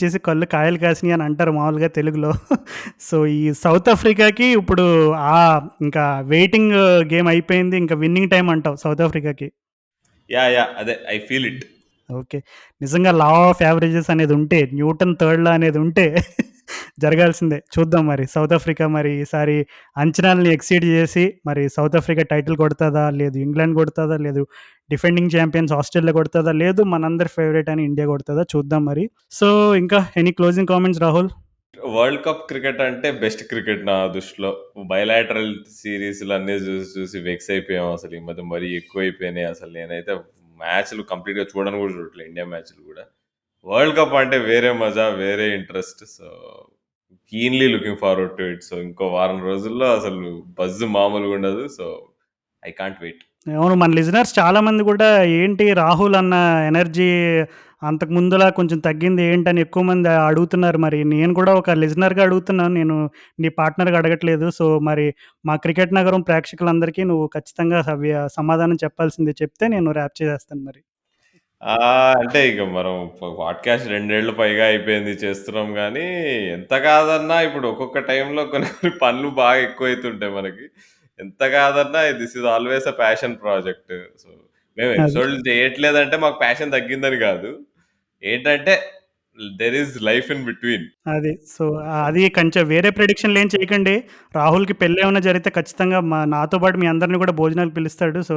చేసి కళ్ళు కాయలు కాసినాయి అని అంటారు మామూలుగా తెలుగులో. సో, ఈ సౌత్ ఆఫ్రికాకి ఇప్పుడు ఇంకా వెయిటింగ్ గేమ్ అయిపోయింది. ఇంకా విన్నింగ్ టైమ్ అంటావు సౌత్ ఆఫ్రికాకి. యాహ్! అదే ఐ ఫీల్ ఇట్. ఓకే. నిజంగా లా ఆఫ్ యావరేజెస్ అనేదుంటే, న్యూటన్ థర్డ్ లా అనేదుంటే జరగాల్సిందే. చూద్దాం మరి సౌత్ ఆఫ్రికా మరి ఈసారి అంచనాలని ఎక్సీడ్ జేసి, మరి సౌత్ ఆఫ్రికా టైటిల్ కొడతదా? లేదు ఇంగ్లాండ్ కొడతదా? లేదు డిఫెండింగ్ చాంపియన్స్ ఆస్ట్రేలియా కొడతదా? లేదు మనందరి ఫేవరెట్ అయిన ఇండియా కొడతదా? చూద్దాం మరి. సో, ఇంకా any closing comments Rahul? World cup cricket అంటే బెస్ట్ క్రికెట్ నా దృష్టిలో. బైలాటరల్ సీరీస్‌లన్నీ చూసి చూసి వెక్స్ అయిపోయాం అసలు. ఈ మధ్య మరీ ఎక్కువైపోయినాయి అసలు. నేనైతే మ్యాచ్‌లు కంప్లీట్‌గా చూడను కూడా చూడట్లే ఇండియా మ్యాచ్‌లు కూడా. వరల్డ్ కప్ అంటే వేరే మజా, వేరే interest. So, keenly looking forward to it. So, ఇంకో వారం రోజుల్లో అసలు బజ్ మామూలుగా ఉండదు. So, I can't wait. అవును. మన లిజనర్స్ చాలామంది గూడా ఏంటి రాహుల్ అన్న ఎనర్జీ అంతకు ముందులా కొంచెం తగ్గింది ఏంటని ఎక్కువ మంది అడుగుతున్నారు. మరి నేను కూడా ఒక లిజనర్‌గా అడుగుతున్నాను. నేను నీ పార్ట్నర్‌గా అడగట్లేదు. సో, మరి మా క్రికెట్ నగరం ప్రేక్షకులందరికీ నువ్వు ఖచ్చితంగా సమాధానం చెప్పాల్సింది చెప్తే నేను ర్యాప్ చేసేస్తాను మరి. అంటే ఇక మనం పాడ్‌కాస్ట్ 2 ఏళ్లు పైగా అయిపోయింది చేస్తున్నాం గానీ, ఎంత కాదన్నా ఇప్పుడు ఒక్కొక్క టైంలో కొన్ని కొన్ని పనులు బాగా ఎక్కువైతుంటాయి మనకి. ఎంత కాదన్నా this is always a passion project. So, మేము అది. ఎపిసోడ్‌లు చేయట్లేదంటే మాకు ప్యాషన్ తగ్గిందని గాదు. ఏంటంటే there is life in between. అది. సో, అది కొంచెం వేరే ప్రిడిక్షన్‌లేం చేయకండి. రాహుల్‌కి పెళ్లేమన్నా జరిగితే ఖచ్చితంగా నాతో పాటు మీ అందరిని కూడా భోజనాలకు పిలుస్తాడు. సో,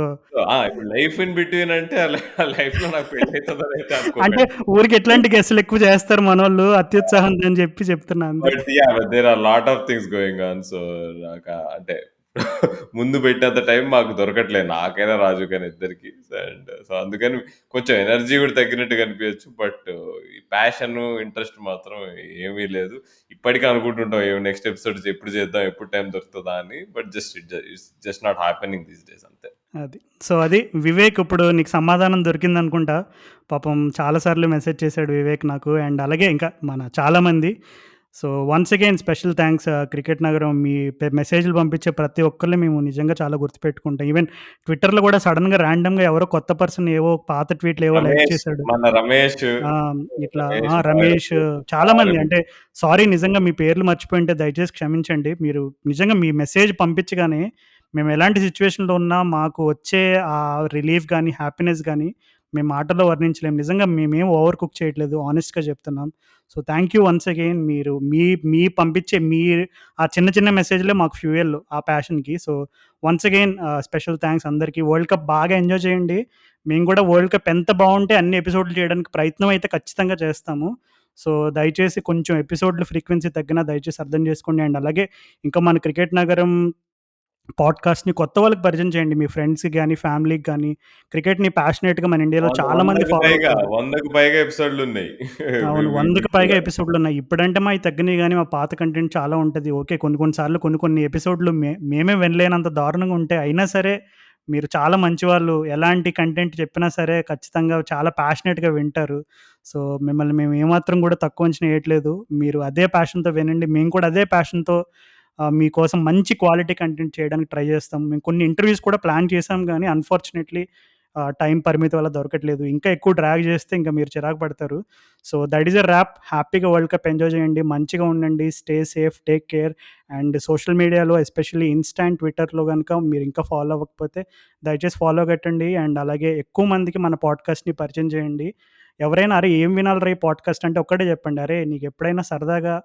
ఇప్పుడు లైఫ్ ఇన్ బిట్వీన్ అంటే ఆ లైఫ్‌లో నాకు పెళ్లయితదనైతే అంటే అనుకోకండి. ఊరికే ఎట్లాంటి గెస్సులు ఎక్కువ చేస్తారు మనోళ్ళు అత్యుత్సాహంతో అని చెప్పి చెప్తున్నా అంతే. But yeah! There are lot of things going on. So, అంటే ముందు పెట్టినంత టైం మాకు దొరకట్లేదు. నాకైనా, రాజుకైనా ఇద్దరికీ. సో, అందుకని కొంచెం ఎనర్జీ కూడా తగ్గినట్టు కనిపియచ్చు. బట్ ఈ ప్యాషను, ఇంట్రెస్ట్ మాత్రం ఏమీ లేదు. ఇప్పటికి అనుకుంటుంటాం నెక్స్ట్ ఎపిసోడ్ ఎప్పుడు చేద్దాం? ఎప్పుడు టైం దొరుకుతదా అని. But it's just not happening these days అంతే. అది. సో, అది వివేక్ ఇప్పుడు నీకు సమాధానం దొరికిందనుకుంటా. పాపం చాలా సార్లు మెసేజ్ చేశాడు వివేక్ నాకు. అండ్ అలాగే ఇంకా మన చాలామంది. So, once again special thanks cricket నగరం మీ మెసేజ్‌లు పంపించే ప్రతి ఒక్కళ్ళని మేము నిజంగా చాలా గుర్తుపెట్టుకుంటాం. ఈవెన్ ట్విట్టర్‌లో కూడా సడెన్‌గా ర్యాండమ్‌గా ఎవరో కొత్త పర్సన్ ఏవో పాత ట్వీట్‌లు ఏవో లైక్ రమేష్, చేశాడు. మన రమేష్, ఆ! ఇట్లా రమేష్ రమేష్ బాగా చాలామంది బాగా అంటే సారీ నిజంగా మీ పేర్లు మర్చిపోయుంటే దయచేసి క్షమించండి. మీరు నిజంగా మీ మెసేజ్ పంపించగానే మేము ఎలాంటి సిట్యుయేషన్‌లో ఉన్నా మాకు వచ్చే రిలీఫ్ గాని, హ్యాపీనెస్ గాని మేము మాటల్లో వర్ణించలేము. నిజంగా మేమేం ఓవర్ కుక్ చేయట్లేదు. హానెస్ట్‌గా చెప్తున్నాం. So, thank you once again మీరు మీ మీ పంపించే ఆ చిన్న చిన్న మెసేజ్‌లే మాకు ఫ్యూయల్ ఆ ప్యాషన్‌కి. So, once again special thanks అందరికీ. వరల్డ్ కప్ బాగా ఎంజాయ్ చేయండి. మేము కూడా వరల్డ్ కప్ ఎంత బావుంటే అన్ని ఎపిసోడ్‌లు చేయడానికి ప్రయత్నం అయితే ఖచ్చితంగా చేస్తాము. సో, దయచేసి కొంచెం ఎపిసోడ్‌లు ఫ్రీక్వెన్సీ తగ్గినా దయచేసి అర్థం చేసుకోండి. అండ్ అలాగే ఇంకా మన క్రికెట్ నగరం పాడ్‌కాస్ట్‌ని కొత్త వాళ్ళకి పరిచయం చేయండి. మీ ఫ్రెండ్స్‌కి గాని, ఫ్యామిలీకి గాని క్రికెట్‌ని ప్యాషనేట్‌గా మన ఇండియాలో చాలా మంది 100కి ఫాలో పైగా, అవుతారు. 100కి పైగా ఎపిసోడ్‌లున్నాయి. వి అవును. వి 100కి విల్ డూ పైగా థట్. ఎపిసోడ్‌లున్నాయి. ఇప్పుడంటే మాయి తగ్గినయి గానీ, మా పాత కంటెంట్ చాలా ఉంటది. ఓకే. కొన్ని కొన్ని సార్లు కొన్ని కొన్ని ఎపిసోడ్‌లు మేమే వినలేనంత దారుణంగా ఉంటాయి. అయినా సరే, మీరు చాలా మంచివాళ్ళు. ఎలాంటి కంటెంట్ చెప్పినా సరే, ఖచ్చితంగా చాలా ప్యాషనేట్‌గా వింటారు. సో, మిమ్మల్ని మేము ఏమాత్రం గూడా తక్కువ అంచనా ఏయట్లేదు. మీరు అదే ప్యాషన్‌తో వినండి. మేము కూడా అదే ప్యాషన్‌తో మీకోసం మంచి క్వాలిటీ కంటెంట్ చేయడానికి ట్రై చేస్తాం. మేము కొన్ని ఇంటర్వ్యూస్ కూడా ప్లాన్ చేసాం గానీ, అన్‌ఫార్చునేట్‌లీ టైం పరిమితి వల్ల దొరకట్లేదు. ఇంకా ఎక్కువ డ్రాగ్ చేస్తే ఇంక మీరు చిరాకు పడతారు. So, that is a wrap. హ్యాపీగా వరల్డ్ కప్ ఎంజాయ్ చేయండి. మంచిగా ఉండండి. Stay safe. Take care. And social మీడియాలో ఎస్పెషల్లీ ఇన్‌స్టా అండ్ ట్విట్టర్‌లో గనుక మీరు ఇంకా ఫాలో అవ్వకపోతే దయచేసి ఫాలో కట్టండి. అండ్ అలాగే ఎక్కువ మందికి మన పాడ్‌కాస్ట్‌ని పరిచయం చేయండి. ఎవరైనా "అరే! ఏం వినాలిరా ఈ పాడ్‌కాస్ట్" అంటే ఒక్కటే చెప్పండి. "అరే! నీకెప్పుడైనా సరదాగా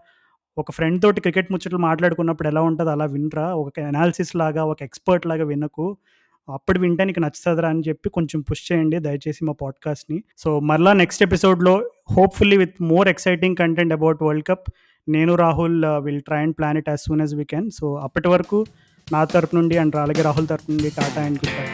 ఒక ఫ్రెండ్ తోటి క్రికెట్ ముచ్చట్లు మాట్లాడుకున్నప్పుడు ఎలా ఉంటదో అలా వినరా. ఒక అనాలిసిస్ లాగా, ఒక ఎక్స్‌పర్ట్ లాగా వినకు. అప్పుడు వింటే నీకు నచ్చుతదిరా అని చెప్పి కొంచెం పుష్ చేయండి దయచేసి మా పాడ్‌కాస్ట్‌ని. సో, మరలా నెక్స్ట్ ఎపిసోడ్‌లో hopefully with more exciting content about world cup నేను, Rahul will try and plan it as soon as we can. So, అప్పటి వరకు నా తరపు నుండి అండ్ అలాగే రాహుల్ తరపు నుండి టాటా అండ్ గుడ్ బై.